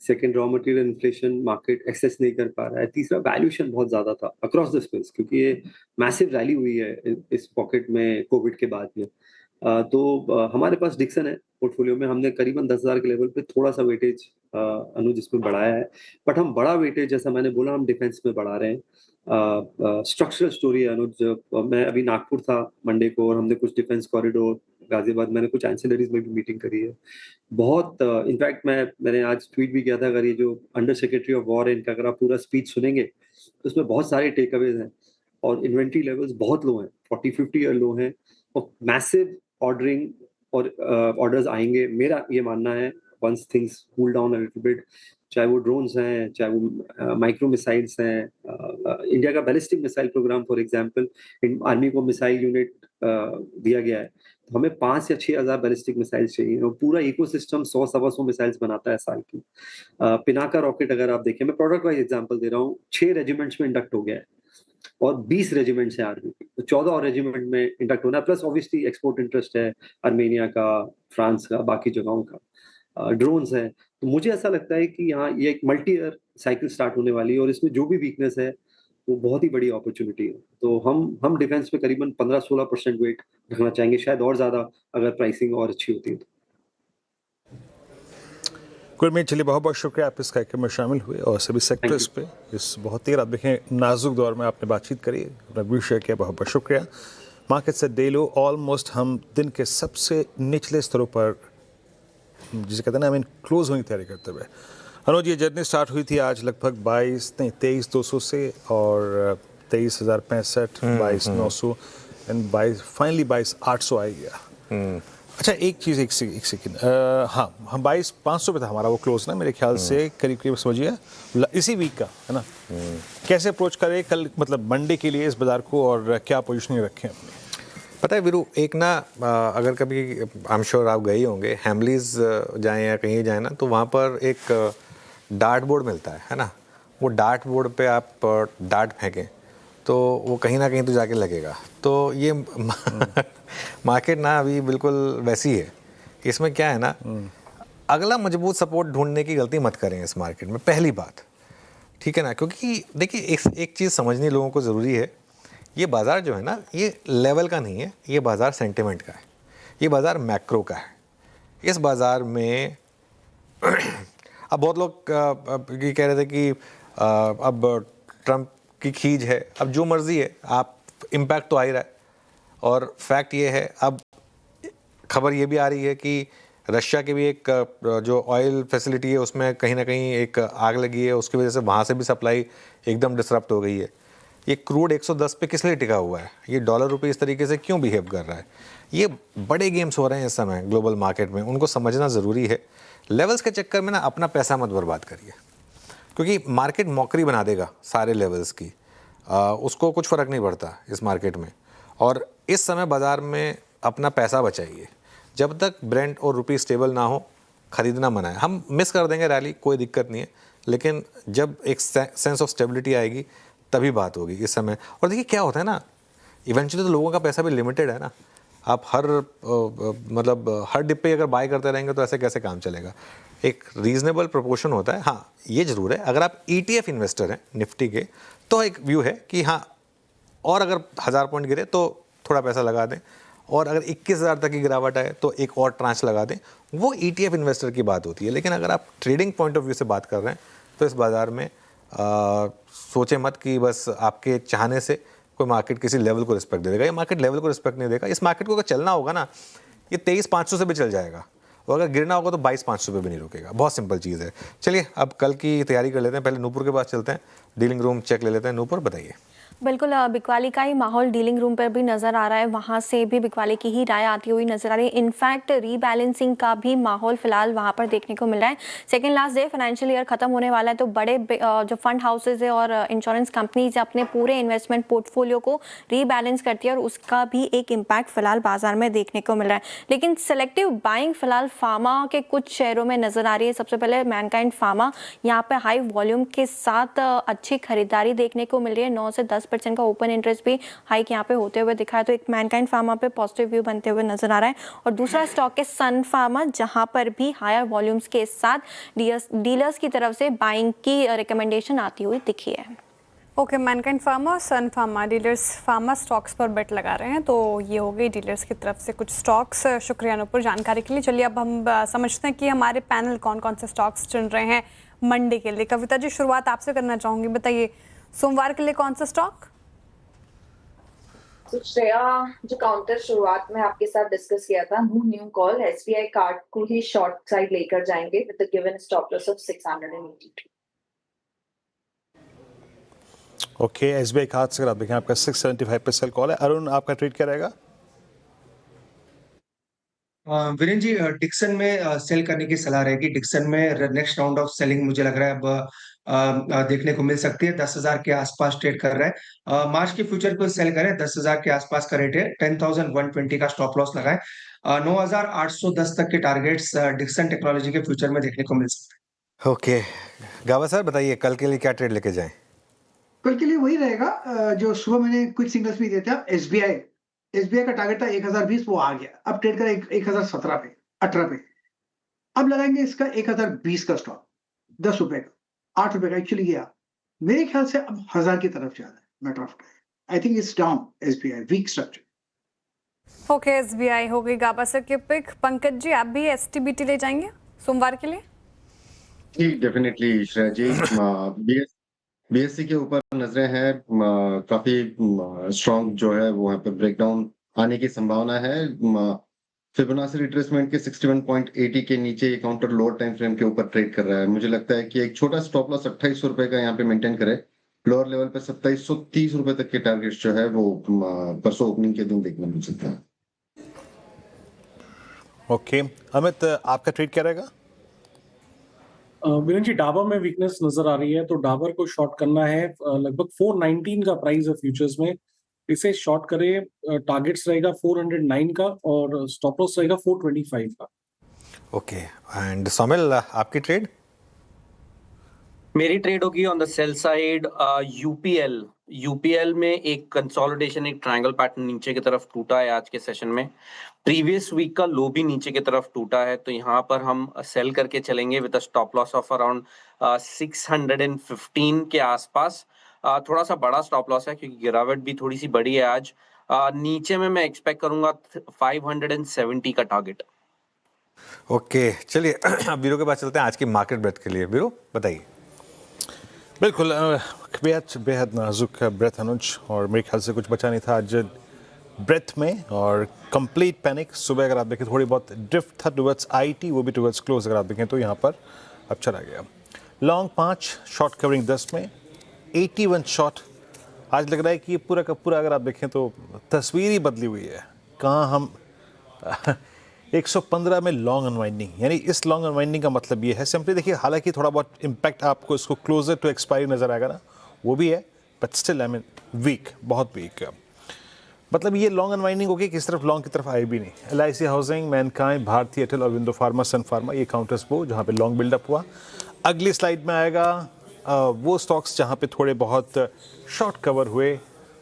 Second, raw material inflation, market access नहीं कर पा रहा है। तीसरा, वैल्यूएशन बहुत ज़्यादा था अक्रॉस द स्पेस, क्योंकि ये मैसिव रैली हुई है इस पॉकेट में कोविड के बाद में। तो हमारे पास डिक्सन है पोर्टफोलियो में, हमने करीबन 10,000 के लेवल पे थोड़ा सा वेटेज अनुज इसमें बढ़ाया है। बट हम बड़ा वेटेज, जैसा मैंने बोला, हम डिफेंस में बढ़ा रहे हैं। स्ट्रक्चरल स्टोरी है अनुज। मैं अभी नागपुर था मंडे को और हमने कुछ डिफेंस कॉरिडोर, गाजियाबाद, मैंने कुछ एंसिलरीज में भी मीटिंग करी है। बहुत इनफैक्ट मैंने आज ट्वीट भी किया था, अगर ये जो अंडर सेक्रेटरी ऑफ वॉर है इनका अगर आप पूरा स्पीच सुनेंगे तो उसमें बहुत सारे टेक अवेज हैं और इन्वेंट्री लेवल्स बहुत लो हैं, 40-50 ईयर लो हैं और मैसिव ऑर्डरिंग और ऑर्डर्स आएंगे। मेरा ये मानना है once things cool down a little bit, चाहे वो ड्रोन्स हैं, चाहे वो माइक्रो मिसाइल्स हैं। इंडिया का ballistic missile program for example, army को मिसाइल यूनिट दिया गया है, तो हमें 5 या 6 हज़ार बैलिस्टिक मिसाइल्स चाहिए और पूरा इकोसिस्टम 100-125 मिसाइल्स बनाता है साल की। पिनाका रॉकेट अगर आप देखें, मैं प्रोडक्ट वाइज एग्जांपल दे रहा हूँ, 6 रेजिमेंट्स में इंडक्ट हो गया है और 20 रेजिमेंट्स हैं आर्मी की, तो 14 और रेजिमेंट में इंडक्ट होना है। प्लस ऑब्वियसली एक्सपोर्ट इंटरेस्ट है आर्मेनिया का, फ्रांस का, बाकी जगहों का। ड्रोन्स है, तो मुझे ऐसा लगता है कि यहाँ ये एक मल्टी ईयर साइकिल स्टार्ट होने वाली है और इसमें जो भी वीकनेस है वो बहुत ही बड़ी अपॉर्चुनिटी है। तो हम डिफेंस पे करीबन 15-16% वेट रखना चाहेंगे, शायद और ज्यादा अगर प्राइसिंग और अच्छी होती है तो। गुरमीत, चलिए बहुत बहुत शुक्रिया आप इस कार्यक्रम में शामिल हुए और सभी सेक्टर्स पे इस बहुत ही आप देखें नाजुक दौर में आपने बातचीत करी, अपना व्यू शेयर किया, बहुत बहुत शुक्रिया। मार्केट से डे लो ऑलमोस्ट हम दिन के सबसे निचले स्तरों पर, जिसे कहते हैं ना, आई मीन क्लोज होने की तैयारी करते हुए। अनुज, ये जर्नी स्टार्ट हुई थी आज लगभग 23,200 से और 23,065, 22,900 एंड फाइनली 22,800 आ गया। अच्छा, एक चीज़, एक सेकेंड, हाँ, हम 22,500 पे था हमारा वो क्लोज ना, मेरे ख्याल से करीब समझिए इसी वीक का, है ना। कैसे अप्रोच करें कल, मतलब मंडे के लिए इस बाजार को, और क्या पोजीशनिंग रखें अपनी? पता है वीरू, एक ना अगर कभी आई एम श्योर आप गए होंगे, हैमलीज जाएं या कहीं जाएं ना, तो वहाँ पर एक डार्ट बोर्ड मिलता है ना। वो डार्ट बोर्ड पे आप डार्ट फेंकें तो वो कहीं ना कहीं तो जाके लगेगा। तो ये मार्केट ना अभी बिल्कुल वैसी है। इसमें क्या है ना, अगला मजबूत सपोर्ट ढूंढने की गलती मत करें इस मार्केट में, पहली बात, ठीक है ना। क्योंकि देखिए एक चीज़ समझनी लोगों को ज़रूरी है, ये बाज़ार जो है ना, ये लेवल का नहीं है, ये बाज़ार सेंटिमेंट का है, ये बाज़ार मैक्रो का है। इस बाज़ार में अब बहुत लोग ये कह रहे थे कि अब ट्रंप की खींच है, अब जो मर्ज़ी है, आप इम्पैक्ट तो आ ही रहा है। और फैक्ट ये है, अब खबर ये भी आ रही है कि रशिया की भी एक जो ऑयल फैसिलिटी है उसमें कहीं ना कहीं एक आग लगी है, उसकी वजह से वहाँ से भी सप्लाई एकदम डिसरप्ट हो गई है। ये क्रूड 110 पे किस लिए टिका हुआ है, ये डॉलर रुपये इस तरीके से क्यों बिहेव कर रहा है, ये बड़े गेम्स हो रहे हैं इस समय ग्लोबल मार्केट में, उनको समझना ज़रूरी है। लेवल्स के चक्कर में ना अपना पैसा मत बर्बाद करिए, क्योंकि मार्केट मौकरी बना देगा सारे लेवल्स की, उसको कुछ फ़र्क नहीं पड़ता इस मार्केट में। और इस समय बाज़ार में अपना पैसा बचाइए, जब तक ब्रेंट और रुपी स्टेबल ना हो ख़रीदना मना है। हम मिस कर देंगे रैली, कोई दिक्कत नहीं है, लेकिन जब एक सेंस ऑफ स्टेबिलिटी आएगी तभी बात होगी इस समय। और देखिए क्या होता है ना, इवेंचुअली तो लोगों का पैसा भी लिमिटेड है ना। आप मतलब हर डिप पे अगर बाय करते रहेंगे तो ऐसे कैसे काम चलेगा। एक रीजनेबल प्रोपोर्शन होता है। हाँ, ये ज़रूर है, अगर आप ETF इन्वेस्टर हैं निफ्टी के, तो एक व्यू है कि हाँ, और अगर 1000 पॉइंट गिरे तो थोड़ा पैसा लगा दें, और अगर 21,000 तक की गिरावट आए तो एक और ट्रांच लगा दें, वो ETF इन्वेस्टर की बात होती है। लेकिन अगर आप ट्रेडिंग पॉइंट ऑफ व्यू से बात कर रहे हैं तो इस बाज़ार में सोचे मत कि बस आपके चाहने से कोई मार्केट किसी लेवल को रिस्पेक्ट दे देगा। ये मार्केट लेवल को रिस्पेक्ट नहीं देगा। इस मार्केट को अगर चलना होगा ना, ये 23,500 से भी चल जाएगा, और अगर गिरना होगा तो 22,500 पे भी नहीं रुकेगा। बहुत सिंपल चीज़ है। चलिए अब कल की तैयारी कर लेते हैं, पहले नूपुर के पास चलते हैं, डीलिंग रूम चेक ले लेते हैं। नूपुर बताइए। बिल्कुल बिकवाली का ही माहौल डीलिंग रूम पर भी नज़र आ रहा है, वहाँ से भी बिकवाली की ही राय आती हुई नज़र आ रही है। इनफैक्ट रीबैलेंसिंग का भी माहौल फिलहाल वहाँ पर देखने को मिल रहा है। Second last day financial year खत्म होने वाला है, तो बड़े जो फंड हाउसेज है और इंश्योरेंस कंपनीज अपने पूरे इन्वेस्टमेंट पोर्टफोलियो को रीबैलेंस करती है और उसका भी एक इम्पैक्ट फिलहाल बाजार में देखने को मिल रहा है। लेकिन सेलेक्टिव बाइंग फिलहाल फार्मा के कुछ शेयरों में नज़र आ रही है। सबसे पहले मैनकाइंड फार्मा, यहाँ पर हाई वॉल्यूम के साथ अच्छी खरीदारी देखने को मिल रही है। 9 से 10% का ओपन इंटरेस्ट भी हाइक यहाँ पे होते हुए दिखा है, तो एक मैनकाइंड फार्मा पे पॉजिटिव व्यू बनते हुए नजर आ रहा है। और दूसरा स्टॉक है सन फार्मा, जहाँ पर भी हायर वॉल्यूम्स के साथ डीलर्स की तरफ से बाइंग की रिकमेंडेशन आती हुई दिखी है। ओके, मैनकाइंड फार्मा और सन फार्मा डीलर्स फार्मा स्टॉक्स पर बेट लगा रहे हैं, तो ये हो गई डीलर्स की तरफ से कुछ स्टॉक्स। शुक्रिया नूपुर जानकारी के लिए। चलिए अब हम समझते हैं कि हमारे पैनल कौन कौन से स्टॉक्स चुन रहे हैं मंडे के लिए। कविता जी, शुरुआत आपसे करना चाहूँगी, बताइए सोमवार के लिए कौन सा स्टॉक? तो श्रेया, जो काउंटर शुरुआत में आपके साथ डिस्कस किया था, न्यू कॉल एसबीआई कार्ड को ही शॉर्ट साइड लेकर जाएंगे with the given stop loss of 682। Okay, SBI card से अगर आप देखें आपका 675 पे सेल कॉल है। अरुण, आपका ट्रेड क्या रहेगा? वीरेन जी, डिक्सन में सेल करने की सलाह रहेगी। डिक्सन में नेक्स्ट राउंड ऑफ सेलिंग मुझे लग रहा है अब देखने को मिल सकती है। 10,000 के आसपास ट्रेड कर रहा है। मार्च के फ्यूचर को सेल करें, 10,000 के आसपास का रेट है। 10,120 का स्टॉप लॉस लगाएं। 9,810 तक के टारगेट्स डिक्सन टेक्नोलॉजी के फ्यूचर में देखने को मिल सकते हैं। ओके, गावा सर बताइए कल के लिए क्या ट्रेड लेके जाएं? कल के लिए वही रहेगा जो सुबह मैंने क्विक सिग्नल्स भी दिए थे। एसबीआई का टारगेट था 1020, वो आ गया। अब ट्रेड करें 1017 पे, 18 पे। अब लगाएंगे इसका 1020 का स्टॉक, 10 रुपए का, 8 रुपए का एक्चुअली गया। मेरे ख्याल से अब 1000 की तरफ जा रहा है matter of time. I think it's down SBI, weak structure. Okay, SBI हो गई गाबा सर के पिक। पंकज जी, आप भी एसटीबीटी ले जाएंगे सोमवार के लिए? जी डेफिनेटली श्रेया जी, बीएससी के ऊपर नजरें हैं। काफी स्ट्रॉन्ग जो है वो यहाँ पे ब्रेकडाउन आने की संभावना है। फिबोनाची रिट्रेसमेंट के 61.80 के नीचे ये काउंटर लोअर टाइम फ्रेम के ऊपर ट्रेड कर रहा है। मुझे लगता है कि एक छोटा स्टॉप लॉस 2800 रुपए का यहाँ पे मेंटेन करे। लोअर लेवल पे 2730 रुपए तक के टारगेट्स जो है वो परसों ओपनिंग के दिन देखने मिल सकता है। ओके, अमित आपका ट्रेड क्या रहेगा? वीरेन जी, डाबर में वीकनेस नजर आ रही है, तो डाबर को शॉर्ट करना है। लगभग 419 का प्राइस है फ्यूचर्स में, इसे शॉर्ट करें। टारगेट्स रहेगा 409 का और स्टॉप लॉस रहेगा 425 का। ओके, एंड सोमेल आपकी ट्रेड? मेरी ट्रेड होगी on the sell side UPL में एक कंसोलिडेशन, एक ट्रायंगल पैटर्न नीचे की तरफ टूटा है आज के सेशन में। प्रीवियस वीक का लो भी नीचे की तरफ टूटा है, तो यहाँ पर हम सेल करके चलेंगे with a stop loss of around 615 के आसपास। थोड़ा सा बड़ा स्टॉप लॉस है क्योंकि गिरावट भी थोड़ी सी बड़ी है आज। नीचे में मैं एक्सपेक्ट करूंगा 570 का टारगेट। ओके, चलिए अब वीरू के पास चलते हैं आज की मार्केट ब्रेथ के लिए। वीरू बताइए। बिल्कुल, बेहद नाजुक ब्रेथ अनुज, और मेरे ख्याल से कुछ बचा नहीं था आज ब्रेथ में, और कंप्लीट पैनिक। सुबह अगर आप देखें थोड़ी बहुत ड्रिफ्ट था टुवर्ड्स आईटी, वो भी टुवर्ड्स क्लोज अगर आप देखें तो यहाँ पर अब चला गया। लॉन्ग 5, शॉर्ट कवरिंग 10 में 81 शॉर्ट। आज लग रहा है कि ये पूरा का पूरा अगर आप देखें तो तस्वीर ही बदली हुई है। कहाँ हम 115 में लॉन्ग अनवाइंडिंग, यानी इस लॉन्ग अनवाइंडिंग का मतलब ये है सिंपली देखिए, हालांकि थोड़ा बहुत इम्पैक्ट आपको इसको क्लोजर टू एक्सपायरी नजर आएगा ना, वो भी है, but still I mean weak, बहुत वीक। मतलब ये लॉन्ग अनवाइंडिंग होगी, किस तरफ लॉन्ग की तरफ आई भी नहीं। LIC housing, Mankind, Bharti Airtel, Aurobindo pharma, Sun pharma, ये काउंटर्स वो जहाँ पे लॉन्ग बिल्डअप हुआ। अगली स्लाइड में आएगा वो स्टॉक्स जहाँ पे थोड़े बहुत शॉर्ट कवर हुए,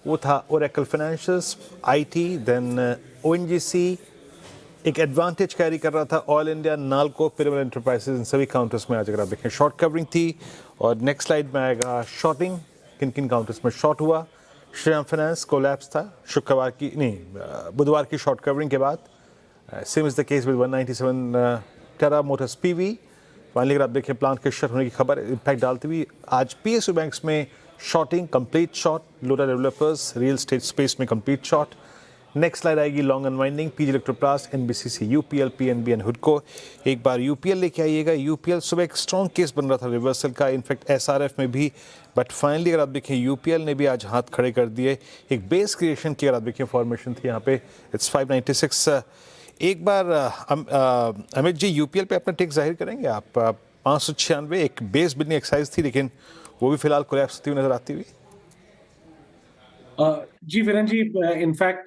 वो था Oracle financials, IT, then ONGC, एक एडवांटेज कैरी कर रहा था ऑयल इंडिया, नाल्को, पिरामिड एंटरप्राइजेज, इन सभी काउंटर्स में आज अगर आप देखें शॉर्ट कवरिंग थी। और नेक्स्ट स्लाइड में आएगा शॉर्टिंग, किन किन काउंटर्स में शॉर्ट हुआ। श्रीराम फाइनेंस कोलैप्स था शुक्रवार की, नहीं बुधवार की शॉर्ट कवरिंग के बाद। Same is the case with 197 Tata motors PV। Finally अगर आप देखें प्लांट के शट होने की खबर इम्पैक्ट डालती हुई आज PSU बैंक्स में shorting, complete short, Lodha developers, real estate space में कंप्लीट शॉर्ट, नेक्स्ट स्लाइड आएगी long unwinding, PG Electroplast, NBCC, UPL, PNB and हुडको। एक बार यूपीएल लेके आइएगा। यूपीएल सुबह एक स्ट्रॉन्ग केस बन रहा था रिवर्सल का, इनफैक्ट एसआरएफ में भी, बट फाइनली अगर आप देखें यूपीएल ने भी आज हाथ खड़े कर दिए। एक बेस क्रिएशन की अगर आप देखें फॉर्मेशन थी यहाँ पे, इट्स 596। एक बार अमित जी यूपीएल पे अपना टेक जाहिर करेंगे आप? 596 एक बेस बिल्डिंग एक्सरसाइज थी, लेकिन वो भी फिलहाल कोलैप्स होती हुई नजर आती हुई। जी वीरेन जी, इनफैक्ट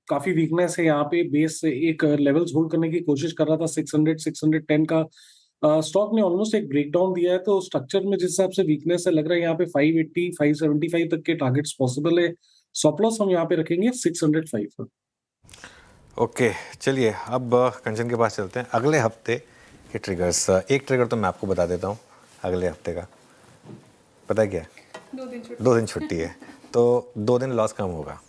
काफी वीकनेस है यहाँ पे। बेस एक लेवल्स होल्ड करने की कोशिश कर रहा था 600 610 का। स्टॉक ने ऑलमोस्ट एक ब्रेकडाउन दिया है, तो स्ट्रक्चर में जिस हिसाब से वीकनेस है लग रहा है यहाँ पे 580 575 तक के टारगेट्स पॉसिबल है। स्टॉप लॉस हम यहाँ पे रखेंगे 605। ओके चलिए अब कंचन के पास चलते हैं। अगले हफ्ते के ट्रिगर्स, एक ट्रिगर तो मैं आपको बता देता हूँ अगले हफ्ते का। पता है क्या? 2 दिन छुट्टी है, तो 2 दिन लॉस कम होगा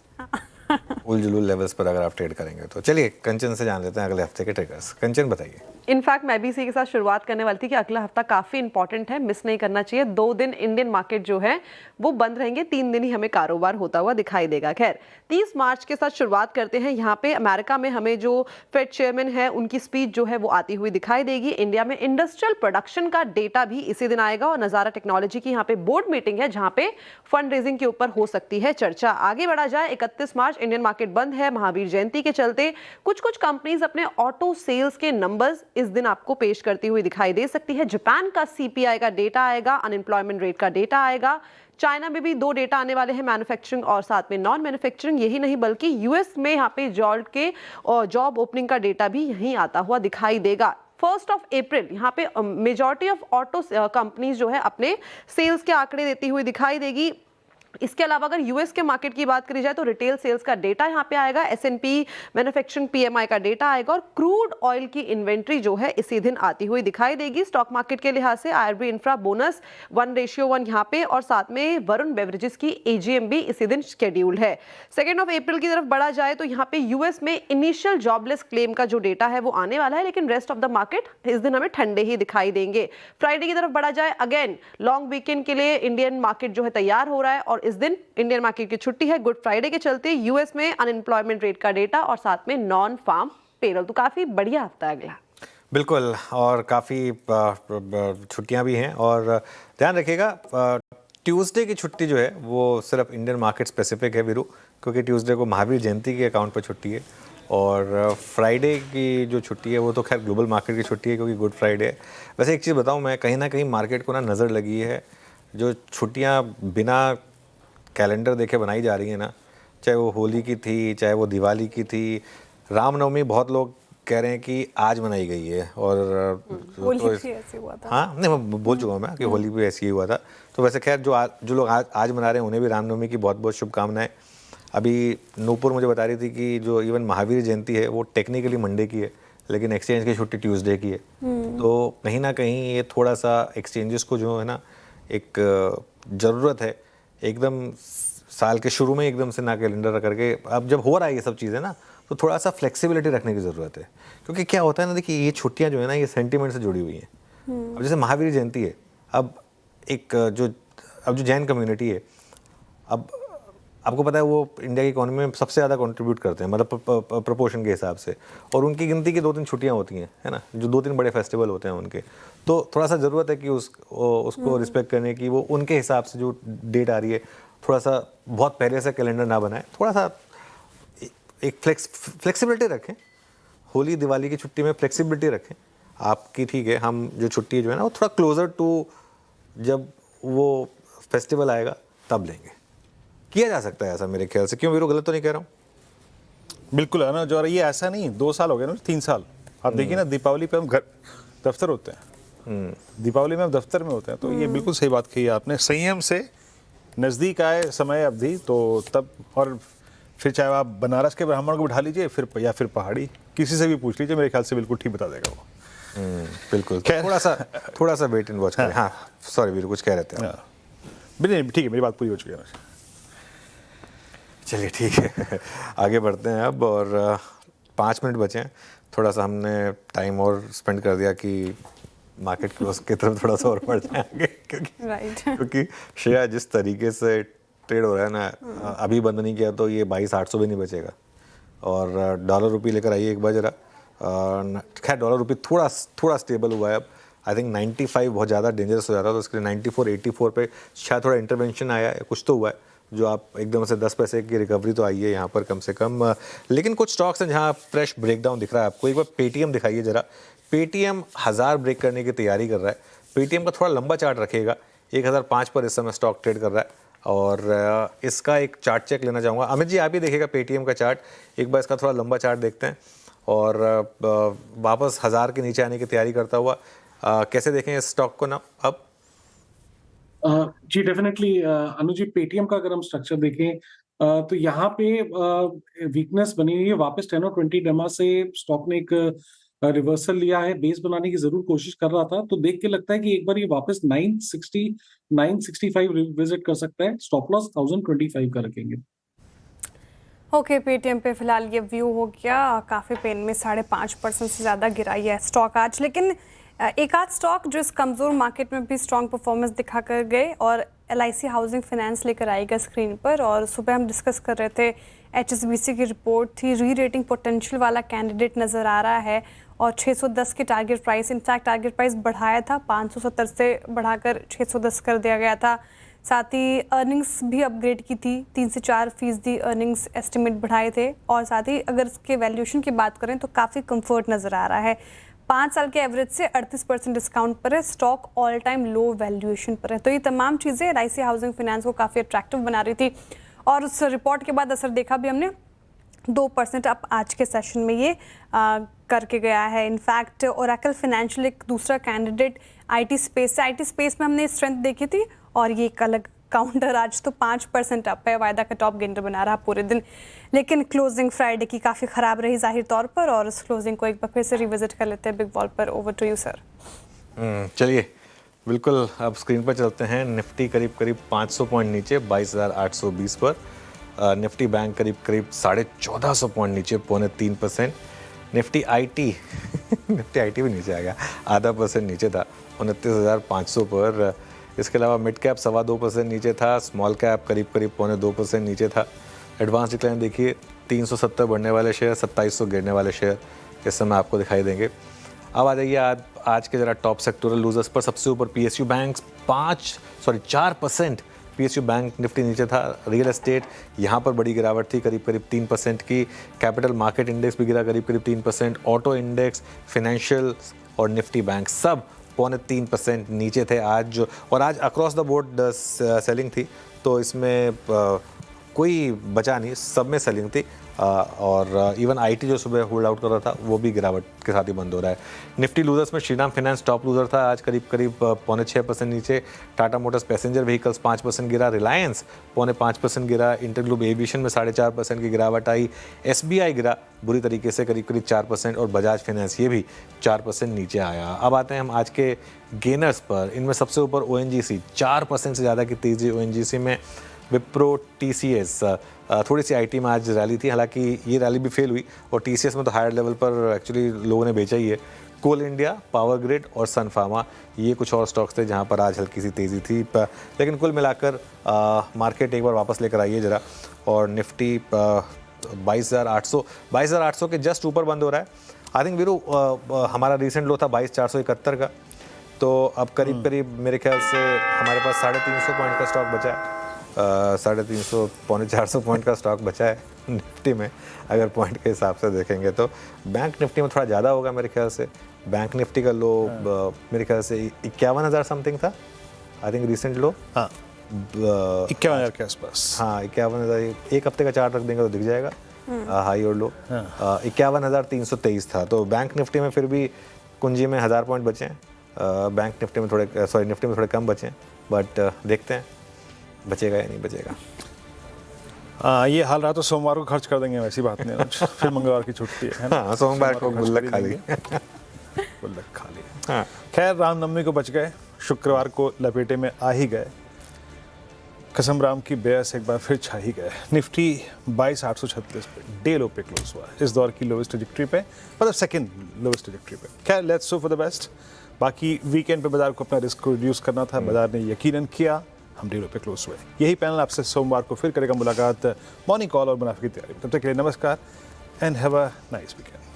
उलझुल लेवल्स पर अगर आप ट्रेड करेंगे तो। चलिए कंचन से जान लेते हैं अगले हफ्ते के ट्रिगर्स। कंचन बताइए। इनफैक्ट मैं भी इसी के साथ शुरुआत करने वाली थी कि अगला हफ्ता काफी इंपॉर्टेंट है, मिस नहीं करना चाहिए। 2 दिन इंडियन मार्केट जो है वो बंद रहेंगे, 3 दिन ही हमें कारोबार होता हुआ दिखाई देगा। खैर 30 मार्च के साथ शुरुआत करते हैं। यहाँ पे अमेरिका में हमें जो फेड चेयरमैन है उनकी स्पीच जो है वो आती हुई दिखाई देगी। इंडिया में इंडस्ट्रियल प्रोडक्शन का डेटा भी इसी दिन आएगा और नजारा टेक्नोलॉजी की यहाँ पे बोर्ड मीटिंग है जहाँ पे फंड रेजिंग के ऊपर हो सकती है चर्चा। आगे बढ़ा जाए, 31 मार्च इंडियन मार्केट बंद है महावीर जयंती के चलते। कुछ कंपनीज अपने ऑटो सेल्स के नंबर्स इस दिन आपको पेश करती हुई दिखाई दे सकती है। जापान का सीपीआई का डेटा आएगा, अनएम्प्लॉयमेंट रेट का डेटा आएगा। चाइना में भी 2 डेटा आने वाले हैं, मैन्युफैक्चरिंग और साथ में नॉन मैन्युफैक्चरिंग। यही नहीं बल्कि यूएस में यहाँ पे जॉल्ट के और जॉब ओपनिंग का डेटा भी यहीं आता हुआ दिखाई देगा। 1 अप्रैल यहाँ पे मेजॉरिटी ऑफ ऑटो कंपनीज जो है अपने सेल्स के आंकड़े देती हुई दिखाई देगी। इसके अलावा अगर यूएस के मार्केट की बात करी जाए तो रिटेल सेल्स का डेटा यहाँ पे आएगा, एसएनपी मैन्युफैक्चरिंग पीएमआई का डेटा आएगा और क्रूड ऑयल की इन्वेंट्री जो है इसी दिन आती हुई दिखाई देगी। स्टॉक मार्केट के लिहाज से आईआरबी इंफ्रा बोनस 1:1 यहाँ पे और साथ में वरुण बेवरेजेस की एजीएम भी इसी दिन शेड्यूल है। 2 अप्रैल की तरफ बढ़ा जाए तो यहाँ पे यूएस में इनिशियल जॉबलेस क्लेम का जो डेटा है वो आने वाला है, लेकिन रेस्ट ऑफ द मार्केट इस दिन हमें ठंडे ही दिखाई देंगे। फ्राइडे की तरफ बढ़ा जाए, अगेन लॉन्ग वीकेंड के लिए इंडियन मार्केट जो है तैयार हो रहा है और इस दिन इंडियन मार्केट की छुट्टी है। गुड फ्राइडे के चलते यूएस में अनएम्प्लॉयमेंट रेट का डेटा और साथ में नॉन फार्म पेरोल। तो काफी बढ़िया हफ्ता है अगला। बिल्कुल, और काफ़ी छुट्टियां भी हैं और ध्यान रखिएगा ट्यूसडे की छुट्टी जो है वो सिर्फ इंडियन मार्केट स्पेसिफिक है वीरू, क्योंकि ट्यूसडे को महावीर जयंती के अकाउंट पर छुट्टी है और फ्राइडे की जो छुट्टी है वो तो खैर ग्लोबल मार्केट की छुट्टी है क्योंकि गुड फ्राइडे है। वैसे एक चीज़ बताऊं मैं, कहीं ना कहीं मार्केट को ना नज़र लगी है जो छुट्टियां बिना कैलेंडर देखे बनाई जा रही हैं ना, चाहे वो होली की थी, चाहे वो दिवाली की थी, रामनवमी बहुत लोग कह रहे हैं कि आज मनाई गई है और होली भी ऐसे हुआ था। हाँ नहीं, मैं बोल चुका हूँ मैं कि होली भी ऐसी ही हुआ था। तो वैसे खैर जो लोग आज मना रहे हैं उन्हें भी रामनवमी की बहुत बहुत शुभकामनाएं। अभी नूपुर मुझे बता रही थी कि जो इवन महावीर जयंती है वो टेक्निकली मंडे की है लेकिन एक्सचेंज की छुट्टी ट्यूसडे की है। तो कहीं ना कहीं ये थोड़ा सा एक्सचेंजेस को जो है ना एक ज़रूरत है एकदम साल के शुरू में एकदम से ना कैलेंडर करके, अब जब हो रहा है ये सब चीज़ें ना तो थोड़ा सा फ्लेक्सिबिलिटी रखने की ज़रूरत है। क्योंकि क्या होता है ना, देखिए ये छुट्टियां जो है ना ये सेंटिमेंट से जुड़ी हुई हैं। अब जैसे महावीर जयंती है, अब जो जैन कम्युनिटी है, अब आपको पता है वो इंडिया की इकोनॉमी में सबसे ज़्यादा कंट्रीब्यूट करते हैं, मतलब प्रोपोर्शन के हिसाब से, और उनकी गिनती की 2-3 छुट्टियां होती हैं, है ना, जो 2-3 बड़े फेस्टिवल होते हैं उनके। तो थोड़ा सा ज़रूरत है कि उसको रिस्पेक्ट करने की, वो उनके हिसाब से जो डेट आ रही है थोड़ा सा बहुत पहले से कैलेंडर ना बनाए, थोड़ा सा एक फ्लेक्सिबिलिटी रखें। होली दिवाली की छुट्टी में फ्लेक्सिबिलिटी रखें आपकी, ठीक है। हम जो छुट्टी जो है ना वो थोड़ा क्लोजर टू जब वो फेस्टिवल आएगा तब लेंगे, किया जा सकता है ऐसा मेरे ख्याल से। क्यों वीरू, गलत तो नहीं कह रहा हूँ? बिल्कुल है ना, जो ये ऐसा नहीं 2 साल हो गए ना, 3 साल। आप देखिए ना, दीपावली पे हम घर दफ्तर होते हैं, दीपावली में हम दफ्तर में होते हैं, तो ये बिल्कुल सही बात कही आपने। संयम से नज़दीक आए समय अवधि तो तब, और फिर चाहे आप बनारस के ब्राह्मण को बिठा लीजिए फिर या फिर पहाड़ी, किसी से भी पूछ लीजिए, मेरे ख्याल से बिल्कुल ठीक बता देगा वो। बिल्कुल, थोड़ा सा वेट एंड वॉच करें। हाँ सॉरी वीरू, कुछ कह रहे थे आप? नहीं ठीक है, मेरी बात पूरी हो चुकी है। चलिए ठीक है, आगे बढ़ते हैं अब, और 5 मिनट बचे हैं। थोड़ा सा हमने टाइम और स्पेंड कर दिया कि मार्केट क्लोज की तरफ थोड़ा सा और बढ़ जाएंगे क्योंकि श्रेया जिस तरीके से ट्रेड हो रहा है ना, अभी बंद नहीं किया तो ये 22,800 भी नहीं बचेगा और डॉलर रुपी लेकर आइए एक बार ज़रा। खैर डॉलर रुपी थोड़ा स्टेबल हुआ है अब। आई थिंक 95 बहुत ज़्यादा डेंजरस हो जाता है, तो उसके लिए 94 84 पे शायद थोड़ा इंटरवेंशन आया है, कुछ तो हुआ है जो आप एकदम से 10 पैसे की रिकवरी तो आई है यहाँ पर कम से कम। लेकिन कुछ स्टॉक्स हैं जहाँ फ्रेश ब्रेकडाउन दिख रहा है आपको। एक बार पेटीएम दिखाइए ज़रा। पेटीएम 1000 ब्रेक करने की तैयारी कर रहा है। पेटीएम का थोड़ा लंबा चार्ट रखिएगा, 1005 पर इस समय स्टॉक ट्रेड कर रहा है और इसका एक चार्ट चेक लेना चाहूँगा। अमित जी आप ही देखिएगा पेटीएम का चार्ट, एक बार इसका थोड़ा लंबा चार्ट देखते हैं और वापस 1000 के नीचे आने की तैयारी करता हुआ कैसे देखें इस स्टॉक को ना अब? जी डेफिनेटली अनुज जी, पेटीएम का अगर हम स्ट्रक्चर देखें तो यहाँ पे वीकनेस बनी हुई है। वापस 10 और 20 डेमा से स्टॉक ने एक रिवर्सल लिया है, बेस बनाने की जरूर कोशिश कर रहा था, तो देख के लगता है कि एक बार ये वापस 960 965 विजिट कर सकता है। स्टॉप लॉस 1025 का रखेंगे। ओके, पेटीएम पे फिलहाल ये व्यू हो गया। काफ़ी पेन में 5.5% से ज़्यादा गिरा है स्टॉक आज, लेकिन एक आध स्टॉक जो इस कमज़ोर मार्केट में भी स्ट्रॉन्ग परफॉर्मेंस दिखा कर गए और LIC हाउसिंग फाइनेंस लेकर आएगा स्क्रीन पर। और सुबह हम डिस्कस कर रहे थे, HSBC की रिपोर्ट थी, री रेटिंग पोटेंशियल वाला कैंडिडेट नज़र आ रहा है और 610 के target price, in fact target price बढ़ाया था, 570 से बढ़ाकर 610 कर दिया गया था। साथ ही अर्निंग्स भी अपग्रेड की थी, 3 से 4% अर्निंग्स एस्टिमेट बढ़ाए थे और साथ ही अगर इसके वैल्यूएशन की बात करें तो काफ़ी कंफर्ट नज़र आ रहा है। 5 साल के एवरेज से 38% डिस्काउंट पर है, स्टॉक ऑल टाइम लो वैल्यूएशन पर है। तो ये तमाम चीज़ें LIC हाउसिंग फाइनेंस को काफ़ी अट्रैक्टिव बना रही थी और उस रिपोर्ट के बाद असर देखा भी हमने, 2% अप आज के सेशन में ये करके गया है। इनफैक्ट ओरेकल फाइनेंशियल एक दूसरा कैंडिडेट IT स्पेस से, IT स्पेस में हमने स्ट्रेंथ देखी थी और ये एक अलग काउंटर आज तो 5% अप है, वायदा का टॉप गेनर बना रहा पूरे दिन। लेकिन क्लोजिंग फ्राइडे की काफ़ी ख़राब रही जाहिर तौर पर और इस क्लोजिंग को एक बार फिर से रिविजिट कर लेते हैं बिग वॉल पर। Over to you sir. चलिए बिल्कुल अब स्क्रीन पर चलते हैं। निफ्टी करीब 500 पॉइंट नीचे 22,820 पर। निफ्टी बैंक करीब 1450 पॉइंट नीचे 0.3%। निफ्टी IT निफ्टी IT भी नीचे आ गया, 0.5% नीचे था 29,500 पर। इसके अलावा मिड कैप 2.25% नीचे था, स्मॉल कैप करीब 0.2% नीचे था। एडवांस डिक्लाइन देखिए, 370 बढ़ने वाले शेयर, 2700 गिरने वाले शेयर इस समय आपको दिखाई देंगे। अब आ जाइए आज के ज़रा टॉप सेक्टोरल लूजर्स पर। सबसे ऊपर PSU bank 4% PSU bank Nifty नीचे था। रियल एस्टेट यहाँ पर बड़ी गिरावट थी, करीब 3% की। कैपिटल मार्केट इंडेक्स भी गिरा करीब 3%। ऑटो इंडेक्स, फाइनेंशियल और निफ्टी बैंक सब 0.3% नीचे थे आज। और आज अक्रॉस द बोर्ड सेलिंग थी, तो इसमें कोई बचा नहीं, सब में सेलिंग थी। और इवन IT जो सुबह होल्ड आउट कर रहा था वो भी गिरावट के साथ ही बंद हो रहा है। निफ्टी लूजर्स में श्रीराम फाइनेंस टॉप लूजर था, आज करीब 0.6% नीचे। टाटा मोटर्स पैसेंजर व्हीकल्स 5% गिरा, रिलायंस 0.5% गिरा, इंटरग्लोब एविएशन में 4.5% की गिरावट आई। SBI गिरा बुरी तरीके से करीब 4% और बजाज फाइनेंस ये भी 4% नीचे आया। अब आते हैं हम आज के गेनर्स पर। इनमें सबसे ऊपर ONGC 4% से ज़्यादा की तेज़ी ONGC में। विप्रो, TCS थोड़ी सी IT में आज रैली थी, हालांकि ये रैली भी फेल हुई और TCS में तो हायर लेवल पर एक्चुअली लोगों ने बेचा ही है। कोल इंडिया, पावर ग्रिड और सन फार्मा ये कुछ और स्टॉक्स थे जहां पर आज हल्की सी तेज़ी थी। लेकिन कुल मिलाकर मार्केट एक बार वापस लेकर आइए ज़रा। और निफ्टी 22,800 के जस्ट ऊपर बंद हो रहा है। आई थिंक वीरू हमारा रिसेंट लो था 22,471 का, तो अब करीब मेरे ख्याल से हमारे पास 350 पॉइंट का स्टॉक बचा है। 350 400 पॉइंट का स्टॉक बचा है निफ्टी में। अगर पॉइंट के हिसाब से देखेंगे तो बैंक निफ्टी में थोड़ा ज़्यादा होगा मेरे ख्याल से। बैंक निफ्टी का लो मेरे ख्याल से 51,000 समथिंग था, आई थिंक रिसेंट लो। हाँ 51,000 के आसपास। हाँ 51,000, एक हफ्ते का चार्ट रख देंगे तो दिख जाएगा हाई और लो। 51,323 था। तो बैंक निफ्टी में फिर भी कुंजी में 1000 पॉइंट बचे हैं। बैंक निफ्टी में निफ्टी में थोड़े कम बचे हैं, बट देखते हैं बचेगा या नहीं बचेगा। ये हाल रहा तो सोमवार को खर्च कर देंगे, वैसी बात नहीं। फिर मंगलवार की छुट्टी है ना? हाँ, सोमवार को गुल्लक खाली हाँ। खैर रामनवमी को बच गए, शुक्रवार को लपेटे में आ ही गए। कसम राम की बेअस एक बार फिर छा ही गए। निफ्टी 22,836 पे डे लो पे क्लोज हुआ, इस दौर की लोवेस्ट ट्रैजेक्टरी पे, मतलब सेकंड लोवेस्ट ट्रैजेक्टरी पे। खैर let's hope for the best. बाकी वीकेंड पे बाजार को अपना रिस्क को रिड्यूस करना था, बाजार ने यकीनन किया, हम डे लो पे क्लोज हुए। यही पैनल आपसे सोमवार को फिर करेगा मुलाकात मॉर्निंग कॉल और मुनाफे की तैयारी। तब तक के लिए नमस्कार and have a nice weekend.